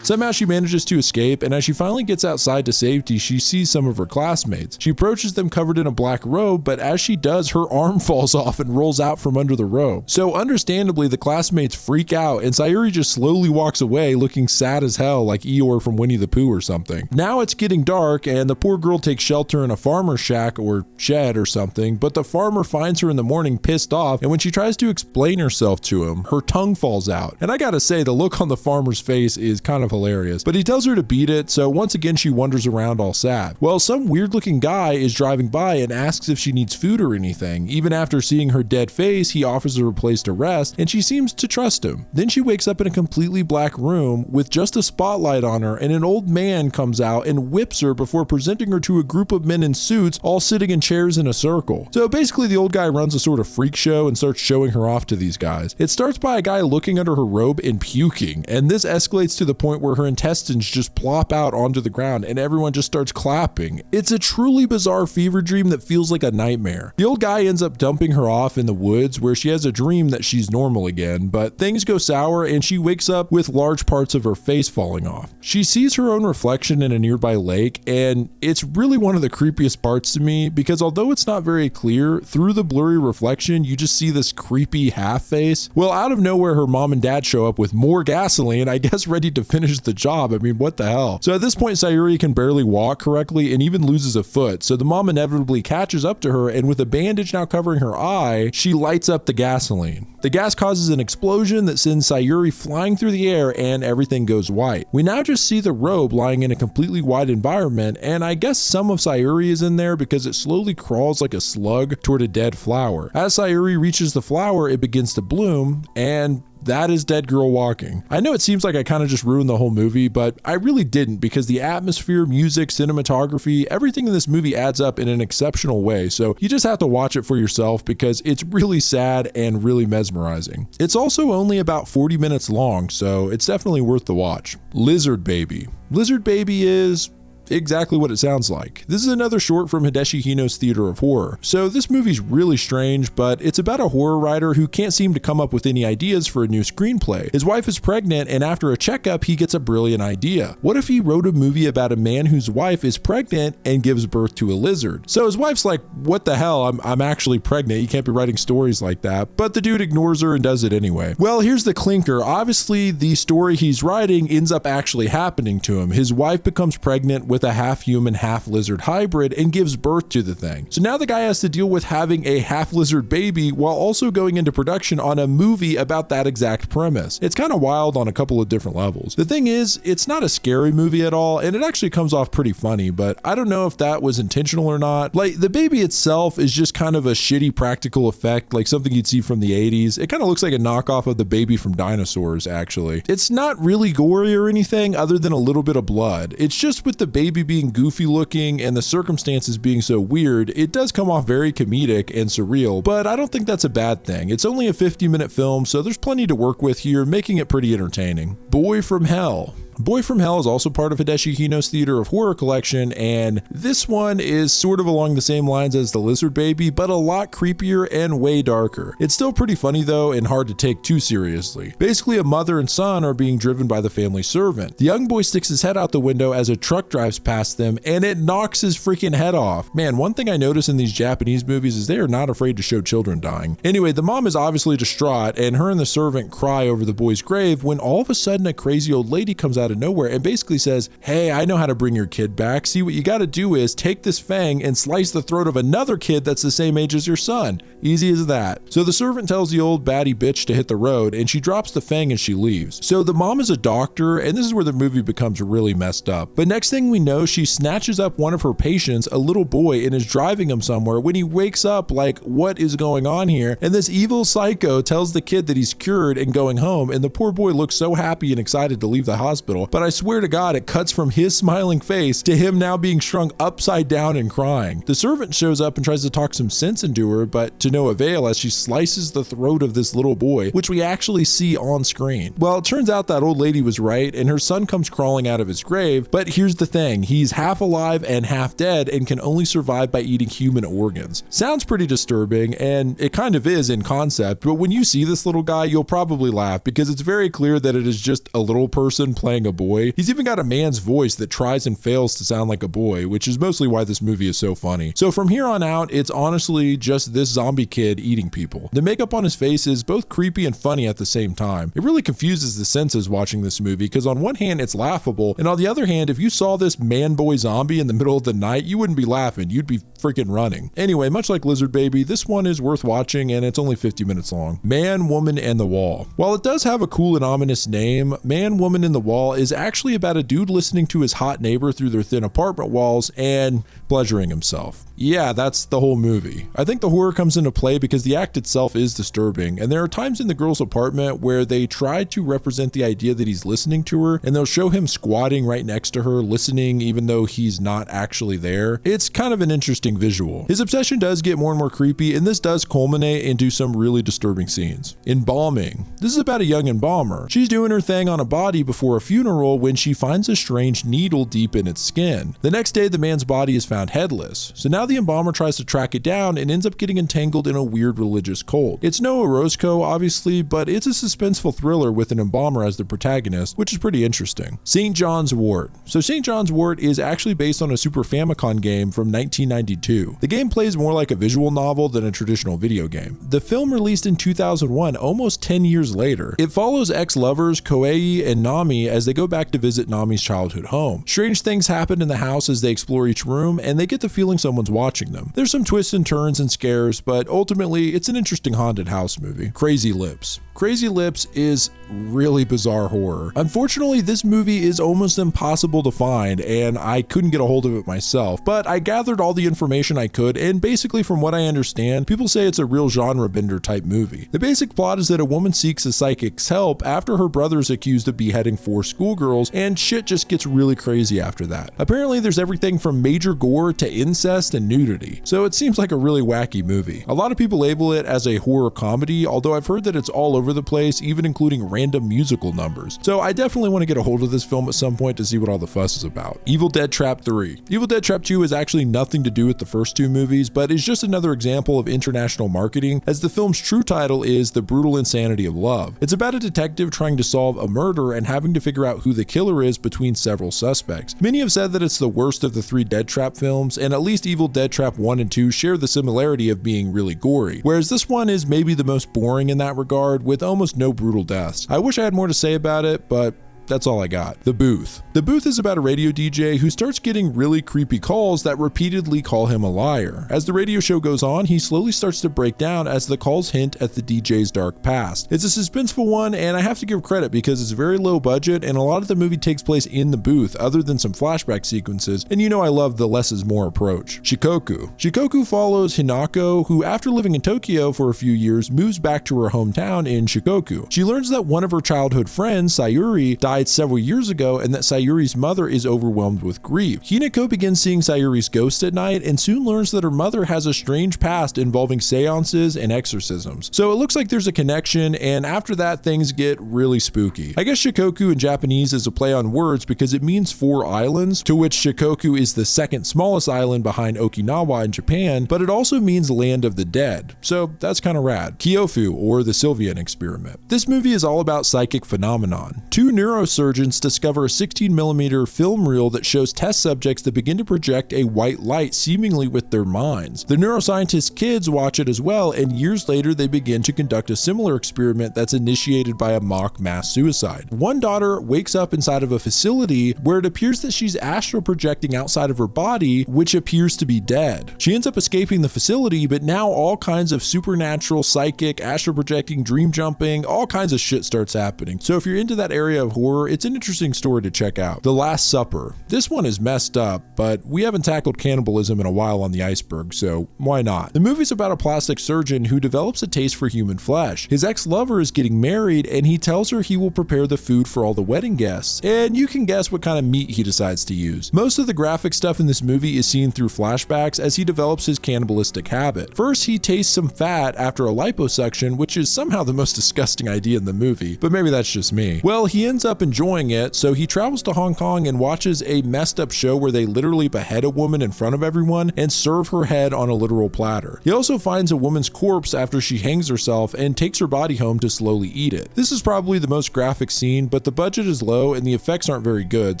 Somehow she manages to escape, and as she finally gets outside to safety, she sees some of her classmates. She approaches them covered in a black robe, but as she does, her arm falls off and rolls out from under the robe. So understandably, the classmates freak out, and Sayuri just slowly walks away looking sad as hell, like Eeyore from Winnie the Pooh or something. Now it's getting dark, and the poor girl takes shelter in a farmer's shack or shed or something, but the farmer finds her in the morning pissed off, and when she tries to explain herself to him, her tongue falls out. And I gotta say, the look on the farmer's face is kind of hilarious, but he tells her to beat it, so once again she wanders around all sad. Well, some weird looking guy is driving by and asks if she needs food or anything. Even after seeing her dead face, he offers her a place to rest, and she seems to trust him. Then she wakes up in a completely black room with just a spotlight on her, and an old man comes out and whips her before presenting her to a group of men in suits all sitting in chairs in a circle. So basically the old guy runs a sort of freak show and starts showing her off to these guys. It starts by a guy looking under her robe and puking, and this escalates to the point where her intestines just plop out onto the ground and everyone just starts clapping. It's a truly bizarre fever dream that feels like a nightmare. The old guy ends up dumping her off in the woods where she has a dream that she's normal again, but things go sour and she wakes up with large parts of her face falling off. She sees her own reflection in a nearby lake, and it's really one of the creepiest parts to me because although it's not very clear, through the blurry reflection you just see this creepy half face. Well, out of nowhere her mom and dad show up with more gasoline, I guess ready to finish the job. I mean, what the hell? So at this point, Sayuri can barely walk correctly and even loses a foot. So the mom inevitably catches up to her, and with a bandage now covering her eye, she lights up the gasoline. The gas causes an explosion that sends Sayuri flying through the air, and everything goes white. We now just see the robe lying in a completely white environment, and I guess some of Sayuri is in there because it slowly crawls like a slug toward a dead flower. As Sayuri reaches the flower, it begins to bloom, and that is Dead Girl Walking. I know it seems like I kind of just ruined the whole movie, but I really didn't because the atmosphere, music, cinematography, everything in this movie adds up in an exceptional way. So you just have to watch it for yourself because it's really sad and really mesmerizing. It's also only about 40 minutes long, so it's definitely worth the watch. Lizard Baby. Lizard Baby is exactly what it sounds like. This is another short from Hideshi Hino's Theater of Horror. So this movie's really strange, but it's about a horror writer who can't seem to come up with any ideas for a new screenplay. His wife is pregnant, and after a checkup, he gets a brilliant idea. What if he wrote a movie about a man whose wife is pregnant and gives birth to a lizard? So his wife's like, what the hell? I'm actually pregnant. You can't be writing stories like that. But the dude ignores her and does it anyway. Well, here's the clinker. Obviously, the story he's writing ends up actually happening to him. His wife becomes pregnant with a half human, half lizard hybrid and gives birth to the thing. So now the guy has to deal with having a half lizard baby while also going into production on a movie about that exact premise. It's kind of wild on a couple of different levels. The thing is, it's not a scary movie at all, and it actually comes off pretty funny, but I don't know if that was intentional or not. Like, the baby itself is just kind of a shitty practical effect, like something you'd see from the 80s. It kind of looks like a knockoff of the baby from Dinosaurs, actually. It's not really gory or anything other than a little bit of blood. It's just with the baby being goofy looking and the circumstances being so weird, it does come off very comedic and surreal, but I don't think that's a bad thing. It's only a 50-minute film, so there's plenty to work with here, making it pretty entertaining. Boy from Hell. Boy from Hell is also part of Hideshi Hino's Theater of Horror collection, and this one is sort of along the same lines as The Lizard Baby, but a lot creepier and way darker. It's still pretty funny though, and hard to take too seriously. Basically, a mother and son are being driven by the family servant. The young boy sticks his head out the window as a truck drives past them, and it knocks his freaking head off. Man, one thing I notice in these Japanese movies is they are not afraid to show children dying. Anyway, the mom is obviously distraught, and her and the servant cry over the boy's grave when all of a sudden a crazy old lady comes out out of nowhere and basically says, "Hey, I know how to bring your kid back. See, what you got to do is take this fang and slice the throat of another kid that's the same age as your son. Easy as that." So the servant tells the old baddie bitch to hit the road, and she drops the fang and she leaves. So the mom is a doctor, and this is where the movie becomes really messed up. But next thing we know, she snatches up one of her patients, a little boy, and is driving him somewhere. When he wakes up, like, what is going on here? And this evil psycho tells the kid that he's cured and going home, and the poor boy looks so happy and excited to leave the hospital. But I swear to God, it cuts from his smiling face to him now being shrunk upside down and crying. The servant shows up and tries to talk some sense into her, but to no avail as she slices the throat of this little boy, which we actually see on screen. Well, it turns out that old lady was right, and her son comes crawling out of his grave, but here's the thing, he's half alive and half dead and can only survive by eating human organs. Sounds pretty disturbing, and it kind of is in concept, but when you see this little guy, you'll probably laugh because it's very clear that it is just a little person playing a boy. He's even got a man's voice that tries and fails to sound like a boy, which is mostly why this movie is so funny. So from here on out, it's honestly just this zombie kid eating people. The makeup on his face is both creepy and funny at the same time. It really confuses the senses watching this movie because on one hand, it's laughable, and on the other hand, if you saw this man-boy zombie in the middle of the night, you wouldn't be laughing, you'd be freaking running. Anyway, much like Lizard Baby, this one is worth watching and it's only 50 minutes long. Man, Woman, and the Wall. While it does have a cool and ominous name, Man, Woman, and the Wall is actually about a dude listening to his hot neighbor through their thin apartment walls and pleasuring himself. Yeah, that's the whole movie. I think the horror comes into play because the act itself is disturbing, and there are times in the girl's apartment where they try to represent the idea that he's listening to her, and they'll show him squatting right next to her, listening even though he's not actually there. It's kind of an interesting visual. His obsession does get more and more creepy, and this does culminate into some really disturbing scenes. Embalming. This is about a young embalmer. She's doing her thing on a body before a funeral when she finds a strange needle deep in its skin. The next day, the man's body is found headless, so now the embalmer tries to track it down and ends up getting entangled in a weird religious cult. It's no Orozco, obviously, but it's a suspenseful thriller with an embalmer as the protagonist, which is pretty interesting. St. John's Wort. So St. John's Wort is actually based on a Super Famicom game from 1992. The game plays more like a visual novel than a traditional video game. The film released in 2001, almost 10 years later. It follows ex-lovers Koei and Nami as they go back to visit Nami's childhood home. Strange things happen in the house as they explore each room, and they get the feeling someone's watching them. There's some twists and turns and scares, but ultimately it's an interesting haunted house movie. Crazy Lips. Crazy Lips is really bizarre horror. Unfortunately, this movie is almost impossible to find, and I couldn't get a hold of it myself, but I gathered all the information I could, and basically from what I understand, people say it's a real genre bender type movie. The basic plot is that a woman seeks a psychic's help after her brother is accused of beheading 4 schoolgirls, and shit just gets really crazy after that. Apparently, there's everything from major gore to incest and nudity, so it seems like a really wacky movie. A lot of people label it as a horror comedy, although I've heard that it's all over the place, even including random musical numbers. So I definitely want to get a hold of this film at some point to see what all the fuss is about. Evil Dead Trap 3. Evil Dead Trap 2 has actually nothing to do with the first 2 movies, but is just another example of international marketing, as the film's true title is The Brutal Insanity of Love. It's about a detective trying to solve a murder and having to figure out who the killer is between several suspects. Many have said that it's the worst of the 3 Dead Trap films, and at least Evil Dead Trap 1 and 2 share the similarity of being really gory, whereas this one is maybe the most boring in that regard, with almost no brutal deaths. I wish I had more to say about it, but that's all I got. The Booth. The Booth is about a radio DJ who starts getting really creepy calls that repeatedly call him a liar. As the radio show goes on, he slowly starts to break down as the calls hint at the DJ's dark past. It's a suspenseful one, and I have to give credit because it's very low budget, and a lot of the movie takes place in the booth other than some flashback sequences, and you know I love the less is more approach. Shikoku. Shikoku follows Hinako, who after living in Tokyo for a few years, moves back to her hometown in Shikoku. She learns that one of her childhood friends, Sayuri, died several years ago, and that Sayuri's mother is overwhelmed with grief. Hinako begins seeing Sayuri's ghost at night and soon learns that her mother has a strange past involving seances and exorcisms. So it looks like there's a connection, and after that things get really spooky. I guess Shikoku in Japanese is a play on words because it means 4 islands, to which Shikoku is the second smallest island behind Okinawa in Japan, but it also means land of the dead. So that's kind of rad. Kyofu, or the Sylvian experiment. This movie is all about psychic phenomenon. 2 neuroscientists neurosurgeons discover a 16mm film reel that shows test subjects that begin to project a white light seemingly with their minds. The neuroscientist kids watch it as well, and years later they begin to conduct a similar experiment that's initiated by a mock mass suicide. One daughter wakes up inside of a facility where it appears that she's astral projecting outside of her body, which appears to be dead. She ends up escaping the facility, but now all kinds of supernatural, psychic, astral projecting, dream jumping, all kinds of shit starts happening. So if you're into that area of horror, it's an interesting story to check out. The Last Supper. This one is messed up, but we haven't tackled cannibalism in a while on the iceberg, so why not? The movie's about a plastic surgeon who develops a taste for human flesh. His ex-lover is getting married, and he tells her he will prepare the food for all the wedding guests, and you can guess what kind of meat he decides to use. Most of the graphic stuff in this movie is seen through flashbacks as he develops his cannibalistic habit. First, he tastes some fat after a liposuction, which is somehow the most disgusting idea in the movie, but maybe that's just me. Well, he ends up enjoying it, so he travels to Hong Kong and watches a messed up show where they literally behead a woman in front of everyone and serve her head on a literal platter. He also finds a woman's corpse after she hangs herself and takes her body home to slowly eat it. This is probably the most graphic scene, but the budget is low and the effects aren't very good,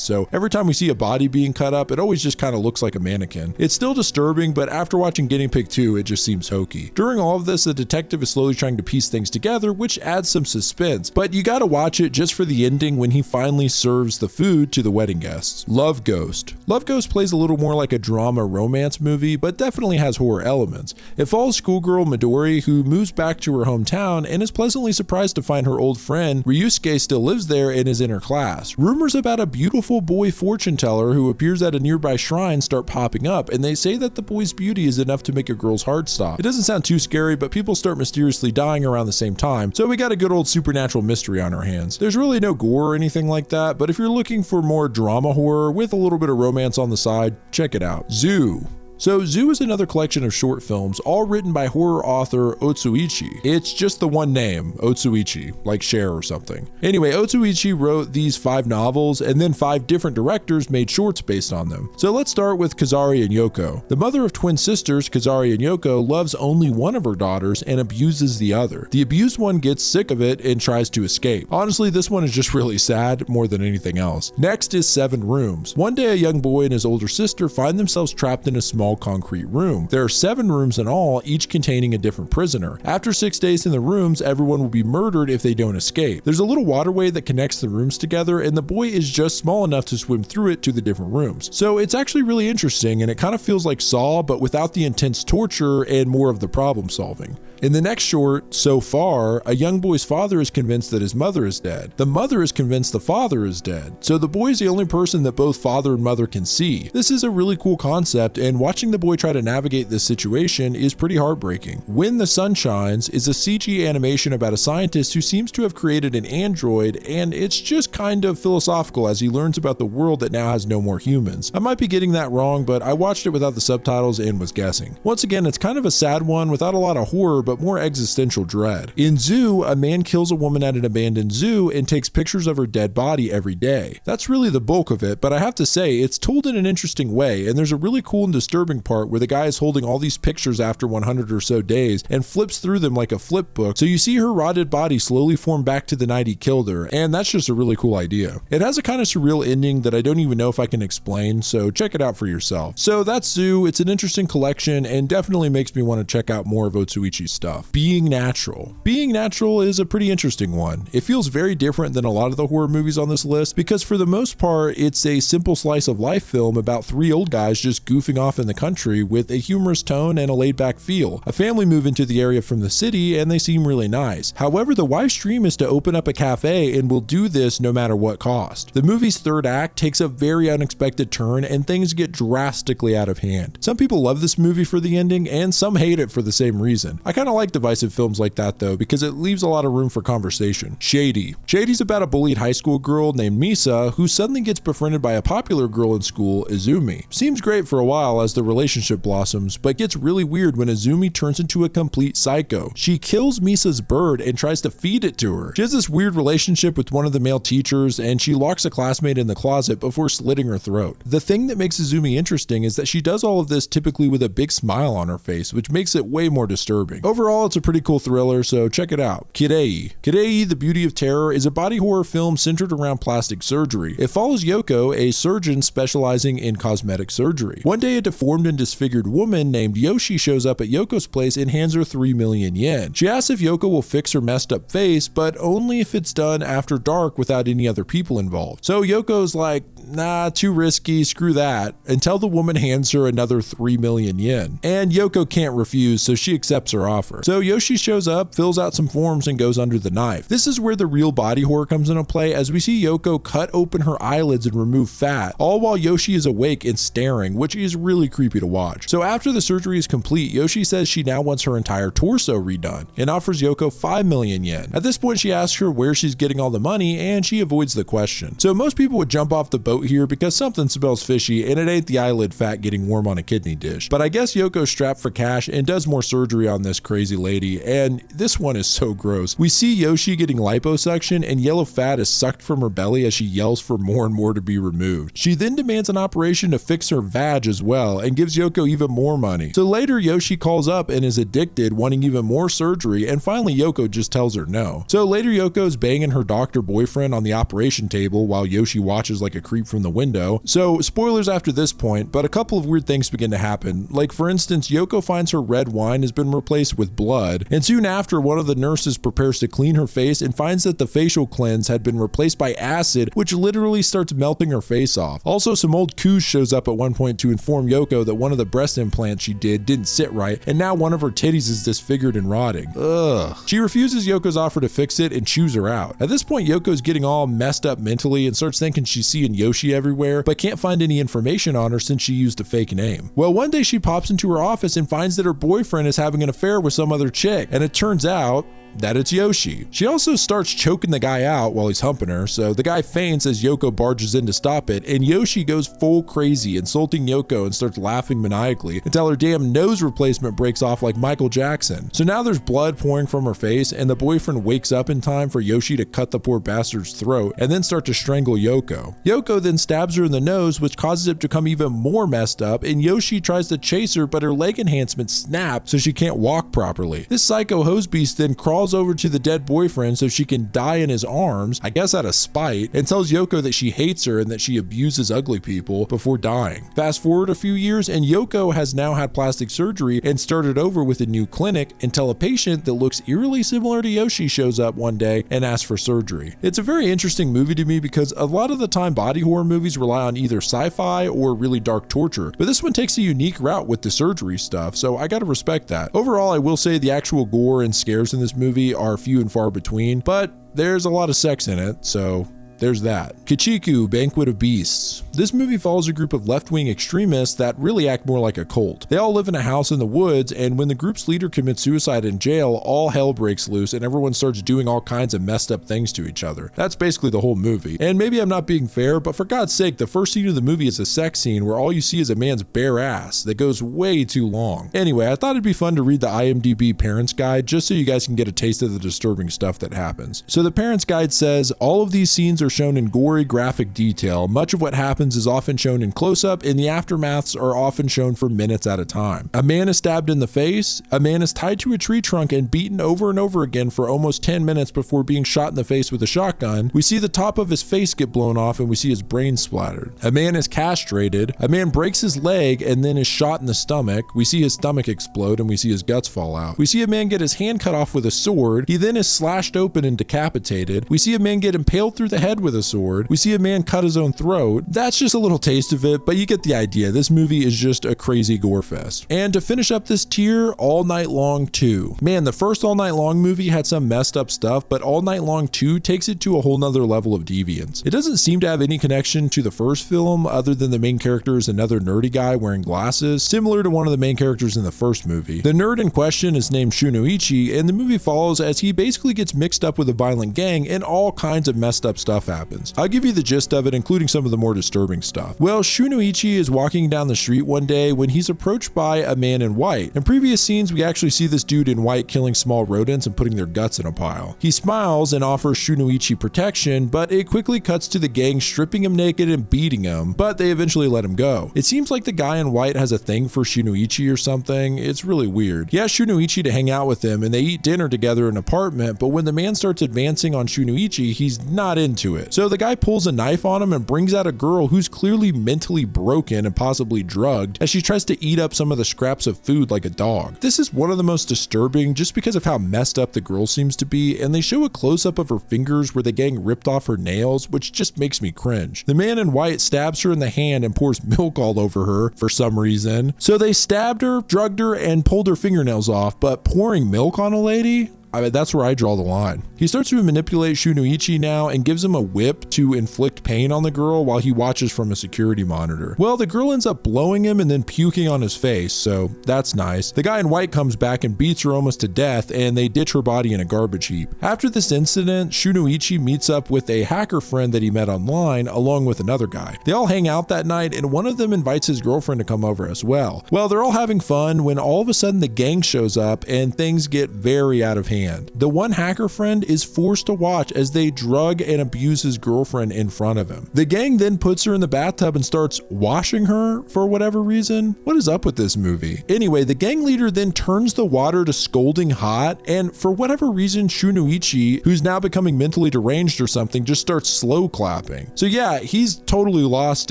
so every time we see a body being cut up, it always just kind of looks like a mannequin. It's still disturbing, but after watching Guinea Pig 2, it just seems hokey. During all of this, the detective is slowly trying to piece things together, which adds some suspense, but you gotta watch it just for the ending when he finally serves the food to the wedding guests. Love Ghost. Love Ghost plays a little more like a drama romance movie, but definitely has horror elements. It follows schoolgirl Midori, who moves back to her hometown and is pleasantly surprised to find her old friend Ryusuke still lives there and is in her class. Rumors about a beautiful boy fortune teller who appears at a nearby shrine start popping up, and they say that the boy's beauty is enough to make a girl's heart stop. It doesn't sound too scary, but people start mysteriously dying around the same time, so we got a good old supernatural mystery on our hands. There's really no gore or anything like that, but if you're looking for more drama horror with a little bit of romance on the side, check it out. Zoo. So Zoo is another collection of short films, all written by horror author Otsuichi. It's just the one name, Otsuichi, like Cher or something. Anyway, Otsuichi wrote these 5 novels, and then 5 different directors made shorts based on them. So let's start with Kazari and Yoko. The mother of twin sisters, Kazari and Yoko, loves only one of her daughters and abuses the other. The abused one gets sick of it and tries to escape. Honestly, this one is just really sad more than anything else. Next is 7 Rooms. One day, a young boy and his older sister find themselves trapped in a small concrete room. There are 7 rooms in all, each containing a different prisoner. After 6 days in the rooms, everyone will be murdered if they don't escape. There's a little waterway that connects the rooms together, and the boy is just small enough to swim through it to the different rooms. So it's actually really interesting, and it kind of feels like Saw, but without the intense torture and more of the problem solving. In the next short, So Far, a young boy's father is convinced that his mother is dead. The mother is convinced the father is dead. So the boy is the only person that both father and mother can see. This is a really cool concept, and watching the boy try to navigate this situation is pretty heartbreaking. When the Sun Shines is a CG animation about a scientist who seems to have created an android, and it's just kind of philosophical as he learns about the world that now has no more humans. I might be getting that wrong, but I watched it without the subtitles and was guessing. Once again, it's kind of a sad one without a lot of horror, but more existential dread. In Zoo, a man kills a woman at an abandoned zoo and takes pictures of her dead body every day. That's really the bulk of it, but I have to say, it's told in an interesting way, and there's a really cool and disturbing part where the guy is holding all these pictures after 100 or so days and flips through them like a flip book, so you see her rotted body slowly form back to the night he killed her, and that's just a really cool idea. It has a kind of surreal ending that I don't even know if I can explain, so check it out for yourself. So that's Zoo. It's an interesting collection and definitely makes me want to check out more of Otsuichi's stuff. Being Natural. Being Natural is a pretty interesting one. It feels very different than a lot of the horror movies on this list because for the most part, it's a simple slice of life film about 3 old guys just goofing off in the country with a humorous tone and a laid-back feel. A family move into the area from the city and they seem really nice. However, the wife's dream is to open up a cafe and will do this no matter what cost. The movie's third act takes a very unexpected turn and things get drastically out of hand. Some people love this movie for the ending and some hate it for the same reason. I kind of like divisive films like that though because it leaves a lot of room for conversation. Shady. Shady's about a bullied high school girl named Misa who suddenly gets befriended by a popular girl in school, Izumi. Seems great for a while as the relationship blossoms, but gets really weird when Izumi turns into a complete psycho. She kills Misa's bird and tries to feed it to her. She has this weird relationship with one of the male teachers and she locks a classmate in the closet before slitting her throat. The thing that makes Izumi interesting is that she does all of this typically with a big smile on her face, which makes it way more disturbing. overall, it's a pretty cool thriller, so check it out. Kirei. Kirei, The Beauty of Terror is a body horror film centered around plastic surgery. It follows Yoko, a surgeon specializing in cosmetic surgery. One day, a deformed and disfigured woman named Yoshi shows up at Yoko's place and hands her 3 million yen. She asks if Yoko will fix her messed up face, but only if it's done after dark without any other people involved. So Yoko's like, nah, too risky, screw that, until the woman hands her another 3 million yen. And Yoko can't refuse, so she accepts her offer. So Yoshi shows up, fills out some forms, and goes under the knife. This is where the real body horror comes into play, as we see Yoko cut open her eyelids and remove fat, all while Yoshi is awake and staring, which is really creepy to watch. So after the surgery is complete, Yoshi says she now wants her entire torso redone, and offers Yoko 5 million yen. At this point, she asks her where she's getting all the money, and she avoids the question. So most people would jump off the boat here because something smells fishy, and it ain't the eyelid fat getting warm on a kidney dish. But I guess Yoko's strapped for cash and does more surgery on this crazy lady, and this one is so gross. We see Yoshi getting liposuction, and yellow fat is sucked from her belly as she yells for more and more to be removed. She then demands an operation to fix her vag as well, and gives Yoko even more money. So later, Yoshi calls up and is addicted, wanting even more surgery, and finally Yoko just tells her no. So later, Yoko's banging her doctor boyfriend on the operation table while Yoshi watches like a creep from the window. So spoilers after this point, but a couple of weird things begin to happen. Like for instance, Yoko finds her red wine has been replaced with blood, and soon after, one of the nurses prepares to clean her face and finds that the facial cleanse had been replaced by acid, which literally starts melting her face off. Also, some old coos shows up at one point to inform Yoko that one of the breast implants she didn't sit right, and now one of her titties is disfigured and rotting. Ugh. She refuses Yoko's offer to fix it and chews her out. At this point, Yoko's getting all messed up mentally and starts thinking she's seeing Yoshi everywhere, but can't find any information on her since she used a fake name. Well, one day she pops into her office and finds that her boyfriend is having an affair with some other chick, and it turns out that it's Yoshi. She also starts choking the guy out while he's humping her, so the guy faints as Yoko barges in to stop it, and Yoshi goes full crazy, insulting Yoko and starts laughing maniacally until her damn nose replacement breaks off like Michael Jackson. So now there's blood pouring from her face, and the boyfriend wakes up in time for Yoshi to cut the poor bastard's throat and then start to strangle Yoko. Yoko then stabs her in the nose, which causes it to become even more messed up, and Yoshi tries to chase her, but her leg enhancements snap so she can't walk properly. This psycho hose beast then crawls over to the dead boyfriend so she can die in his arms, I guess out of spite, and tells Yoko that she hates her and that she abuses ugly people before dying. Fast forward a few years, and Yoko has now had plastic surgery and started over with a new clinic until a patient that looks eerily similar to Yoshi shows up one day and asks for surgery. It's a very interesting movie to me because a lot of the time body horror movies rely on either sci-fi or really dark torture, but this one takes a unique route with the surgery stuff, so I gotta respect that. Overall, I will say the actual gore and scares in this movie are few and far between, but there's a lot of sex in it, so there's that. Kichiku, Banquet of Beasts. This movie follows a group of left-wing extremists that really act more like a cult. They all live in a house in the woods, and when the group's leader commits suicide in jail, all hell breaks loose and everyone starts doing all kinds of messed up things to each other. That's basically the whole movie. And maybe I'm not being fair, but for God's sake, the first scene of the movie is a sex scene where all you see is a man's bare ass that goes way too long. Anyway, I thought it'd be fun to read the IMDb Parents Guide just so you guys can get a taste of the disturbing stuff that happens. So the Parents Guide says, all of these scenes are shown in gory graphic detail. Much of what happens is often shown in close-up, and the aftermaths are often shown for minutes at a time. A man is stabbed in the face, a man is tied to a tree trunk and beaten over and over again for almost 10 minutes before being shot in the face with a shotgun. We see the top of his face get blown off and we see his brain splattered. A man is castrated, a man breaks his leg and then is shot in the stomach. We see his stomach explode and we see his guts fall out. We see a man get his hand cut off with a sword. He then is slashed open and decapitated. We see a man get impaled through the head with a sword. We see a man cut his own throat. That's just a little taste of it, but you get the idea. This movie is just a crazy gore fest. And to finish up this tier, All Night Long 2. Man, the first All Night Long movie had some messed up stuff, but All Night Long 2 takes it to a whole nother level of deviance. It doesn't seem to have any connection to the first film other than the main character is another nerdy guy wearing glasses, similar to one of the main characters in the first movie. The nerd in question is named Shunoichi, and the movie follows as he basically gets mixed up with a violent gang and all kinds of messed up stuff stuff happens. I'll give you the gist of it, including some of the more disturbing stuff. Well, Shunoichi is walking down the street one day when he's approached by a man in white. In previous scenes, we actually see this dude in white killing small rodents and putting their guts in a pile. He smiles and offers Shunoichi protection, but it quickly cuts to the gang stripping him naked and beating him, but they eventually let him go. It seems like the guy in white has a thing for Shunoichi or something. It's really weird. He asks Shunoichi to hang out with him and they eat dinner together in an apartment, but when the man starts advancing on Shunoichi, he's not into it. So the guy pulls a knife on him and brings out a girl who's clearly mentally broken and possibly drugged as she tries to eat up some of the scraps of food like a dog. This is one of the most disturbing just because of how messed up the girl seems to be, and they show a close-up of her fingers where the gang ripped off her nails, which just makes me cringe. The man in white stabs her in the hand and pours milk all over her for some reason. So they stabbed her, drugged her, and pulled her fingernails off, but pouring milk on a lady? I mean, that's where I draw the line. He starts to manipulate Shunoichi now and gives him a whip to inflict pain on the girl while he watches from a security monitor. Well, the girl ends up blowing him and then puking on his face, so that's nice. The guy in white comes back and beats her almost to death, and they ditch her body in a garbage heap. After this incident, Shunoichi meets up with a hacker friend that he met online along with another guy. They all hang out that night, and one of them invites his girlfriend to come over as well. Well, they're all having fun when all of a sudden the gang shows up and things get very out of hand. The one hacker friend is forced to watch as they drug and abuse his girlfriend in front of him. The gang then puts her in the bathtub and starts washing her for whatever reason. What is up with this movie? Anyway, the gang leader then turns the water to scalding hot, and for whatever reason, Shunoichi, who's now becoming mentally deranged or something, just starts slow clapping. So yeah, he's totally lost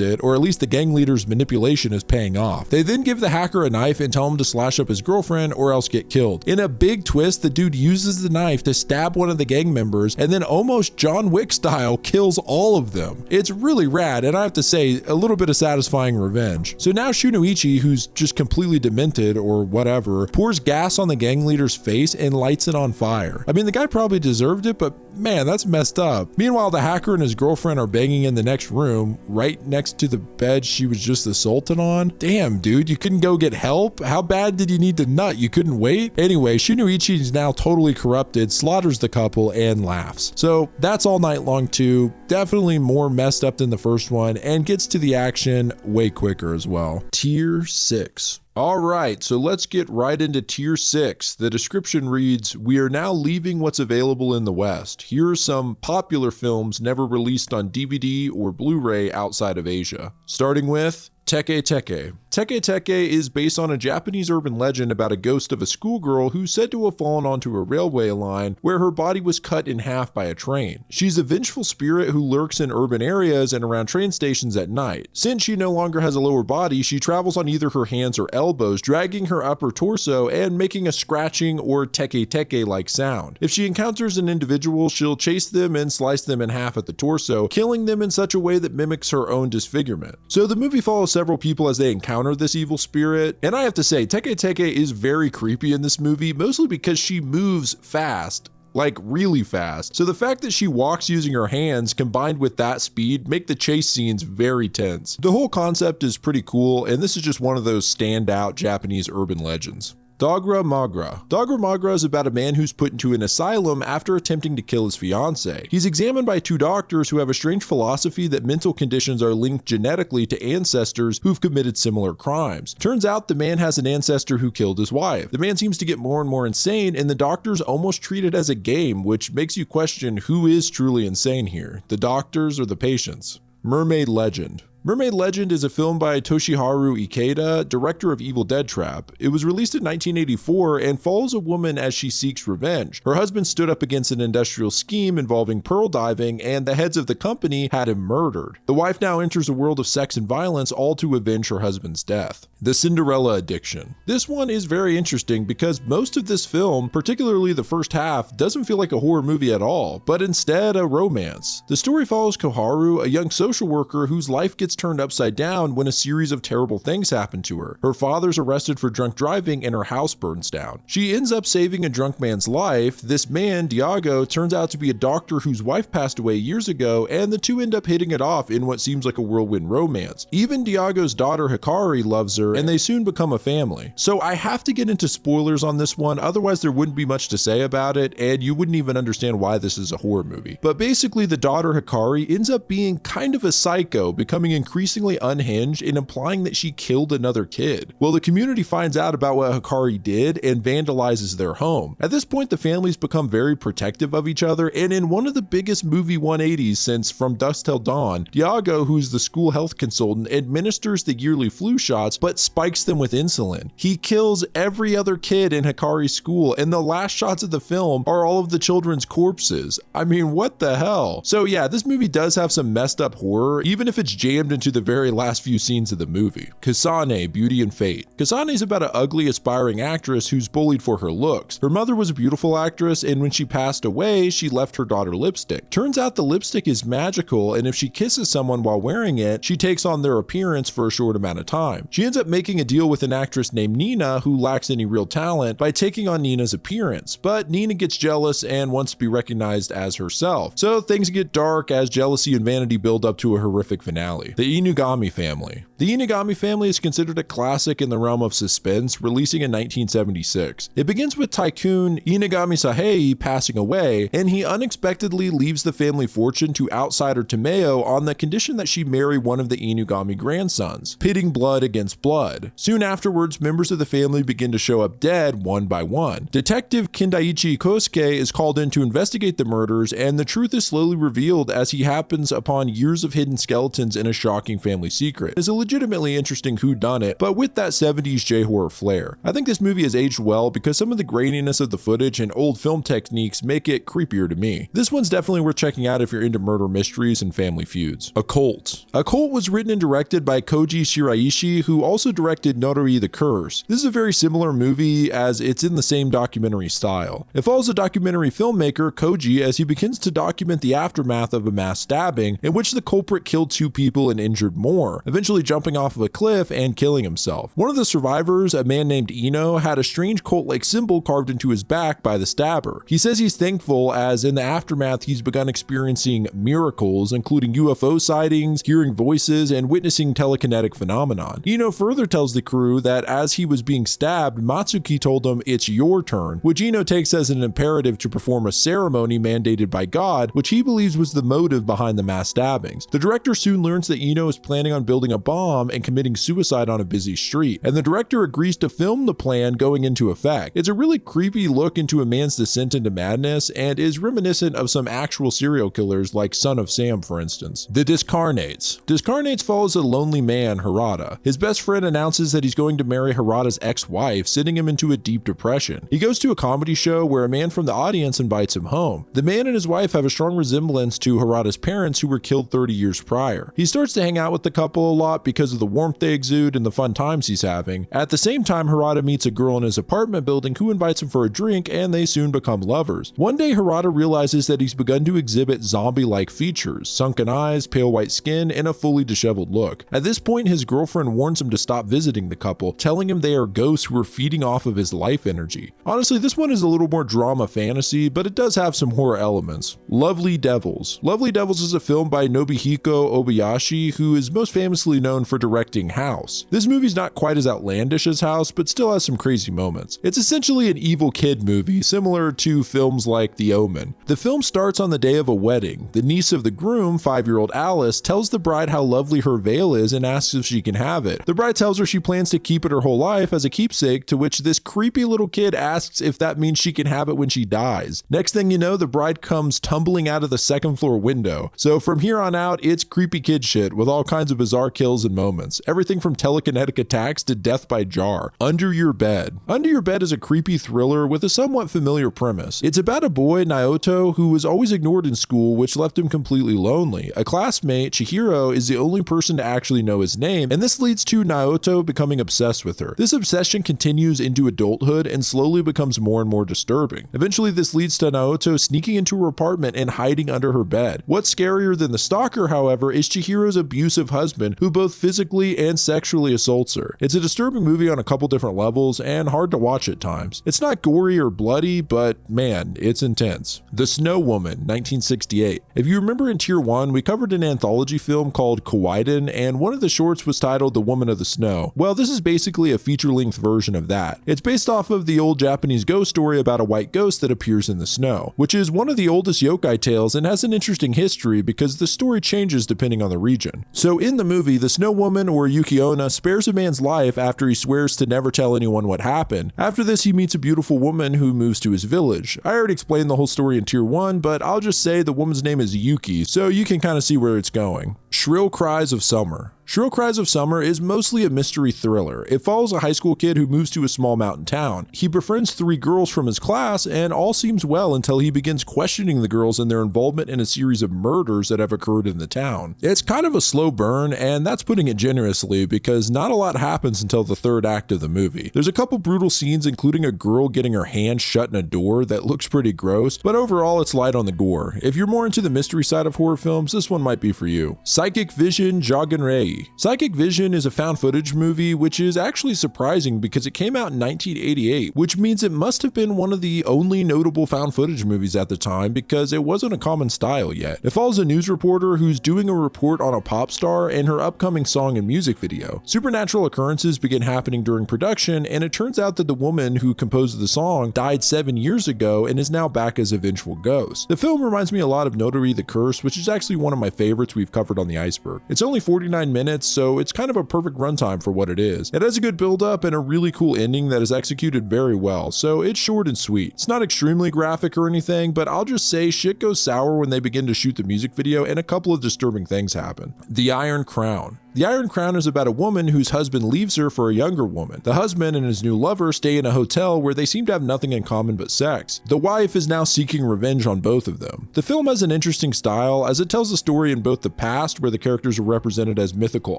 it, or at least the gang leader's manipulation is paying off. They then give the hacker a knife and tell him to slash up his girlfriend or else get killed. In a big twist, the dude uses the knife to stab one of the gang members and then almost John Wick style kills all of them. It's really rad, and I have to say, a little bit of satisfying revenge. So now Shunoichi, who's just completely demented or whatever, pours gas on the gang leader's face and lights it on fire. I mean, the guy probably deserved it, but man, that's messed up. Meanwhile, the hacker and his girlfriend are banging in the next room, right next to the bed she was just assaulted on. Damn, dude, you couldn't go get help? How bad did you need to nut? You couldn't wait? Anyway, Shunoichi is now totally corrupted, slaughters the couple, and laughs. So that's all night long too. Definitely more messed up than the first one, and gets to the action way quicker as well. Tier 6. All right, so let's get right into Tier 6. The description reads, "We are now leaving what's available in the West. Here are some popular films never released on DVD or Blu-ray outside of Asia." Starting with Teke Teke. Teke Teke is based on a Japanese urban legend about a ghost of a schoolgirl who's said to have fallen onto a railway line where her body was cut in half by a train. She's a vengeful spirit who lurks in urban areas and around train stations at night. Since she no longer has a lower body, she travels on either her hands or elbows, dragging her upper torso and making a scratching or teke teke-like sound. If she encounters an individual, she'll chase them and slice them in half at the torso, killing them in such a way that mimics her own disfigurement. So the movie follows several people as they encounter this evil spirit, and I have to say, Teke Teke is very creepy in this movie, mostly because she moves fast. Like really fast. So the fact that she walks using her hands combined with that speed make the chase scenes very tense. The whole concept is pretty cool, and this is just one of those standout Japanese urban legends. Dogra Magra. Dogra Magra is about a man who's put into an asylum after attempting to kill his fiancée. He's examined by two doctors who have a strange philosophy that mental conditions are linked genetically to ancestors who've committed similar crimes. Turns out the man has an ancestor who killed his wife. The man seems to get more and more insane, and the doctors almost treat it as a game, which makes you question who is truly insane here, the doctors or the patients. Mermaid Legend. Mermaid Legend is a film by Toshiharu Ikeda, director of Evil Dead Trap. It was released in 1984 and follows a woman as she seeks revenge. Her husband stood up against an industrial scheme involving pearl diving, and the heads of the company had him murdered. The wife now enters a world of sex and violence, all to avenge her husband's death. The Cinderella Addiction. This one is very interesting because most of this film, particularly the first half, doesn't feel like a horror movie at all, but instead a romance. The story follows Koharu, a young social worker whose life gets gets turned upside down when a series of terrible things happen to her. Her father's arrested for drunk driving and her house burns down. She ends up saving a drunk man's life. This man, Diago, turns out to be a doctor whose wife passed away years ago, and the two end up hitting it off in what seems like a whirlwind romance. Even Diago's daughter Hikari loves her, and they soon become a family. So I have to get into spoilers on this one, otherwise there wouldn't be much to say about it, and you wouldn't even understand why this is a horror movie. But basically, the daughter Hikari ends up being kind of a psycho, becoming increasingly unhinged and implying that she killed another kid. Well, the community finds out about what Hikari did and vandalizes their home. At this point, the families become very protective of each other, and in one of the biggest movie 180s since From Dusk Till Dawn, Diago, who's the school health consultant, administers the yearly flu shots but spikes them with insulin. He kills every other kid in Hikari's school, and the last shots of the film are all of the children's corpses. I mean, what the hell? So yeah, this movie does have some messed up horror, even if it's jammed into the very last few scenes of the movie. Kasane, Beauty and Fate. Kasane is about an ugly, aspiring actress who's bullied for her looks. Her mother was a beautiful actress, and when she passed away, she left her daughter lipstick. Turns out the lipstick is magical, and if she kisses someone while wearing it, she takes on their appearance for a short amount of time. She ends up making a deal with an actress named Nina, who lacks any real talent, by taking on Nina's appearance. But Nina gets jealous and wants to be recognized as herself. So things get dark as jealousy and vanity build up to a horrific finale. The Inugami Family. The Inugami Family is considered a classic in the realm of suspense, releasing in 1976. It begins with tycoon Inugami Sahei passing away, and he unexpectedly leaves the family fortune to outsider Tomeo on the condition that she marry one of the Inugami grandsons, pitting blood against blood. Soon afterwards, members of the family begin to show up dead one by one. Detective Kindaichi Kosuke is called in to investigate the murders, and the truth is slowly revealed as he happens upon years of hidden skeletons in a shocking family secret. It's a legitimately interesting whodunit, but with that 70s J-horror flair. I think this movie has aged well because some of the graininess of the footage and old film techniques make it creepier to me. This one's definitely worth checking out if you're into murder mysteries and family feuds. Occult. Occult was written and directed by Koji Shiraishi, who also directed Noroi the Curse. This is a very similar movie as it's in the same documentary style. It follows a documentary filmmaker, Koji, as he begins to document the aftermath of a mass stabbing in which the culprit killed 2 people and injured more, eventually jumping off of a cliff and killing himself. One of the survivors, a man named Ino, had a strange cult-like symbol carved into his back by the stabber. He says he's thankful as in the aftermath he's begun experiencing miracles, including UFO sightings, hearing voices, and witnessing telekinetic phenomenon. Ino further tells the crew that as he was being stabbed, Matsuki told him, "It's your turn," which Ino takes as an imperative to perform a ceremony mandated by God, which he believes was the motive behind the mass stabbings. The director soon learns that Ino is planning on building a bomb and committing suicide on a busy street, and the director agrees to film the plan going into effect. It's a really creepy look into a man's descent into madness and is reminiscent of some actual serial killers like Son of Sam, for instance. The Discarnates. Discarnates follows a lonely man, Harada. His best friend announces that he's going to marry Harada's ex-wife, sending him into a deep depression. He goes to a comedy show where a man from the audience invites him home. The man and his wife have a strong resemblance to Harada's parents, who were killed 30 years prior. He starts to hang out with the couple a lot because of the warmth they exude and the fun times he's having. At the same time, Harada meets a girl in his apartment building who invites him for a drink, and they soon become lovers. One day, Harada realizes that he's begun to exhibit zombie-like features, sunken eyes, pale white skin, and a fully disheveled look. At this point, his girlfriend warns him to stop visiting the couple, telling him they are ghosts who are feeding off of his life energy. Honestly, this one is a little more drama fantasy, but it does have some horror elements. Lovely Devils. Lovely Devils is a film by Nobuhiko Obayashi, who is most famously known for directing House. This movie's not quite as outlandish as House, but still has some crazy moments. It's essentially an evil kid movie, similar to films like The Omen. The film starts on the day of a wedding. The niece of the groom, 5-year-old Alice, tells the bride how lovely her veil is and asks if she can have it. The bride tells her she plans to keep it her whole life as a keepsake, to which this creepy little kid asks if that means she can have it when she dies. Next thing you know, the bride comes tumbling out of the 2nd floor window. So from here on out, it's creepy kid shit with all kinds of bizarre kills and moments. Everything from telekinetic attacks to death by jar. Under Your Bed. Under Your Bed is a creepy thriller with a somewhat familiar premise. It's about a boy, Naoto, who was always ignored in school, which left him completely lonely. A classmate, Chihiro, is the only person to actually know his name, and this leads to Naoto becoming obsessed with her. This obsession continues into adulthood and slowly becomes more and more disturbing. Eventually, this leads to Naoto sneaking into her apartment and hiding under her bed. What's scarier than the stalker, however, is Chihiro's abusive husband who both physically and sexually assaults her. It's a disturbing movie on a couple different levels and hard to watch at times. It's not gory or bloody, but man, it's intense. The Snow Woman, 1968. If you remember in Tier 1, we covered an anthology film called Kawaii, and one of the shorts was titled The Woman of the Snow. Well, this is basically a feature-length version of that. It's based off of the old Japanese ghost story about a white ghost that appears in the snow, which is one of the oldest yokai tales and has an interesting history because the story changes depending on the region. So in the movie, the Snow Woman, or Yuki-onna, spares a man's life after he swears to never tell anyone what happened. After this, he meets a beautiful woman who moves to his village. I already explained the whole story in Tier 1, but I'll just say the woman's name is Yuki, so you can kind of see where it's going. Shrill Cries of Summer. Shrill Cries of Summer is mostly a mystery thriller. It follows a high school kid who moves to a small mountain town. He befriends 3 girls from his class, and all seems well until he begins questioning the girls and their involvement in a series of murders that have occurred in the town. It's kind of a slow burn, and that's putting it generously because not a lot happens until the 3rd act of the movie. There's a couple brutal scenes, including a girl getting her hand shut in a door that looks pretty gross, but overall it's light on the gore. If you're more into the mystery side of horror films, this one might be for you. Psychic Vision Jaganrei. Psychic Vision is a found footage movie, which is actually surprising because it came out in 1988, which means it must have been one of the only notable found footage movies at the time because it wasn't a common style yet. It follows a news reporter who's doing a report on a pop star and her upcoming song and music video. Supernatural occurrences begin happening during production, and it turns out that the woman who composed the song died 7 years ago and is now back as a vengeful ghost. The film reminds me a lot of Notary the Curse, which is actually one of my favorites we've covered on the Iceberg. It's only 49 minutes, so it's kind of a perfect runtime for what it is. It has a good build up and a really cool ending that is executed very well, so it's short and sweet. It's not extremely graphic or anything, but I'll just say shit goes sour when they begin to shoot the music video and a couple of disturbing things happen. The Iron Crown. The Iron Crown is about a woman whose husband leaves her for a younger woman. The husband and his new lover stay in a hotel where they seem to have nothing in common but sex. The wife is now seeking revenge on both of them. The film has an interesting style as it tells a story in both the past, where the characters are represented as mythical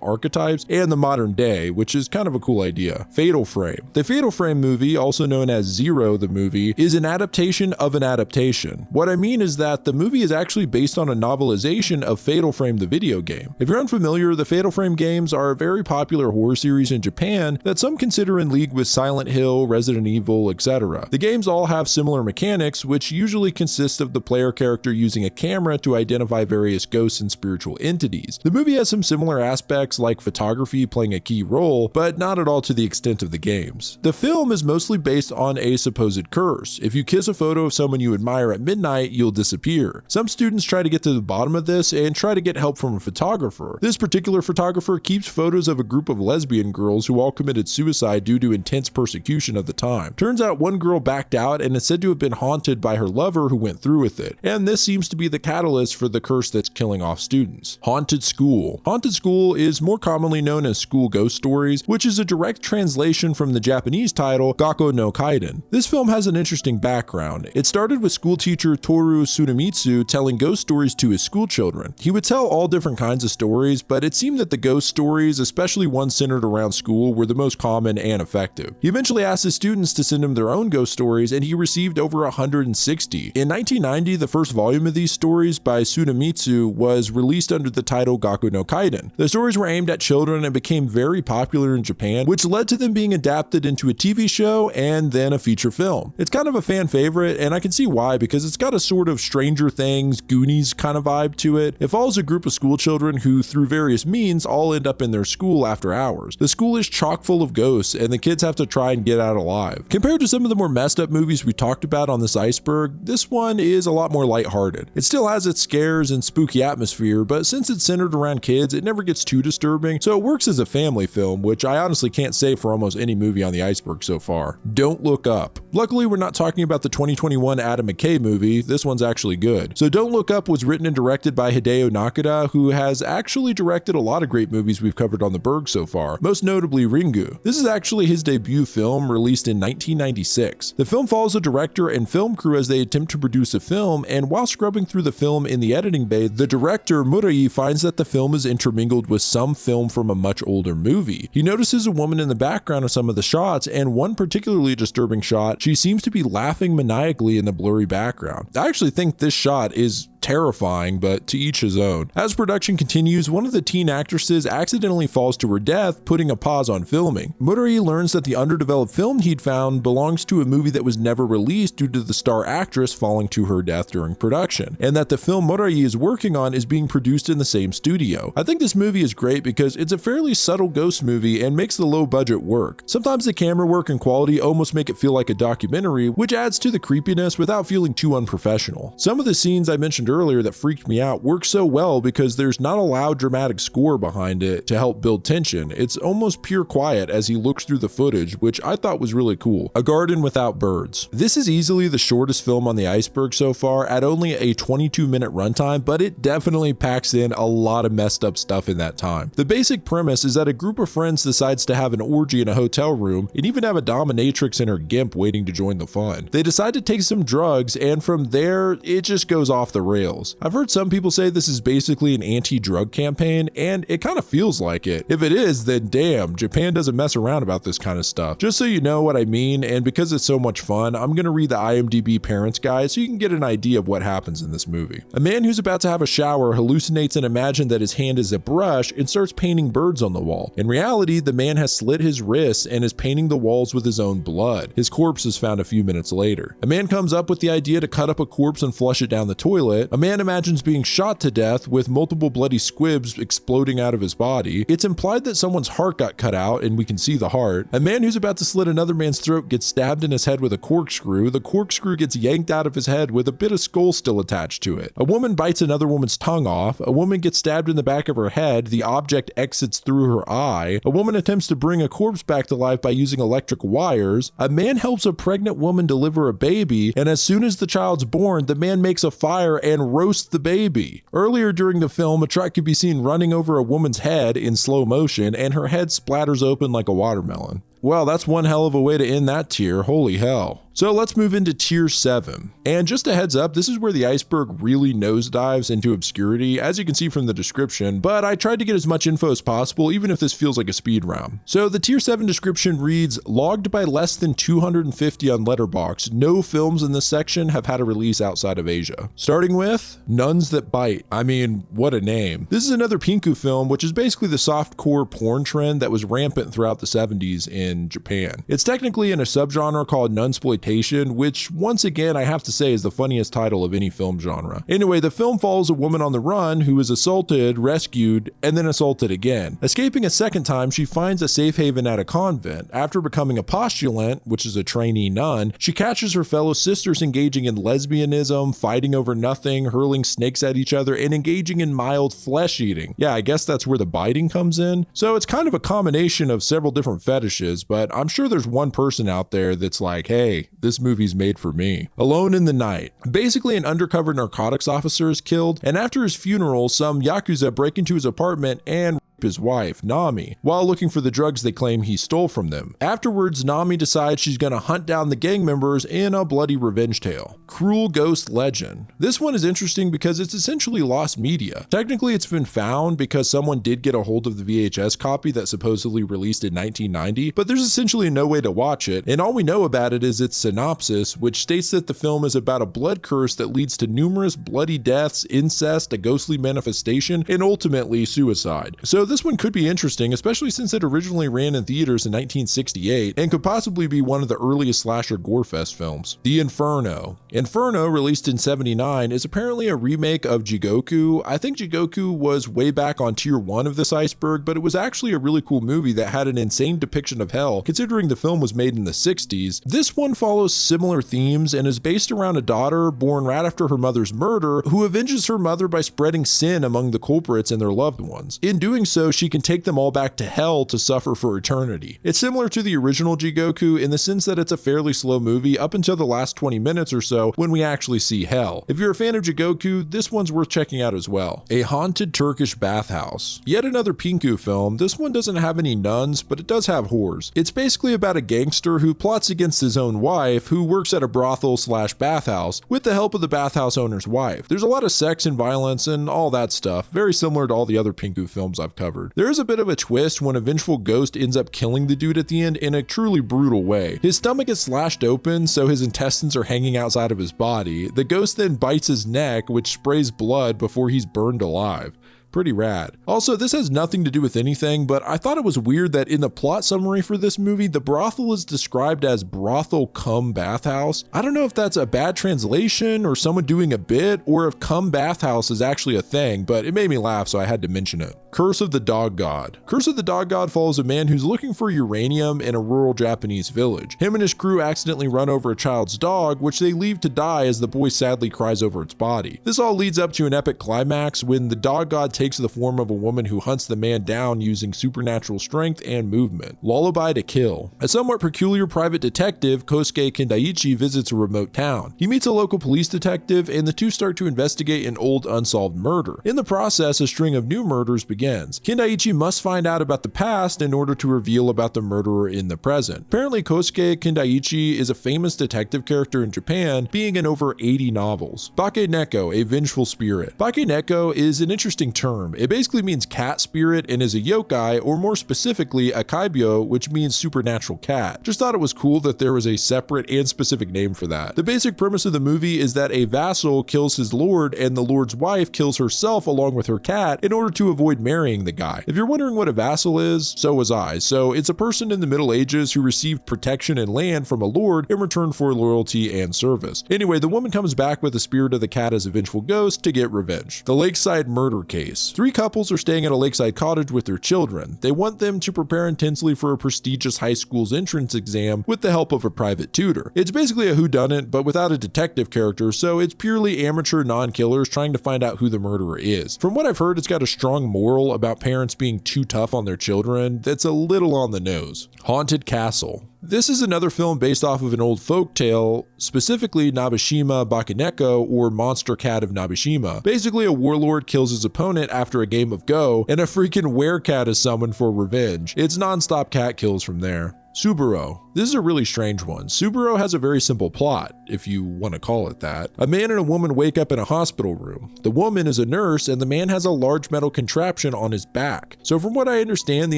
archetypes, and the modern day, which is kind of a cool idea. Fatal Frame. The Fatal Frame movie, also known as Zero the movie, is an adaptation of an adaptation. What I mean is that the movie is actually based on a novelization of Fatal Frame the video game. If you're unfamiliar, the Fatal Frame games are a very popular horror series in Japan that some consider in league with Silent Hill, Resident Evil, etc. The games all have similar mechanics, which usually consist of the player character using a camera to identify various ghosts and spiritual entities. The movie has some similar aspects like photography playing a key role, but not at all to the extent of the games. The film is mostly based on a supposed curse. If you kiss a photo of someone you admire at midnight, you'll disappear. Some students try to get to the bottom of this and try to get help from a photographer. This particular photographer keeps photos of a group of lesbian girls who all committed suicide due to intense persecution of the time. Turns out one girl backed out and is said to have been haunted by her lover who went through with it, and this seems to be the catalyst for the curse that's killing off students. Haunted School. Haunted School is more commonly known as School Ghost Stories, which is a direct translation from the Japanese title Gakko no Kaiden. This film has an interesting background. It started with schoolteacher Toru Tsunemitsu telling ghost stories to his school children. He would tell all different kinds of stories, but it seemed that the ghost stories, especially ones centered around school, were the most common and effective. He eventually asked his students to send him their own ghost stories, and he received over 160. In 1990, the first volume of these stories by Tsunemitsu was released under the title Gakko no Kaiden. The stories were aimed at children and became very popular in Japan, which led to them being adapted into a TV show and then a feature film. It's kind of a fan favorite, and I can see why, because it's got a sort of Stranger Things, Goonies kind of vibe to it. It follows a group of school children who, through various means, all end up in their school after hours. The school is chock full of ghosts, and the kids have to try and get out alive. Compared to some of the more messed up movies we talked about on this iceberg, this one is a lot more lighthearted. It still has its scares and spooky atmosphere, but since it's centered around kids, it never gets too disturbing, so it works as a family film, which I honestly can't say for almost any movie on the iceberg so far. Don't Look Up. Luckily, we're not talking about the 2021 Adam McKay movie. This one's actually good. So Don't Look Up was written and directed by Hideo Nakada, who has actually directed a lot of great movies we've covered on the Berg so far, most notably Ringu. This is actually his debut film, released in 1996. The film follows a director and film crew as they attempt to produce a film, and while scrubbing through the film in the editing bay, the director, Murai, finds that the film is intermingled with some film from a much older movie. He notices a woman in the background of some of the shots, and one particularly disturbing shot, she seems to be laughing maniacally in the blurry background. I actually think this shot is terrifying, but to each his own. As production continues, one of the teen actresses accidentally falls to her death, putting a pause on filming. Murray learns that the underdeveloped film he'd found belongs to a movie that was never released due to the star actress falling to her death during production, and that the film Murray is working on is being produced in the same studio. I think this movie is great because it's a fairly subtle ghost movie and makes the low budget work. Sometimes the camera work and quality almost make it feel like a documentary, which adds to the creepiness without feeling too unprofessional. Some of the scenes I mentioned earlier that freaked me out work so well because there's not a loud dramatic score behind it to help build tension. It's almost pure quiet as he looks through the footage, which I thought was really cool. A Garden Without Birds. This is easily the shortest film on the Iceberg so far at only a 22-minute runtime, but it definitely packs in a lot of messed up stuff in that time. The basic premise is that a group of friends decides to have an orgy in a hotel room and even have a dominatrix and her gimp waiting to join the fun. They decide to take some drugs, and from there, it just goes off the rails. I've heard some people say this is basically an anti-drug campaign, and it kind of feels like it. If it is, then damn, Japan doesn't mess around about this kind of stuff. Just so you know what I mean, and because it's so much fun, I'm gonna read the IMDb Parents Guide so you can get an idea of what happens in this movie. A man who's about to have a shower hallucinates and imagines that his hand is a brush and starts painting birds on the wall. In reality, the man has slit his wrists and is painting the walls with his own blood. His corpse is found a few minutes later. A man comes up with the idea to cut up a corpse and flush it down the toilet. A man imagines being shot to death with multiple bloody squibs exploding out of his body. It's implied that someone's heart got cut out, and we can see the heart. A man who's about to slit another man's throat gets stabbed in his head with a corkscrew. The corkscrew gets yanked out of his head with a bit of skull still attached to it. A woman bites another woman's tongue off. A woman gets stabbed in the back of her head. The object exits through her eye. A woman attempts to bring a corpse back to life by using electric wires. A man helps a pregnant woman deliver a baby, and as soon as the child's born, the man makes a fire and roasts the baby. Earlier during the film, a truck could be seen running over a woman's head in slow motion, and her head splatters open like a watermelon. Well, that's one hell of a way to end that tier, holy hell. So let's move into tier 7. And just a heads up, this is where the Iceberg really nosedives into obscurity, as you can see from the description, but I tried to get as much info as possible, even if this feels like a speed round. So the tier 7 description reads, logged by less than 250 on Letterboxd, no films in this section have had a release outside of Asia. Starting with Nuns That Bite. I mean, what a name. This is another Pinku film, which is basically the softcore porn trend that was rampant throughout the 70s in Japan. It's technically in a subgenre called nunsploitation, which once again I have to say is the funniest title of any film genre. Anyway, the film follows a woman on the run who is assaulted, rescued, and then assaulted again. Escaping a second time, she finds a safe haven at a convent. After becoming a postulant, which is a trainee nun, she catches her fellow sisters engaging in lesbianism, fighting over nothing, hurling snakes at each other, and engaging in mild flesh eating. Yeah, I guess that's where the biting comes in. So it's kind of a combination of several different fetishes, but I'm sure there's one person out there that's like, hey, this movie's made for me. Alone in the Night. Basically, an undercover narcotics officer is killed, and after his funeral, some Yakuza break into his apartment and rape his wife, Nami, while looking for the drugs they claim he stole from them. Afterwards, Nami decides she's gonna hunt down the gang members in a bloody revenge tale. Cruel Ghost Legend. This one is interesting because it's essentially lost media. Technically, it's been found because someone did get a hold of the VHS copy that supposedly released in 1990, but there's essentially no way to watch it, and all we know about it is its synopsis, which states that the film is about a blood curse that leads to numerous bloody deaths, incest, a ghostly manifestation, and ultimately suicide. So this one could be interesting, especially since it originally ran in theaters in 1968 and could possibly be one of the earliest slasher gorefest films. The Inferno. Inferno, released in 79, is apparently a remake of Jigoku. I think Jigoku was way back on tier 1 of this Iceberg, but it was actually a really cool movie that had an insane depiction of hell, considering the film was made in the 60s. This one follows similar themes and is based around a daughter born right after her mother's murder who avenges her mother by spreading sin among the culprits and their loved ones. In doing so, she can take them all back to hell to suffer for eternity. It's similar to the original Jigoku in the sense that it's a fairly slow movie up until the last 20 minutes or so when we actually see hell. If you're a fan of Jigoku, this one's worth checking out as well. A Haunted Turkish Bathhouse. Yet another Pinku film. This one doesn't have any nuns, but it does have whores. It's basically about a gangster who plots against his own wife, who works at a brothel/bathhouse with the help of the bathhouse owner's wife. There's a lot of sex and violence and all that stuff, very similar to all the other Pinku films I've covered. covered. There is a bit of a twist when a vengeful ghost ends up killing the dude at the end in a truly brutal way. His stomach is slashed open, so his intestines are hanging outside of his body. The ghost then bites his neck, which sprays blood before he's burned alive. Pretty rad. Also, this has nothing to do with anything, but I thought it was weird that in the plot summary for this movie, the brothel is described as brothel cum bathhouse. I don't know if that's a bad translation or someone doing a bit, or if cum bathhouse is actually a thing, but it made me laugh, so I had to mention it. Curse of the Dog God. Curse of the Dog God follows a man who's looking for uranium in a rural Japanese village. Him and his crew accidentally run over a child's dog, which they leave to die as the boy sadly cries over its body. This all leads up to an epic climax when the Dog God takes the form of a woman who hunts the man down using supernatural strength and movement. Lullaby to Kill. A somewhat peculiar private detective, Kosuke Kendaichi, visits a remote town. He meets a local police detective, and the two start to investigate an old unsolved murder. In the process, a string of new murders begins. Kendaichi must find out about the past in order to reveal about the murderer in the present. Apparently, Kosuke Kendaichi is a famous detective character in Japan, being in over 80 novels. Bakeneko, a vengeful spirit. Bakeneko is an interesting term. It basically means cat spirit and is a yokai, or more specifically, a kaibyo, which means supernatural cat. Just thought it was cool that there was a separate and specific name for that. The basic premise of the movie is that a vassal kills his lord, and the lord's wife kills herself along with her cat in order to avoid marrying the guy. If you're wondering what a vassal is, so was I. So it's a person in the Middle Ages who received protection and land from a lord in return for loyalty and service. Anyway, the woman comes back with the spirit of the cat as a vengeful ghost to get revenge. The Lakeside Murder Case. 3 couples are staying at a lakeside cottage with their children. They want them to prepare intensely for a prestigious high school's entrance exam with the help of a private tutor. It's basically a whodunit, but without a detective character, so it's purely amateur non-killers trying to find out who the murderer is. From what I've heard, it's got a strong moral about parents being too tough on their children that's a little on the nose. Haunted Castle. This is another film based off of an old folk tale, specifically Nabeshima Bakeneko, or Monster Cat of Nabeshima. Basically, a warlord kills his opponent after a game of Go, and a freaking werecat is summoned for revenge. It's non-stop cat kills from there. Suburo. This is a really strange one. Suburo has a very simple plot, if you want to call it that. A man and a woman wake up in a hospital room. The woman is a nurse, and the man has a large metal contraption on his back. So from what I understand, the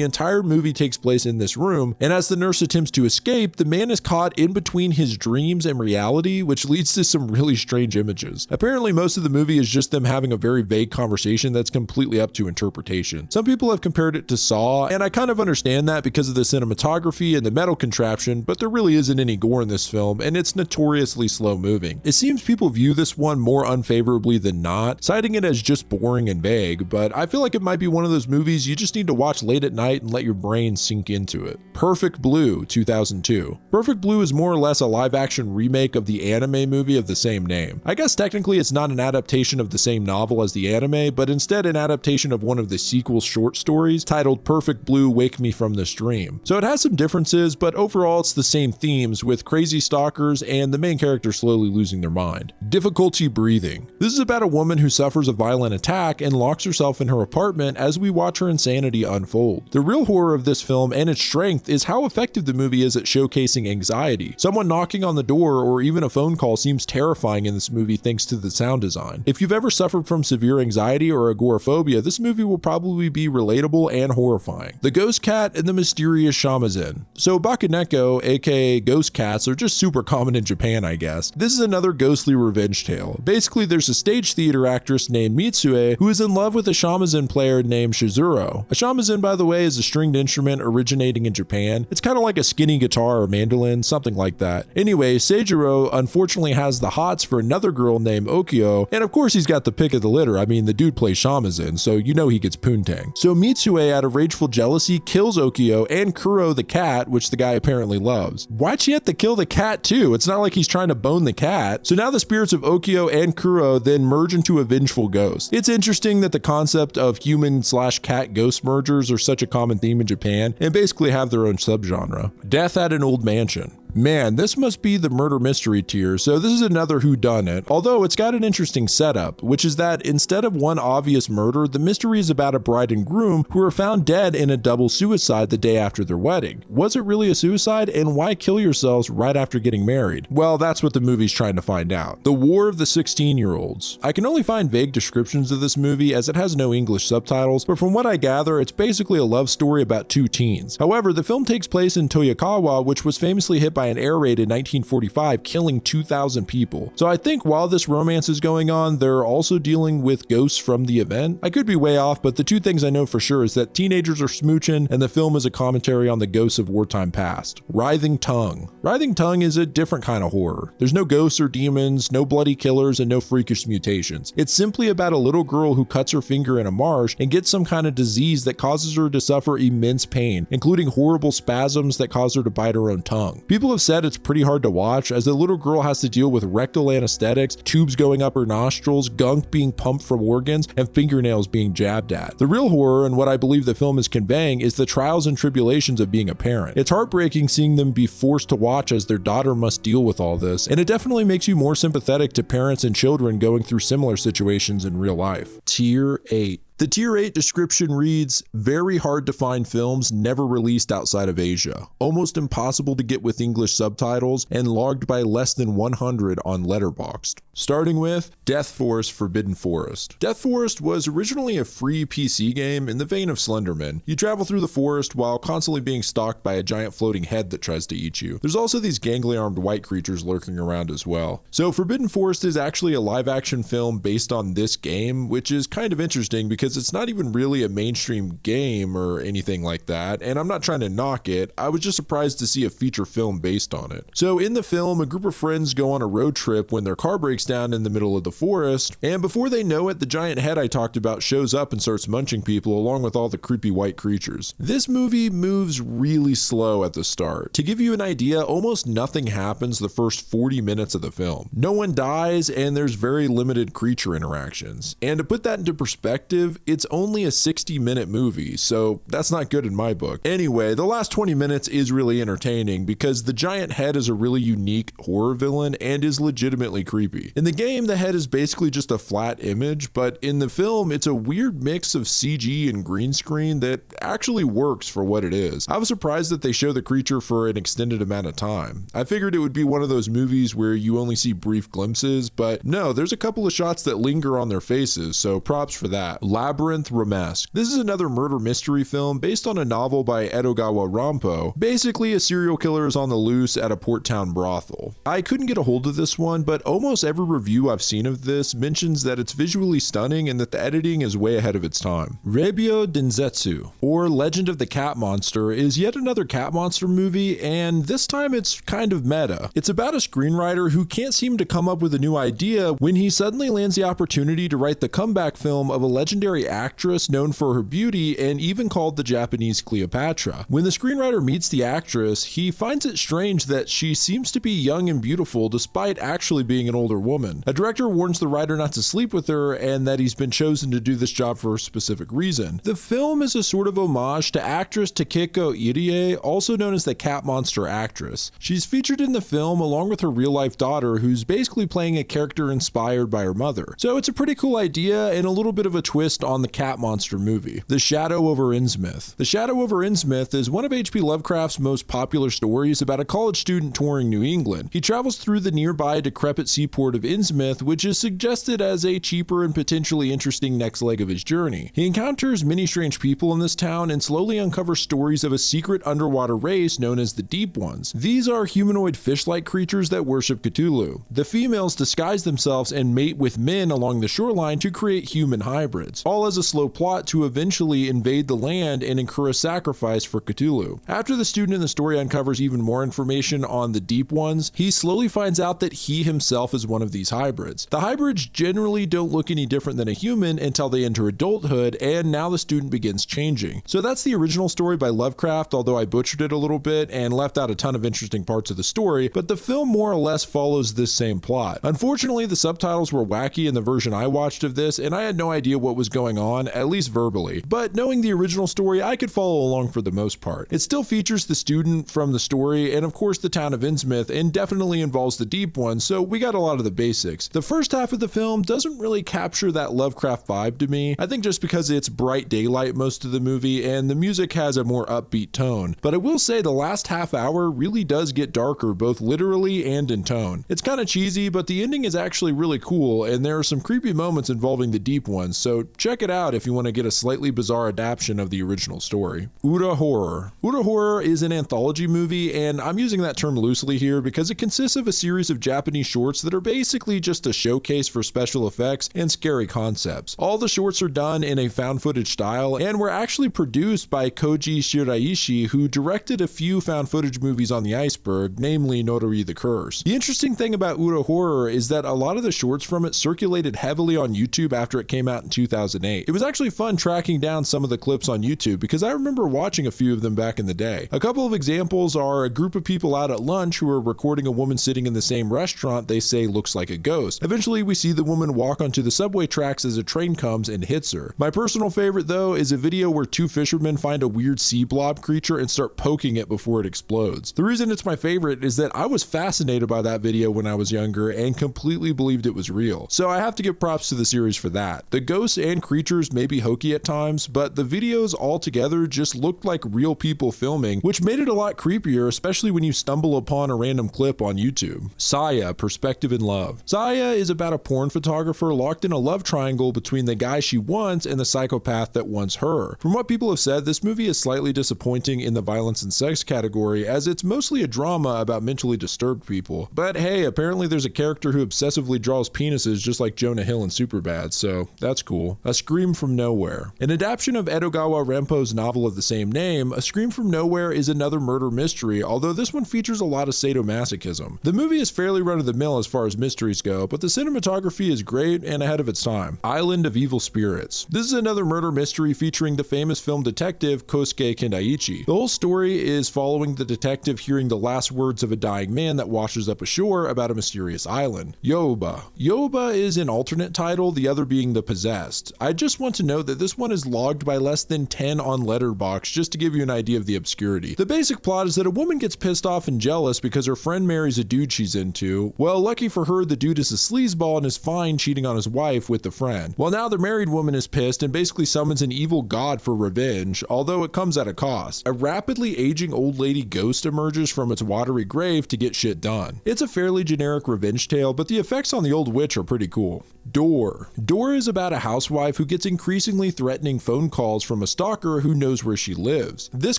entire movie takes place in this room, and as the nurse attempts to escape, the man is caught in between his dreams and reality, which leads to some really strange images. Apparently, most of the movie is just them having a very vague conversation that's completely up to interpretation. Some people have compared it to Saw, and I kind of understand that because of the cinematography and the metal contraption, but there really isn't any gore in this film, and it's notoriously slow moving. It seems people view this one more unfavorably than not, citing it as just boring and vague, but I feel like it might be one of those movies you just need to watch late at night and let your brain sink into it. Perfect Blue, 2002. Perfect Blue is more or less a live-action remake of the anime movie of the same name. I guess technically it's not an adaptation of the same novel as the anime, but instead an adaptation of one of the sequel short stories titled Perfect Blue Wake Me From This Dream. So it has some differences, but overall it's the same themes, with crazy stalkers and the main character slowly losing their mind. Difficulty Breathing. This is about a woman who suffers a violent attack and locks herself in her apartment as we watch her insanity unfold. The real horror of this film and its strength is how effective the movie is at showcasing anxiety. Someone knocking on the door or even a phone call seems terrifying in this movie thanks to the sound design. If you've ever suffered from severe anxiety or agoraphobia, this movie will probably be relatable and horrifying. The Ghost Cat and the Mysterious Shamisen. So Bakeneko, aka ghost cats, are just super common in Japan, I guess. This is another ghostly revenge tale. Basically, there's a stage theater actress named Mitsue who is in love with a shamisen player named Shizuro. A shamisen, by the way, is a stringed instrument originating in Japan. It's kind of like a skinny guitar or mandolin, something like that. Anyway, Seijiro unfortunately has the hots for another girl named Okio, and of course he's got the pick of the litter. I mean, the dude plays shamisen, so you know he gets poontang. So Mitsue, out of rageful jealousy, kills Okio and Kuro the cat, which the guy apparently loves. Why'd she have to kill the cat too? It's not like he's trying to bone the cat. So now the spirits of Okio and Kuro then merge into a vengeful ghost. It's interesting that the concept of human/cat ghost mergers are such a common theme in Japan and basically have their own subgenre. Death at an Old Mansion. Man, this must be the murder mystery tier, so this is another whodunit, although it's got an interesting setup, which is that instead of one obvious murder, the mystery is about a bride and groom who are found dead in a double suicide the day after their wedding. Was it really a suicide, and why kill yourselves right after getting married? Well, that's what the movie's trying to find out. The War of the 16-Year-Olds. I can only find vague descriptions of this movie as it has no English subtitles, but from what I gather, it's basically a love story about two teens. However, the film takes place in Toyokawa, which was famously hit by an air raid in 1945, killing 2,000 people. So I think while this romance is going on, they're also dealing with ghosts from the event. I could be way off, but the two things I know for sure is that teenagers are smooching, and the film is a commentary on the ghosts of wartime past. Writhing Tongue. Writhing Tongue is a different kind of horror. There's no ghosts or demons, no bloody killers, and no freakish mutations. It's simply about a little girl who cuts her finger in a marsh and gets some kind of disease that causes her to suffer immense pain, including horrible spasms that cause her to bite her own tongue. People have said it's pretty hard to watch, as the little girl has to deal with rectal anesthetics, tubes going up her nostrils, gunk being pumped from organs, and fingernails being jabbed at. The real horror, and what I believe the film is conveying, is the trials and tribulations of being a parent. It's heartbreaking seeing them be forced to watch as their daughter must deal with all this, and it definitely makes you more sympathetic to parents and children going through similar situations in real life. Tier 8. The Tier 8 description reads, very hard to find films never released outside of Asia, almost impossible to get with English subtitles, and logged by less than 100 on Letterboxd. Starting with Death Force Forbidden Forest. Death Forest was originally a free PC game in the vein of Slenderman. You travel through the forest while constantly being stalked by a giant floating head that tries to eat you. There's also these gangly armed white creatures lurking around as well. So Forbidden Forest is actually a live action film based on this game, which is kind of interesting because it's not even really a mainstream game or anything like that, and I'm not trying to knock it, I was just surprised to see a feature film based on it. So in the film, a group of friends go on a road trip when their car breaks down in the middle of the forest, and before they know it, the giant head I talked about shows up and starts munching people along with all the creepy white creatures. This movie moves really slow at the start. To give you an idea, almost nothing happens the first 40 minutes of the film. No one dies, and there's very limited creature interactions. And to put that into perspective, it's only a 60-minute movie, so that's not good in my book. Anyway, the last 20 minutes is really entertaining because the giant head is a really unique horror villain and is legitimately creepy. In the game, the head is basically just a flat image, but in the film, it's a weird mix of CG and green screen that actually works for what it is. I was surprised that they show the creature for an extended amount of time. I figured it would be one of those movies where you only see brief glimpses, but no, there's a couple of shots that linger on their faces, so props for that. Labyrinth Romesque. This is another murder mystery film based on a novel by Edogawa Rampo. Basically, a serial killer is on the loose at a port town brothel. I couldn't get a hold of this one, but almost every review I've seen of this mentions that it's visually stunning and that the editing is way ahead of its time. Rebyo Densetsu, or Legend of the Cat Monster, is yet another cat monster movie, and this time it's kind of meta. It's about a screenwriter who can't seem to come up with a new idea when he suddenly lands the opportunity to write the comeback film of a legendary actress known for her beauty and even called the Japanese Cleopatra. When the screenwriter meets the actress, he finds it strange that she seems to be young and beautiful despite actually being an older woman. A director warns the writer not to sleep with her and that he's been chosen to do this job for a specific reason. The film is a sort of homage to actress Takeko Irie, also known as the cat monster actress. She's featured in the film along with her real-life daughter, who's basically playing a character inspired by her mother. So it's a pretty cool idea and a little bit of a twist on the cat monster movie. The Shadow over Innsmouth. The Shadow over Innsmouth is one of H.P. Lovecraft's most popular stories about a college student touring New England. He travels through the nearby decrepit seaport of Innsmouth, which is suggested as a cheaper and potentially interesting next leg of his journey. He encounters many strange people in this town and slowly uncovers stories of a secret underwater race known as the Deep Ones. These are humanoid fish-like creatures that worship Cthulhu. The females disguise themselves and mate with men along the shoreline to create human hybrids, all as a slow plot to eventually invade the land and incur a sacrifice for Cthulhu. After the student in the story uncovers even more information on the Deep Ones, he slowly finds out that he himself is one of these hybrids. The hybrids generally don't look any different than a human until they enter adulthood, and now the student begins changing. So that's the original story by Lovecraft, although I butchered it a little bit and left out a ton of interesting parts of the story, but the film more or less follows this same plot. Unfortunately, the subtitles were wacky in the version I watched of this, and I had no idea what was going going on, at least verbally. But knowing the original story, I could follow along for the most part. It still features the student from the story, and of course the town of Innsmouth, and definitely involves the Deep One, so we got a lot of the basics. The first half of the film doesn't really capture that Lovecraft vibe to me, I think just because it's bright daylight most of the movie, and the music has a more upbeat tone. But I will say the last half hour really does get darker, both literally and in tone. It's kind of cheesy, but the ending is actually really cool, and there are some creepy moments involving the Deep Ones, so check it out if you want to get a slightly bizarre adaptation of the original story. J-Horror. J-Horror is an anthology movie, and I'm using that term loosely here because it consists of a series of Japanese shorts that are basically just a showcase for special effects and scary concepts. All the shorts are done in a found footage style and were actually produced by Koji Shiraishi, who directed a few found footage movies on the Iceberg, namely Noroi the Curse. The interesting thing about J-Horror is that a lot of the shorts from it circulated heavily on YouTube after it came out in 2008. It was actually fun tracking down some of the clips on YouTube because I remember watching a few of them back in the day. A couple of examples are a group of people out at lunch who are recording a woman sitting in the same restaurant they say looks like a ghost. Eventually we see the woman walk onto the subway tracks as a train comes and hits her. My personal favorite though is a video where two fishermen find a weird sea blob creature and start poking it before it explodes. The reason it's my favorite is that I was fascinated by that video when I was younger and completely believed it was real. So I have to give props to the series for that. The ghosts and creatures may be hokey at times, but the videos altogether just looked like real people filming, which made it a lot creepier, especially when you stumble upon a random clip on YouTube. Saya, Perspective in Love. Saya is about a porn photographer locked in a love triangle between the guy she wants and the psychopath that wants her. From what people have said, this movie is slightly disappointing in the violence and sex category, as it's mostly a drama about mentally disturbed people. But hey, apparently there's a character who obsessively draws penises just like Jonah Hill in Superbad, so that's cool. A Scream from Nowhere. An adaptation of Edogawa Renpo's novel of the same name, A Scream from Nowhere is another murder mystery, although this one features a lot of sadomasochism. The movie is fairly run-of-the-mill as far as mysteries go, but the cinematography is great and ahead of its time. Island of Evil Spirits. This is another murder mystery featuring the famous film detective Kosuke Kendaichi. The whole story is following the detective hearing the last words of a dying man that washes up ashore about a mysterious island. Yoba. Yoba is an alternate title, the other being The Possessed. I just want to note that this one is logged by less than 10 on Letterboxd, just to give you an idea of the obscurity. The basic plot is that a woman gets pissed off and jealous because her friend marries a dude she's into. Well, lucky for her, the dude is a sleazeball and is fine cheating on his wife with the friend. Well, now the married woman is pissed and basically summons an evil god for revenge, although it comes at a cost. A rapidly aging old lady ghost emerges from its watery grave to get shit done. It's a fairly generic revenge tale, but the effects on the old witch are pretty cool. Door. Door is about a housewife who gets increasingly threatening phone calls from a stalker who knows where she lives. This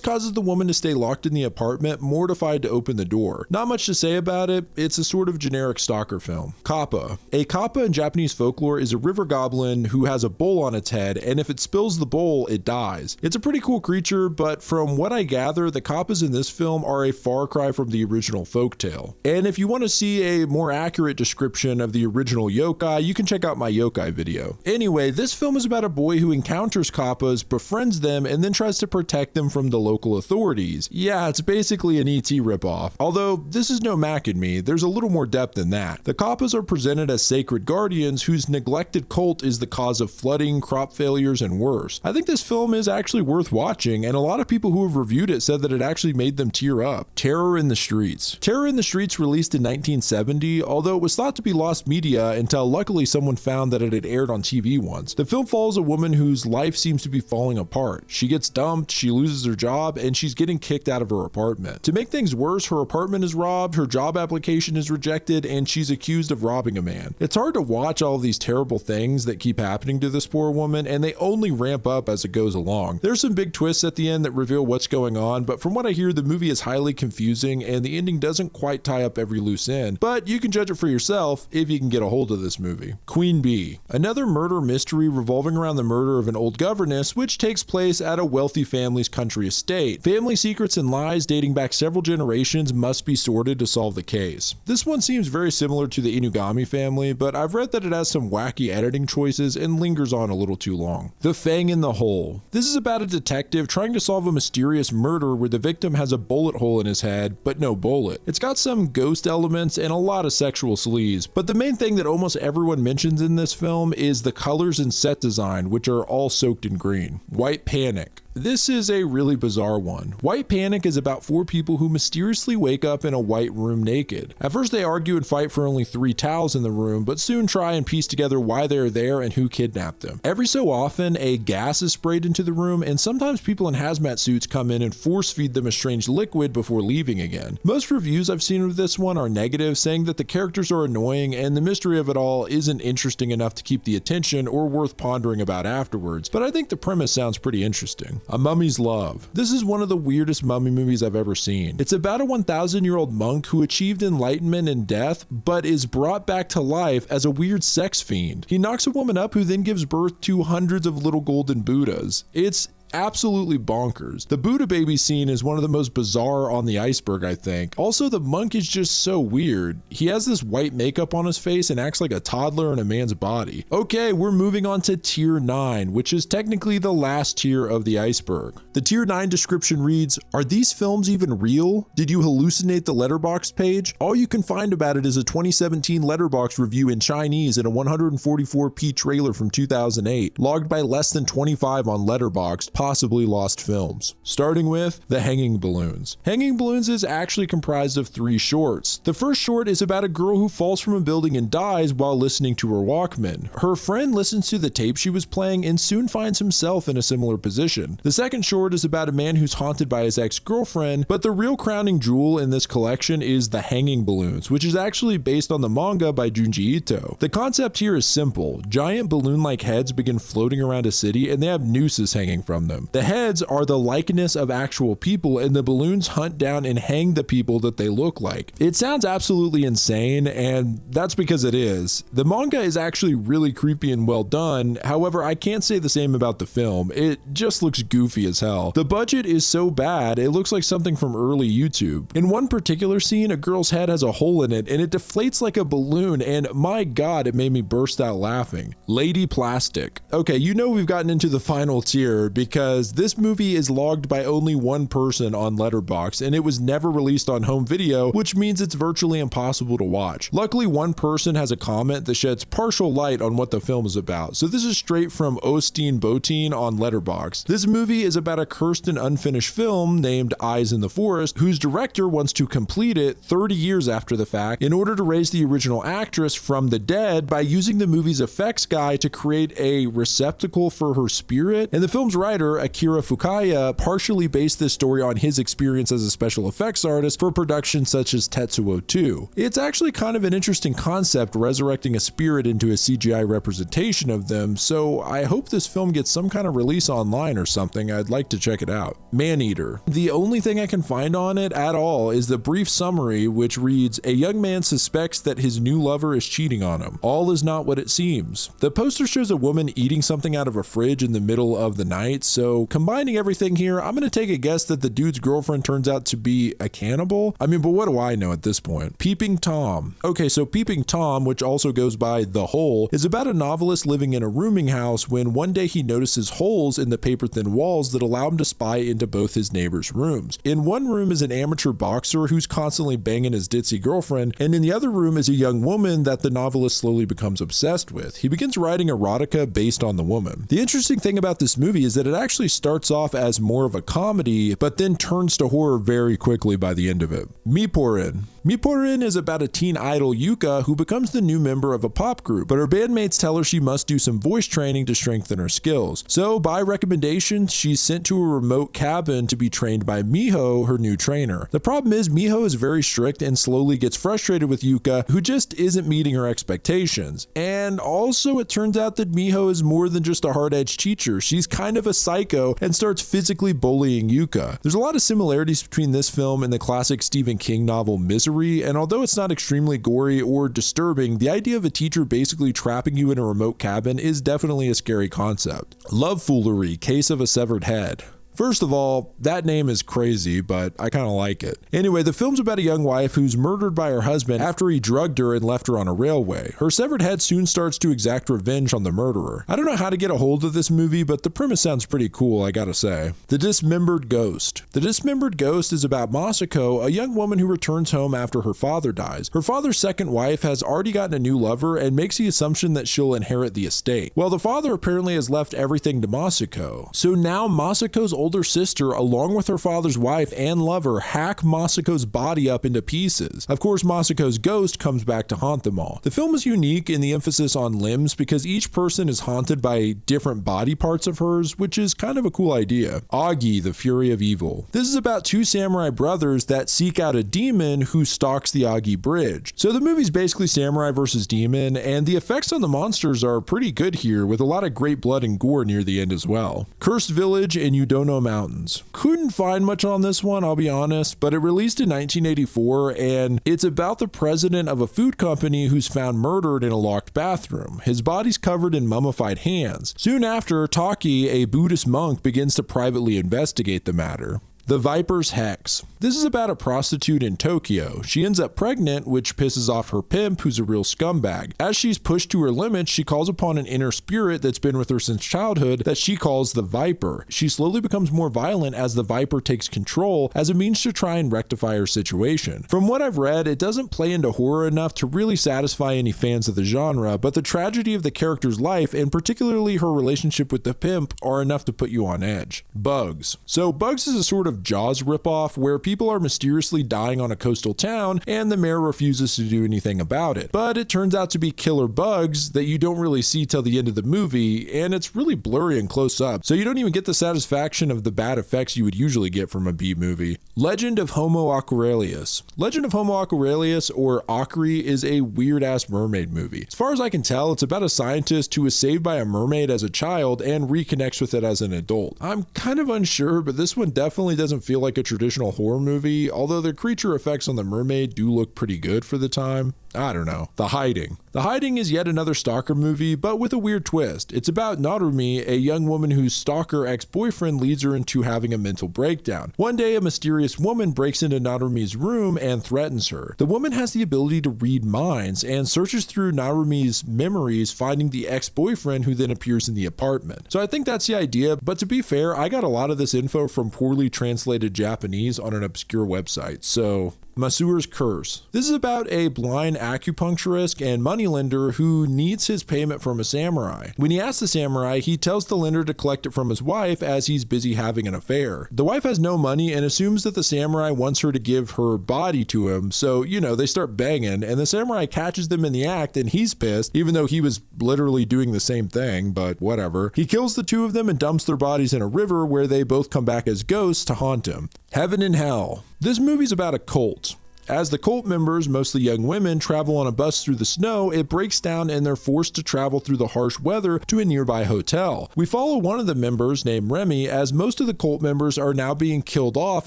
causes the woman to stay locked in the apartment, mortified to open the door. Not much to say about it, it's a sort of generic stalker film. Kappa. A kappa in Japanese folklore is a river goblin who has a bowl on its head, and if it spills the bowl, it dies. It's a pretty cool creature, but from what I gather, the kappas in this film are a far cry from the original folktale. And if you want to see a more accurate description of the original yokai, you can check out my yokai video. Anyway, this film is about a boy who encounters kappas, befriends them, and then tries to protect them from the local authorities. Yeah, it's basically an E.T. ripoff. Although, this is no Mac and Me, there's a little more depth than that. The kappas are presented as sacred guardians whose neglected cult is the cause of flooding, crop failures, and worse. I think this film is actually worth watching, and a lot of people who have reviewed it said that it actually made them tear up. Terror in the Streets. Terror in the Streets released in 1970, although it was thought to be lost media until luckily someone found that it had aired on TV once. The film follows a woman whose life seems to be falling apart. She gets dumped, she loses her job, and she's getting kicked out of her apartment. To make things worse, her apartment is robbed, her job application is rejected, and she's accused of robbing a man. It's hard to watch all of these terrible things that keep happening to this poor woman, and they only ramp up as it goes along. There's some big twists at the end that reveal what's going on, but from what I hear, the movie is highly confusing, and the ending doesn't quite tie up every loose end, but you can judge it for yourself if you can get a hold of this movie. Queen Bee. Another murder mystery revolving around the murder of an old governess, which takes place at a wealthy family's country estate. Family secrets and lies dating back several generations must be sorted to solve the case. This one seems very similar to the Inugami family, but I've read that it has some wacky editing choices and lingers on a little too long. The Fang in the Hole. This is about a detective trying to solve a mysterious murder where the victim has a bullet hole in his head, but no bullet. It's got some ghost elements and a lot of sexual sleaze, but the main thing that almost everyone mentions in this film is the colors and set set design, which are all soaked in green. White Panic. This is a really bizarre one. White Panic is about 4 people who mysteriously wake up in a white room naked. At first they argue and fight for only 3 towels in the room, but soon try and piece together why they're there and who kidnapped them. Every so often, a gas is sprayed into the room, and sometimes people in hazmat suits come in and force feed them a strange liquid before leaving again. Most reviews I've seen of this one are negative, saying that the characters are annoying and the mystery of it all isn't interesting enough to keep the attention or worth pondering about afterwards, but I think the premise sounds pretty interesting. A Mummy's Love. This is one of the weirdest mummy movies I've ever seen. It's about a 1,000-year-old monk who achieved enlightenment in death, but is brought back to life as a weird sex fiend. He knocks a woman up who then gives birth to hundreds of little golden Buddhas. It's absolutely bonkers. The Buddha baby scene is one of the most bizarre on the iceberg, I think. Also, the monk is just so weird. He has this white makeup on his face and acts like a toddler in a man's body. Okay, we're moving on to tier 9, which is technically the last tier of the iceberg. The tier 9 description reads, "Are these films even real? Did you hallucinate the Letterboxd page? All you can find about it is a 2017 Letterboxd review in Chinese and a 144p trailer from 2008, logged by less than 25 on Letterboxd, possibly lost films." Starting with The Hanging Balloons. Hanging Balloons is actually comprised of 3 shorts. The first short is about a girl who falls from a building and dies while listening to her Walkman. Her friend listens to the tape she was playing and soon finds himself in a similar position. The second short is about a man who's haunted by his ex-girlfriend, but the real crowning jewel in this collection is The Hanging Balloons, which is actually based on the manga by Junji Ito. The concept here is simple. Giant balloon-like heads begin floating around a city and they have nooses hanging from them. The heads are the likeness of actual people, and the balloons hunt down and hang the people that they look like. It sounds absolutely insane, and that's because it is. The manga is actually really creepy and well done. However, I can't say the same about the film. It just looks goofy as hell. The budget is so bad, it looks like something from early YouTube. In one particular scene, a girl's head has a hole in it, and it deflates like a balloon, and my god, it made me burst out laughing. Lady Plastic. Okay, you know we've gotten into the final tier because this movie is logged by only one person on Letterboxd, and it was never released on home video, which means it's virtually impossible to watch. Luckily, one person has a comment that sheds partial light on what the film is about, so this is straight from Osteen Boteen on Letterboxd. This movie is about a cursed and unfinished film named Eyes in the Forest, whose director wants to complete it 30 years after the fact in order to raise the original actress from the dead by using the movie's effects guy to create a receptacle for her spirit. And the film's writer, Akira Fukaya, partially based this story on his experience as a special effects artist for productions such as Tetsuo 2. It's actually kind of an interesting concept, resurrecting a spirit into a CGI representation of them, so I hope this film gets some kind of release online or something. I'd like to check it out. Maneater. The only thing I can find on it at all is the brief summary, which reads, "A young man suspects that his new lover is cheating on him. All is not what it seems." The poster shows a woman eating something out of a fridge in the middle of the night, so combining everything here, I'm gonna take a guess that the dude's girlfriend turns out to be a cannibal. I mean, but what do I know at this point? Peeping Tom. Okay, so Peeping Tom, which also goes by The Hole, is about a novelist living in a rooming house when one day he notices holes in the paper-thin walls that allow him to spy into both his neighbors' rooms. In one room is an amateur boxer who's constantly banging his ditzy girlfriend, and in the other room is a young woman that the novelist slowly becomes obsessed with. He begins writing erotica based on the woman. The interesting thing about this movie is that it actually starts off as more of a comedy, but then turns to horror very quickly by the end of it. Miporin. Miporin is about a teen idol, Yuka, who becomes the new member of a pop group, but her bandmates tell her she must do some voice training to strengthen her skills. So, by recommendation, she's sent to a remote cabin to be trained by Miho, her new trainer. The problem is, Miho is very strict and slowly gets frustrated with Yuka, who just isn't meeting her expectations. And also, it turns out that Miho is more than just a hard-edged teacher. She's kind of a psycho and starts physically bullying Yuka. There's a lot of similarities between this film and the classic Stephen King novel Misery, and although it's not extremely gory or disturbing, the idea of a teacher basically trapping you in a remote cabin is definitely a scary concept. Love Foolery, Case of a Severed Head. First of all, that name is crazy, but I kind of like it. Anyway, the film's about a young wife who's murdered by her husband after he drugged her and left her on a railway. Her severed head soon starts to exact revenge on the murderer. I don't know how to get a hold of this movie, but the premise sounds pretty cool, I gotta say. The Dismembered Ghost. The Dismembered Ghost is about Masako, a young woman who returns home after her father dies. Her father's second wife has already gotten a new lover and makes the assumption that she'll inherit the estate. Well, the father apparently has left everything to Masako. So now Masako's older sister, along with her father's wife and lover, hack Masako's body up into pieces. Of course, Masako's ghost comes back to haunt them all. The film is unique in the emphasis on limbs because each person is haunted by different body parts of hers, which is kind of a cool idea. Agi, the Fury of Evil. This is about two samurai brothers that seek out a demon who stalks the Agi Bridge. So the movie's basically samurai versus demon, and the effects on the monsters are pretty good here, with a lot of great blood and gore near the end as well. Cursed Village and Udono Mountains. Couldn't find much on this one, I'll be honest, but it released in 1984, and it's about the president of a food company who's found murdered in a locked bathroom. His body's covered in mummified hands. Soon after, Taki, a Buddhist monk, begins to privately investigate the matter. The Viper's Hex. This is about a prostitute in Tokyo. She ends up pregnant, which pisses off her pimp, who's a real scumbag. As she's pushed to her limits, she calls upon an inner spirit that's been with her since childhood that she calls the Viper. She slowly becomes more violent as the Viper takes control as a means to try and rectify her situation. From what I've read, it doesn't play into horror enough to really satisfy any fans of the genre, but the tragedy of the character's life, and particularly her relationship with the pimp, are enough to put you on edge. Bugs. So Bugs is a sort of Jaws ripoff where people are mysteriously dying on a coastal town and the mayor refuses to do anything about it. But it turns out to be killer bugs that you don't really see till the end of the movie, and it's really blurry and close up, so you don't even get the satisfaction of the bad effects you would usually get from a B movie. Legend of Homo Aquarelius. Legend of Homo Aquarelius, or Akri, is a weird-ass mermaid movie. As far as I can tell, it's about a scientist who was saved by a mermaid as a child and reconnects with it as an adult. I'm kind of unsure, but this one definitely doesn't feel like a traditional horror movie, although the creature effects on the mermaid do look pretty good for the time. I don't know. The Hiding. The Hiding is yet another stalker movie, but with a weird twist. It's about Narumi, a young woman whose stalker ex-boyfriend leads her into having a mental breakdown. One day, a mysterious woman breaks into Narumi's room and threatens her. The woman has the ability to read minds and searches through Narumi's memories, finding the ex-boyfriend who then appears in the apartment. So I think that's the idea, but to be fair, I got a lot of this info from poorly translated Japanese on an obscure website, so... Masure's Curse. This is about a blind acupuncturist and moneylender who needs his payment from a samurai. When he asks the samurai, he tells the lender to collect it from his wife as he's busy having an affair. The wife has no money and assumes that the samurai wants her to give her body to him, so, they start banging, and the samurai catches them in the act and he's pissed, even though he was literally doing the same thing, but whatever. He kills the two of them and dumps their bodies in a river where they both come back as ghosts to haunt him. Heaven and Hell. This movie's about a cult. As the cult members, mostly young women, travel on a bus through the snow, it breaks down and they're forced to travel through the harsh weather to a nearby hotel. We follow one of the members, named Remy, as most of the cult members are now being killed off,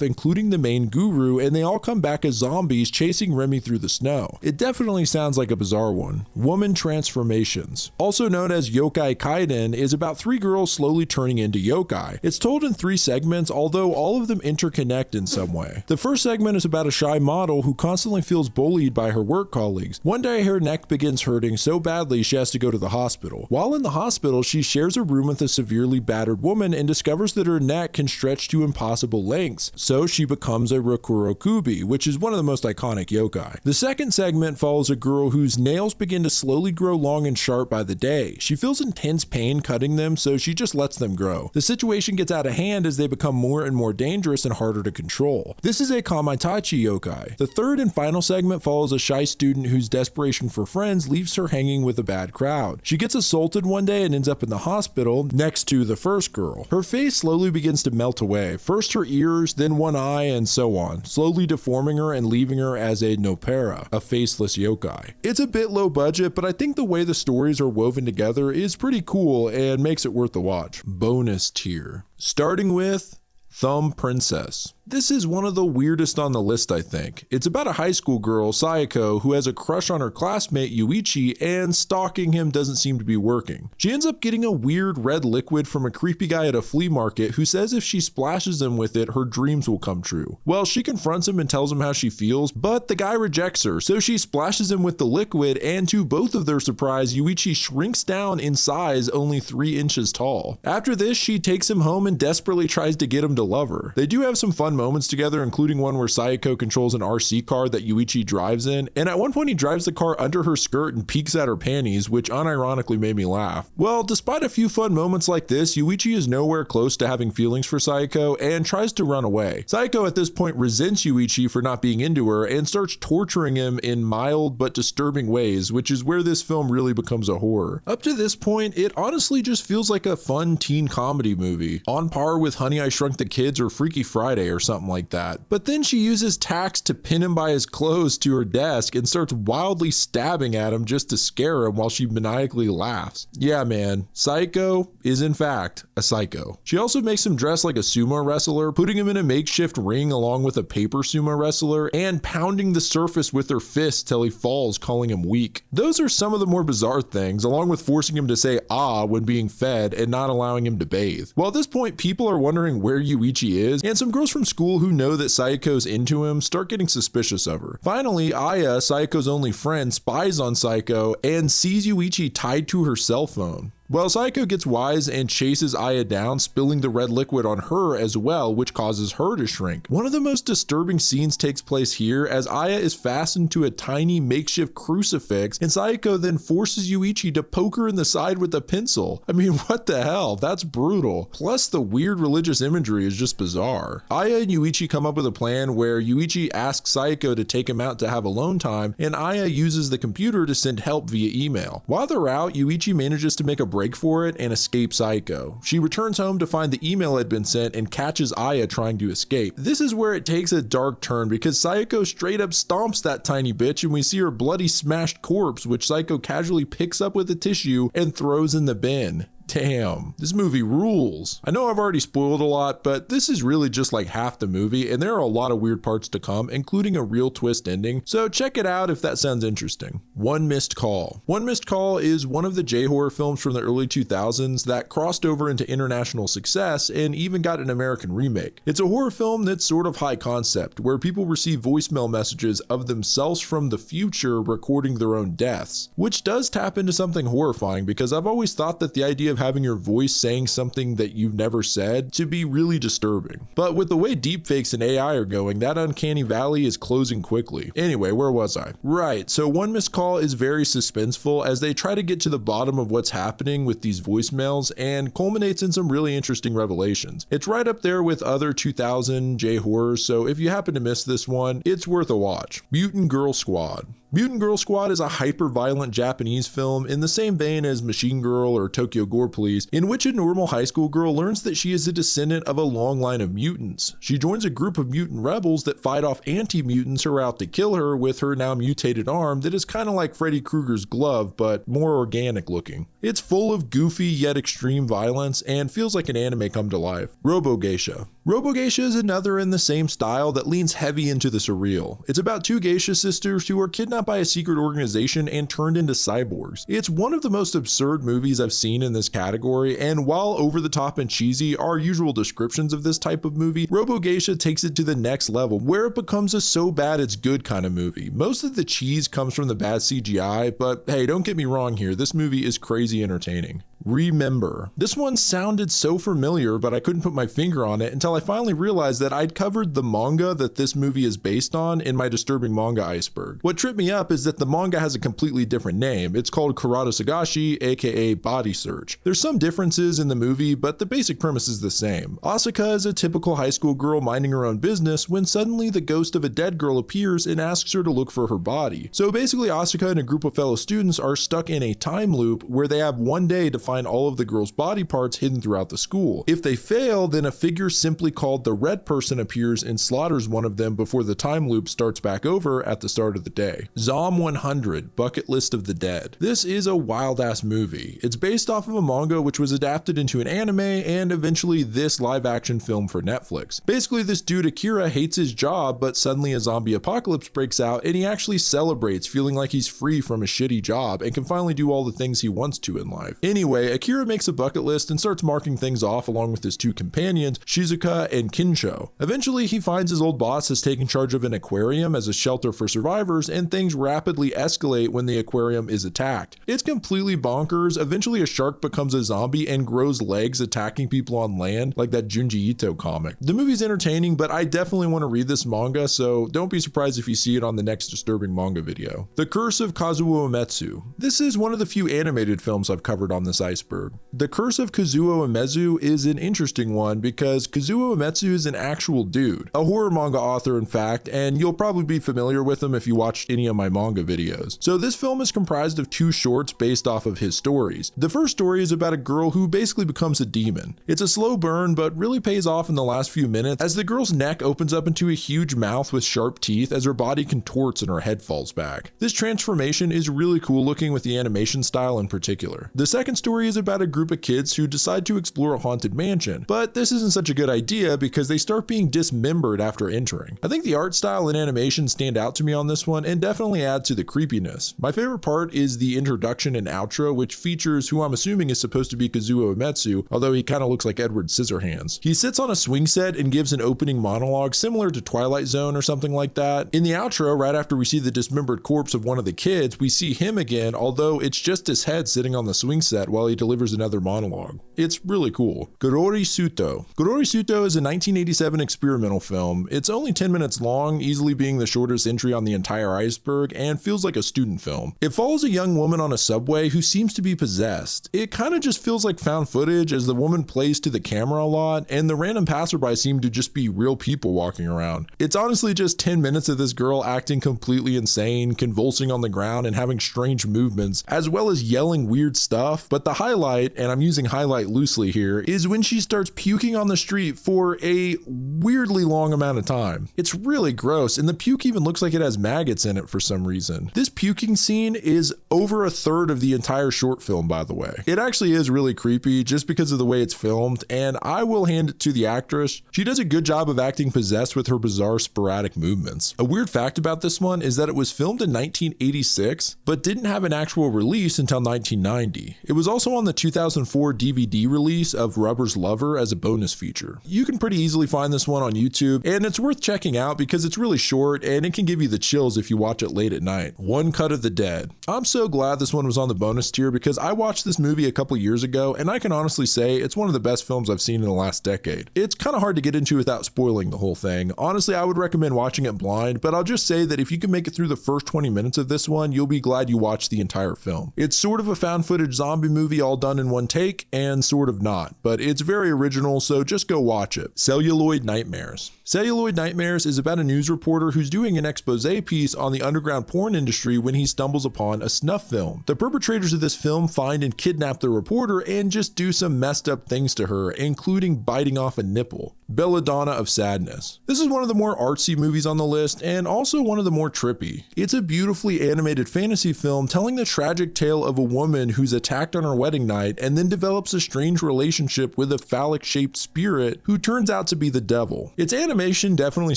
including the main guru, and they all come back as zombies chasing Remy through the snow. It definitely sounds like a bizarre one. Woman Transformations. Also known as Yokai Kaiden, is about three girls slowly turning into yokai. It's told in 3 segments, although all of them interconnect in some way. The first segment is about a shy model who constantly feels bullied by her work colleagues. One day her neck begins hurting so badly she has to go to the hospital. While in the hospital, she shares a room with a severely battered woman and discovers that her neck can stretch to impossible lengths, so she becomes a Rokurokubi, which is one of the most iconic yokai. The second segment follows a girl whose nails begin to slowly grow long and sharp by the day. She feels intense pain cutting them, so she just lets them grow. The situation gets out of hand as they become more and more dangerous and harder to control. This is a Kamaitachi yokai. The third and final segment follows a shy student whose desperation for friends leaves her hanging with a bad crowd. She gets assaulted one day and ends up in the hospital next to the first girl. Her face slowly begins to melt away, first her ears, then one eye, and so on, slowly deforming her and leaving her as a Nopera, a faceless yokai. It's a bit low budget, but I think the way the stories are woven together is pretty cool and makes it worth the watch. Bonus tier. Starting with Thumb Princess. This is one of the weirdest on the list, I think. It's about a high school girl, Sayako, who has a crush on her classmate Yuichi, and stalking him doesn't seem to be working. She ends up getting a weird red liquid from a creepy guy at a flea market who says if she splashes him with it, her dreams will come true. Well, she confronts him and tells him how she feels, but the guy rejects her, so she splashes him with the liquid, and to both of their surprise, Yuichi shrinks down in size, only 3 inches tall. After this, she takes him home and desperately tries to get him to love her. They do have some fun moments together, including one where Sayako controls an RC car that Yuichi drives in, and at one point he drives the car under her skirt and peeks at her panties, which unironically made me laugh. Well, despite a few fun moments like this, Yuichi is nowhere close to having feelings for Sayako and tries to run away. Sayako at this point resents Yuichi for not being into her and starts torturing him in mild but disturbing ways, which is where this film really becomes a horror. Up to this point, it honestly just feels like a fun teen comedy movie, on par with Honey, I Shrunk the Kids or Freaky Friday or something like that. But then she uses tacks to pin him by his clothes to her desk and starts wildly stabbing at him just to scare him while she maniacally laughs. Yeah man, Sayako is in fact a psycho. She also makes him dress like a sumo wrestler, putting him in a makeshift ring along with a paper sumo wrestler, and pounding the surface with her fists till he falls, calling him weak. Those are some of the more bizarre things, along with forcing him to say ah when being fed and not allowing him to bathe. Well, at this point, people are wondering where Yuichi is, and some girls from school who know that Sayako's into him start getting suspicious of her. Finally, Aya, Sayako's only friend, spies on Sayako and sees Yuichi tied to her cell phone. Well, Sayako gets wise and chases Aya down, spilling the red liquid on her as well, which causes her to shrink. One of the most disturbing scenes takes place here as Aya is fastened to a tiny makeshift crucifix, and Sayako then forces Yuichi to poke her in the side with a pencil. I mean, what the hell? That's brutal. Plus, the weird religious imagery is just bizarre. Aya and Yuichi come up with a plan where Yuichi asks Sayako to take him out to have alone time, and Aya uses the computer to send help via email. While they're out, Yuichi manages to make a break for it and escape Sayako. She returns home to find the email had been sent and catches Aya trying to escape. This is where it takes a dark turn because Sayako straight up stomps that tiny bitch and we see her bloody smashed corpse, which Sayako casually picks up with a tissue and throws in the bin. Damn, this movie rules. I know I've already spoiled a lot, but this is really just like half the movie, and there are a lot of weird parts to come, including a real twist ending, so check it out if that sounds interesting. One Missed Call. One Missed Call is one of the J-Horror films from the early 2000s that crossed over into international success and even got an American remake. It's a horror film that's sort of high concept, where people receive voicemail messages of themselves from the future recording their own deaths, which does tap into something horrifying because I've always thought that the idea of having your voice saying something that you've never said to be really disturbing. But with the way deepfakes and AI are going, that uncanny valley is closing quickly. Anyway, where was I? Right, so One Missed Call is very suspenseful as they try to get to the bottom of what's happening with these voicemails and culminates in some really interesting revelations. It's right up there with other 2000 J-horrors, so if you happen to miss this one, it's worth a watch. Mutant Girl Squad. Mutant Girl Squad is a hyper-violent Japanese film in the same vein as Machine Girl or Tokyo Gore Police, in which a normal high school girl learns that she is a descendant of a long line of mutants. She joins a group of mutant rebels that fight off anti-mutants who are out to kill her with her now mutated arm that is kind of like Freddy Krueger's glove, but more organic looking. It's full of goofy yet extreme violence and feels like an anime come to life. Robo Geisha. Robo Geisha is another in the same style that leans heavy into the surreal. It's about two geisha sisters who are kidnapped by a secret organization and turned into cyborgs. It's one of the most absurd movies I've seen in this category, and while over the top and cheesy are usual descriptions of this type of movie, Robo Geisha takes it to the next level, where it becomes a so bad it's good kind of movie. Most of the cheese comes from the bad CGI, but hey, don't get me wrong here, this movie is crazy entertaining. Remember. This one sounded so familiar, but I couldn't put my finger on it until I finally realized that I'd covered the manga that this movie is based on in my Disturbing Manga Iceberg. What tripped me up is that the manga has a completely different name. It's called Karada Sagashi, aka Body Search. There's some differences in the movie, but the basic premise is the same. Asuka is a typical high school girl minding her own business when suddenly the ghost of a dead girl appears and asks her to look for her body. So basically Asuka and a group of fellow students are stuck in a time loop where they have one day to find find all of the girls' body parts hidden throughout the school. If they fail, then a figure simply called the Red Person appears and slaughters one of them before the time loop starts back over at the start of the day. Zom 100, Bucket List of the Dead. This is a wild-ass movie. It's based off of a manga which was adapted into an anime and eventually this live-action film for Netflix. Basically, this dude Akira hates his job, but suddenly a zombie apocalypse breaks out and he actually celebrates, feeling like he's free from a shitty job and can finally do all the things he wants to in life. Anyway, Akira makes a bucket list and starts marking things off along with his two companions, Shizuka and Kinsho. Eventually, he finds his old boss has taken charge of an aquarium as a shelter for survivors, and things rapidly escalate when the aquarium is attacked. It's completely bonkers. Eventually, a shark becomes a zombie and grows legs, attacking people on land, like that Junji Ito comic. The movie's entertaining, but I definitely want to read this manga, so don't be surprised if you see it on the next disturbing manga video. The Curse of Kazuo Uematsu. This is one of the few animated films I've covered on this iceberg. The Curse of Kazuo Uematsu is an interesting one because Kazuo Uematsu is an actual dude, a horror manga author in fact, and you'll probably be familiar with him if you watched any of my manga videos. So this film is comprised of two shorts based off of his stories. The first story is about a girl who basically becomes a demon. It's a slow burn, but really pays off in the last few minutes as the girl's neck opens up into a huge mouth with sharp teeth as her body contorts and her head falls back. This transformation is really cool looking with the animation style in particular. The second story is about a group of kids who decide to explore a haunted mansion, but this isn't such a good idea because they start being dismembered after entering. I think the art style and animation stand out to me on this one and definitely add to the creepiness. My favorite part is the introduction and outro, which features who I'm assuming is supposed to be Kazuo Uematsu, although he kind of looks like Edward Scissorhands. He sits on a swing set and gives an opening monologue similar to Twilight Zone or something like that. In the outro, right after we see the dismembered corpse of one of the kids, we see him again, although it's just his head sitting on the swing set while he delivers another monologue. It's really cool. Gorori Suto. Gorori Suto is a 1987 experimental film. It's only 10 minutes long, easily being the shortest entry on the entire iceberg, and feels like a student film. It follows a young woman on a subway who seems to be possessed. It kind of just feels like found footage as the woman plays to the camera a lot, and the random passerby seem to just be real people walking around. It's honestly just 10 minutes of this girl acting completely insane, convulsing on the ground and having strange movements, as well as yelling weird stuff. But the highlight, and I'm using highlight loosely here, is when she starts puking on the street for a weirdly long amount of time. It's really gross, and the puke even looks like it has maggots in it for some reason. This puking scene is over a third of the entire short film, by the way. It actually is really creepy just because of the way it's filmed, and I will hand it to the actress. She does a good job of acting possessed with her bizarre sporadic movements. A weird fact about this one is that it was filmed in 1986, but didn't have an actual release until 1990. It was also on the 2004 DVD release of Rubber's Lover as a bonus feature. You can pretty easily find this one on YouTube, and it's worth checking out because it's really short and it can give you the chills if you watch it late at night. One Cut of the Dead. I'm so glad this one was on the bonus tier because I watched this movie a couple years ago and I can honestly say it's one of the best films I've seen in the last decade. It's kind of hard to get into without spoiling the whole thing. Honestly, I would recommend watching it blind, but I'll just say that if you can make it through the first 20 minutes of this one, you'll be glad you watched the entire film. It's sort of a found footage zombie movie all done in one take and sort of not, but it's very original, so just go watch it. Celluloid Nightmares. Celluloid Nightmares is about a news reporter who's doing an expose piece on the underground porn industry when he stumbles upon a snuff film. The perpetrators of this film find and kidnap the reporter and just do some messed up things to her, including biting off a nipple. Belladonna of Sadness. This is one of the more artsy movies on the list and also one of the more trippy. It's a beautifully animated fantasy film telling the tragic tale of a woman who's attacked on her wedding night and then develops a strange relationship with a phallic-shaped spirit who turns out to be the devil. Its animation definitely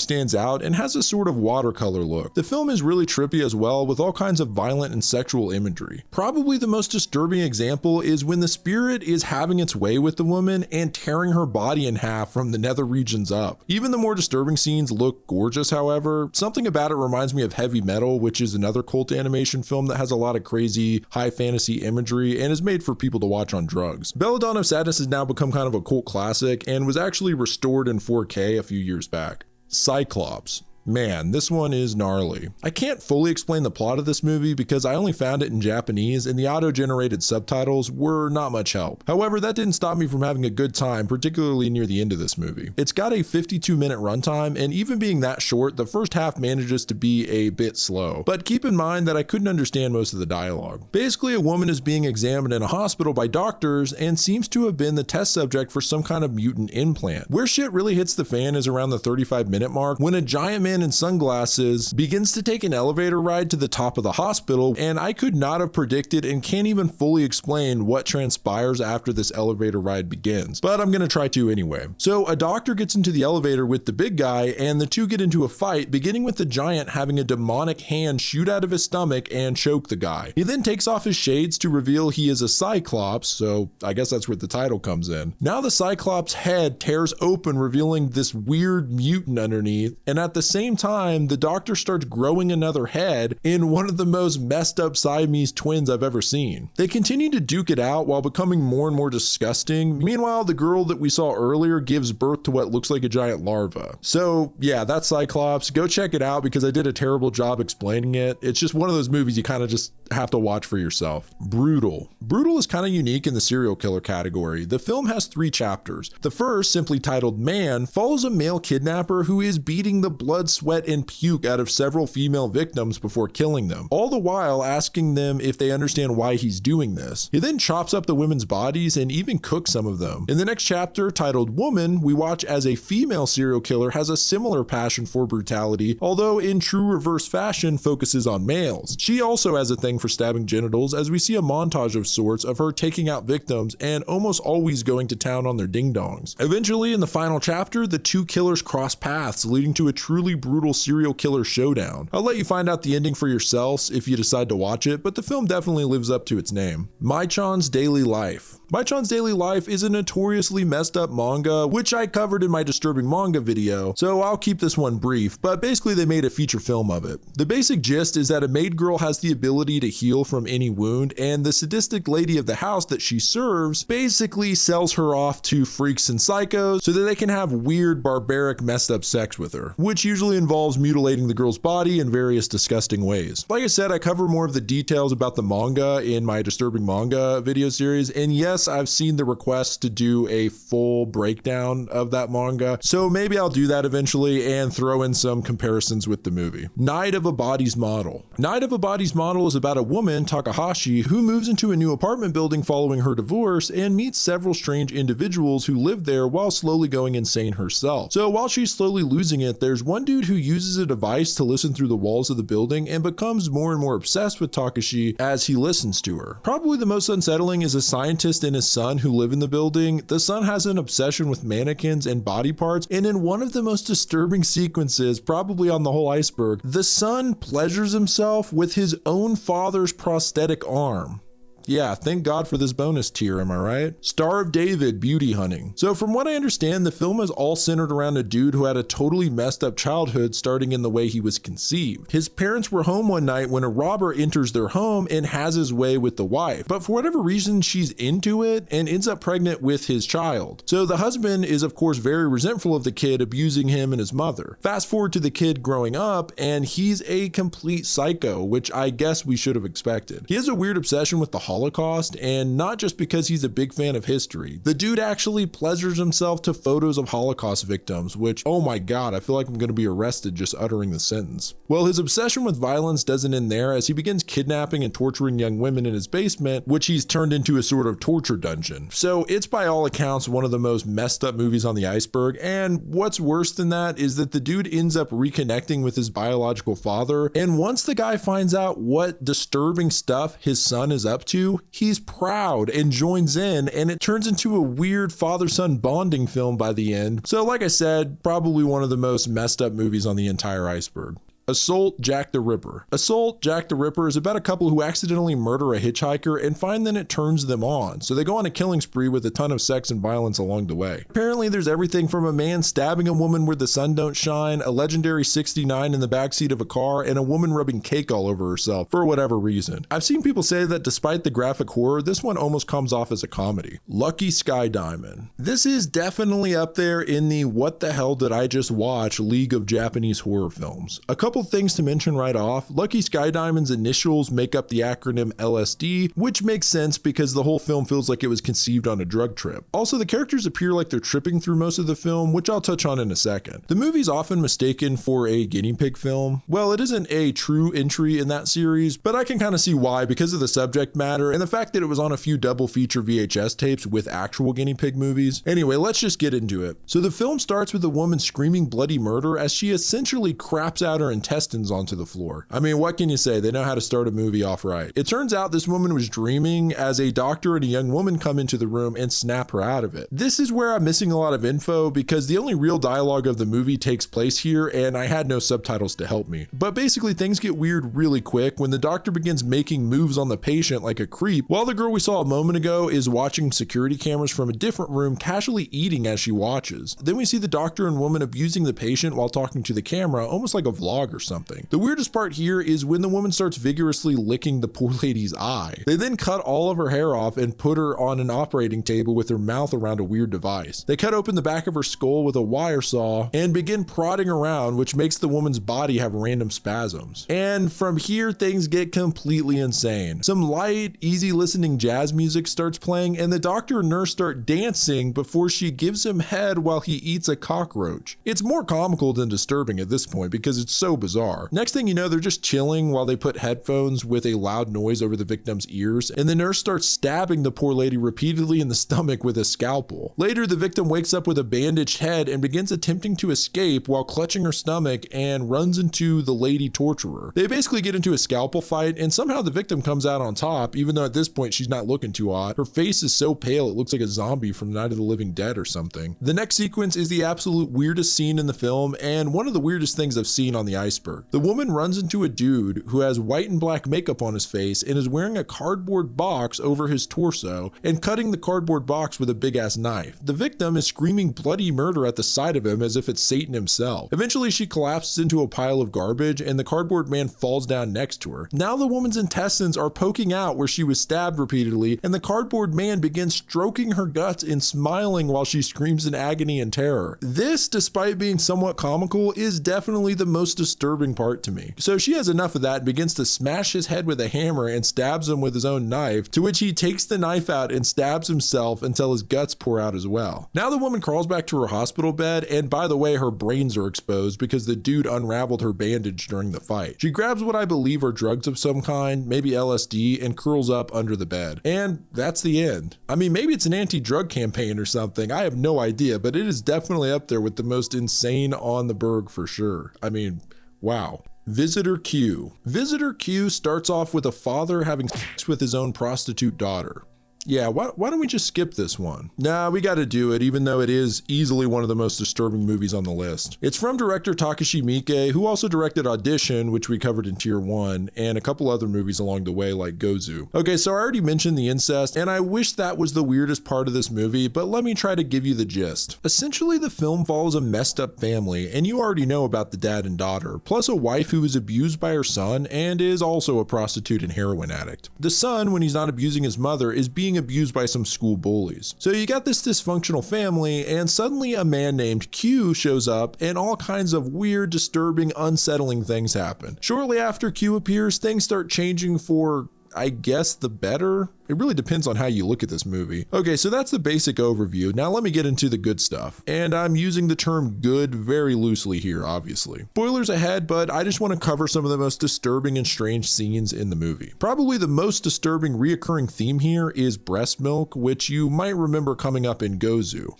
stands out and has a sort of watercolor look. The film is really trippy as well, with all kinds of violent and sexual imagery. Probably the most disturbing example is when the spirit is having its way with the woman and tearing her body in half from the nether regions up. Even the more disturbing scenes look gorgeous, however. Something about it reminds me of Heavy Metal, which is another cult animation film that has a lot of crazy high fantasy imagery and is made for people to watch on drugs. Belladonna of Sadness has now become kind of a cult classic and was actually restored in 4K a few years back. Cyclops. Man, this one is gnarly. I can't fully explain the plot of this movie because I only found it in Japanese and the auto-generated subtitles were not much help. However, that didn't stop me from having a good time, particularly near the end of this movie. It's got a 52-minute runtime, and even being that short, the first half manages to be a bit slow. But keep in mind that I couldn't understand most of the dialogue. Basically, a woman is being examined in a hospital by doctors and seems to have been the test subject for some kind of mutant implant. Where shit really hits the fan is around the 35-minute mark when a giant man in sunglasses begins to take an elevator ride to the top of the hospital, and I could not have predicted and can't even fully explain what transpires after this elevator ride begins, but I'm gonna try to anyway. So a doctor gets into the elevator with the big guy and the two get into a fight, beginning with the giant having a demonic hand shoot out of his stomach and choke the guy. He then takes off his shades to reveal he is a Cyclops, so I guess that's where the title comes in. Now the Cyclops head tears open, revealing this weird mutant underneath, and at the same time, the doctor starts growing another head in one of the most messed up Siamese twins I've ever seen. They continue to duke it out while becoming more and more disgusting. Meanwhile, the girl that we saw earlier gives birth to what looks like a giant larva. So yeah, that's Cyclops. Go check it out because I did a terrible job explaining it. It's just one of those movies you kind of just have to watch for yourself. Brutal. Brutal is kind of unique in the serial killer category. The film has 3 chapters. The first, simply titled Man, follows a male kidnapper who is beating the blood, sweat, and puke out of several female victims before killing them, all the while asking them if they understand why he's doing this. He then chops up the women's bodies and even cooks some of them. In the next chapter, titled Woman, we watch as a female serial killer has a similar passion for brutality, although in true reverse fashion focuses on males. She also has a thing for stabbing genitals, as we see a montage of sorts of her taking out victims and almost always going to town on their ding-dongs. Eventually, in the final chapter, the 2 killers cross paths, leading to a truly brutal serial killer showdown. I'll let you find out the ending for yourselves if you decide to watch it, but the film definitely lives up to its name. Mai-chan's Daily Life. Mai-chan's Daily Life is a notoriously messed up manga, which I covered in my disturbing manga video, so I'll keep this one brief, but basically they made a feature film of it. The basic gist is that a maid girl has the ability to heal from any wound, and the sadistic lady of the house that she serves basically sells her off to freaks and psychos so that they can have weird, barbaric, messed up sex with her, which usually involves mutilating the girl's body in various disgusting ways. Like I said, I cover more of the details about the manga in my disturbing manga video series, and yes, I've seen the requests to do a full breakdown of that manga, so maybe I'll do that eventually and throw in some comparisons with the movie. Night of a Body's Model. Night of a Body's Model is about a woman, Takahashi, who moves into a new apartment building following her divorce and meets several strange individuals who live there while slowly going insane herself. So while she's slowly losing it, there's one dude who uses a device to listen through the walls of the building and becomes more and more obsessed with Takashi as he listens to her. Probably the most unsettling is a scientist and his son who live in the building. The son has an obsession with mannequins and body parts, and in one of the most disturbing sequences, probably on the whole iceberg, the son pleasures himself with his own father's prosthetic arm. Yeah, thank God for this bonus tier, am I right? Star of David, Beauty Hunting. So from what I understand, the film is all centered around a dude who had a totally messed up childhood starting in the way he was conceived. His parents were home one night when a robber enters their home and has his way with the wife, but for whatever reason, she's into it and ends up pregnant with his child. So the husband is of course very resentful of the kid abusing him and his mother. Fast forward to the kid growing up and he's a complete psycho, which I guess we should have expected. He has a weird obsession with the Holocaust, and not just because he's a big fan of history. The dude actually pleasures himself to photos of Holocaust victims, which, oh my God, I feel like I'm going to be arrested just uttering the sentence. Well, his obsession with violence doesn't end there, as he begins kidnapping and torturing young women in his basement, which he's turned into a sort of torture dungeon. So it's by all accounts one of the most messed up movies on the iceberg, and what's worse than that is that the dude ends up reconnecting with his biological father, and once the guy finds out what disturbing stuff his son is up to, he's proud and joins in, and it turns into a weird father-son bonding film by the end. So like I said, probably one of the most messed up movies on the entire iceberg. Assault Jack the Ripper. Assault Jack the Ripper is about a couple who accidentally murder a hitchhiker and find that it turns them on, so they go on a killing spree with a ton of sex and violence along the way. Apparently there's everything from a man stabbing a woman where the sun don't shine, a legendary 69 in the backseat of a car, and a woman rubbing cake all over herself for whatever reason. I've seen people say that despite the graphic horror, this one almost comes off as a comedy. Lucky Sky Diamond. This is definitely up there in the what the hell did I just watch league of Japanese horror films. A couple things to mention right off. Lucky Sky Diamond's initials make up the acronym LSD, which makes sense because the whole film feels like it was conceived on a drug trip. Also, the characters appear like they're tripping through most of the film, which I'll touch on in a second. The movie's often mistaken for a guinea pig film. Well, it isn't a true entry in that series, but I can kind of see why because of the subject matter and the fact that it was on a few double feature VHS tapes with actual guinea pig movies. Anyway, let's just get into it. So the film starts with a woman screaming bloody murder as she essentially craps out her intestines onto the floor. I mean, what can you say? They know how to start a movie off right. It turns out this woman was dreaming as a doctor and a young woman come into the room and snap her out of it. This is where I'm missing a lot of info because the only real dialogue of the movie takes place here and I had no subtitles to help me. But basically things get weird really quick when the doctor begins making moves on the patient like a creep, while the girl we saw a moment ago is watching security cameras from a different room casually eating as she watches. Then we see the doctor and woman abusing the patient while talking to the camera, almost like a vlog or something. The weirdest part here is when the woman starts vigorously licking the poor lady's eye. They then cut all of her hair off and put her on an operating table with her mouth around a weird device. They cut open the back of her skull with a wire saw and begin prodding around, which makes the woman's body have random spasms. And from here, things get completely insane. Some light, easy listening jazz music starts playing and the doctor and nurse start dancing before she gives him head while he eats a cockroach. It's more comical than disturbing at this point because it's so bizarre. Next thing you know, they're just chilling while they put headphones with a loud noise over the victim's ears, and the nurse starts stabbing the poor lady repeatedly in the stomach with a scalpel. Later, the victim wakes up with a bandaged head and begins attempting to escape while clutching her stomach and runs into the lady torturer. They basically get into a scalpel fight and somehow the victim comes out on top, even though at this point she's not looking too hot. Her face is so pale it looks like a zombie from Night of the Living Dead or something. The next sequence is the absolute weirdest scene in the film and one of the weirdest things I've seen on the iceberg. The woman runs into a dude who has white and black makeup on his face and is wearing a cardboard box over his torso and cutting the cardboard box with a big ass knife. The victim is screaming bloody murder at the side of him as if it's Satan himself. Eventually she collapses into a pile of garbage and the cardboard man falls down next to her. Now the woman's intestines are poking out where she was stabbed repeatedly and the cardboard man begins stroking her guts and smiling while she screams in agony and terror. This, despite being somewhat comical, is definitely the most disturbing part to me. So she has enough of that and begins to smash his head with a hammer and stabs him with his own knife, to which he takes the knife out and stabs himself until his guts pour out as well. Now the woman crawls back to her hospital bed, and by the way, her brains are exposed because the dude unraveled her bandage during the fight. She grabs what I believe are drugs of some kind, maybe LSD, and curls up under the bed. And that's the end. I mean, maybe it's an anti-drug campaign or something, I have no idea, but it is definitely up there with the most insane on the berg for sure. I mean, wow. Visitor Q. Visitor Q starts off with a father having sex with his own prostitute daughter. Yeah, why don't we just skip this one? Nah, we gotta do it, even though it is easily one of the most disturbing movies on the list. It's from director Takashi Miike, who also directed Audition, which we covered in Tier 1, and a couple other movies along the way like Gozu. Okay, so I already mentioned the incest, and I wish that was the weirdest part of this movie, but let me try to give you the gist. Essentially, the film follows a messed up family, and you already know about the dad and daughter, plus a wife who is abused by her son and is also a prostitute and heroin addict. The son, when he's not abusing his mother, is being abused by some school bullies. So you got this dysfunctional family, and suddenly a man named Q shows up and all kinds of weird, disturbing, unsettling things happen. Shortly after Q appears, things start changing for, I guess, the better. It really depends on how you look at this movie. Okay, so that's the basic overview. Now let me get into the good stuff. And I'm using the term good very loosely here, obviously. Spoilers ahead, but I just want to cover some of the most disturbing and strange scenes in the movie. Probably the most disturbing reoccurring theme here is breast milk, which you might remember coming up in Gozu.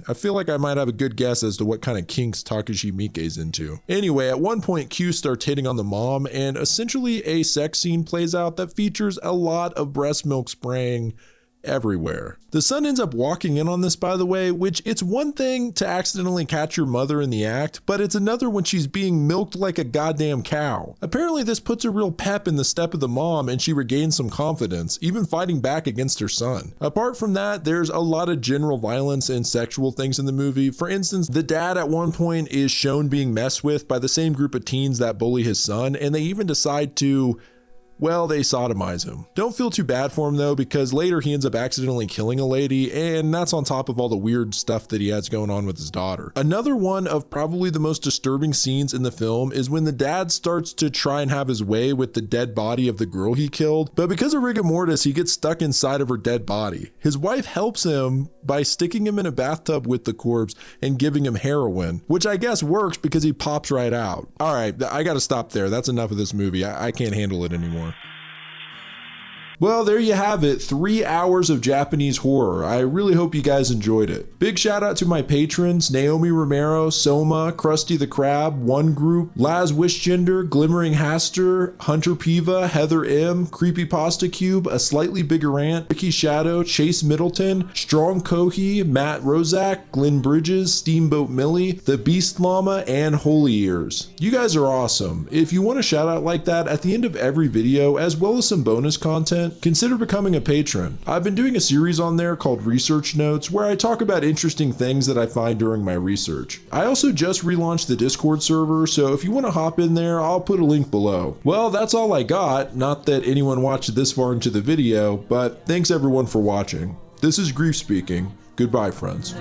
I feel like I might have a good guess as to what kind of kinks Takashi Miike's into. Anyway, at one point Q starts hitting on the mom, and essentially a sex scene plays out that features a lot of breast milk spraying everywhere. The son ends up walking in on this, by the way, which it's one thing to accidentally catch your mother in the act, but it's another when she's being milked like a goddamn cow. Apparently this puts a real pep in the step of the mom and she regains some confidence, even fighting back against her son. Apart from that, there's a lot of general violence and sexual things in the movie. For instance, the dad at one point is shown being messed with by the same group of teens that bully his son, and they even decide to, well, they sodomize him. Don't feel too bad for him though, because later he ends up accidentally killing a lady, and that's on top of all the weird stuff that he has going on with his daughter. Another one of probably the most disturbing scenes in the film is when the dad starts to try and have his way with the dead body of the girl he killed, but because of rigor mortis, he gets stuck inside of her dead body. His wife helps him by sticking him in a bathtub with the corpse and giving him heroin, which I guess works because he pops right out. All right, I gotta stop there. That's enough of this movie. I can't handle it anymore. Well, there you have it, 3 hours of Japanese horror. I really hope you guys enjoyed it. Big shout out to my patrons, Naomi Romero, Soma, Krusty the Crab, One Group, Laz Wishgender, Glimmering Haster, Hunter Piva, Heather M, Creepypasta Cube, A Slightly Bigger Ant, Ricky Shadow, Chase Middleton, Strong Kohi, Matt Rozak, Glenn Bridges, Steamboat Millie, The Beast Llama, and Holy Ears. You guys are awesome. If you want a shout out like that at the end of every video, as well as some bonus content, consider becoming a patron. I've been doing a series on there called Research Notes where I talk about interesting things that I find during my research. I also just relaunched the Discord server, so if you want to hop in there, I'll put a link below. Well, that's all I got. Not that anyone watched this far into the video, but thanks everyone for watching. This is Grief speaking. Goodbye, friends.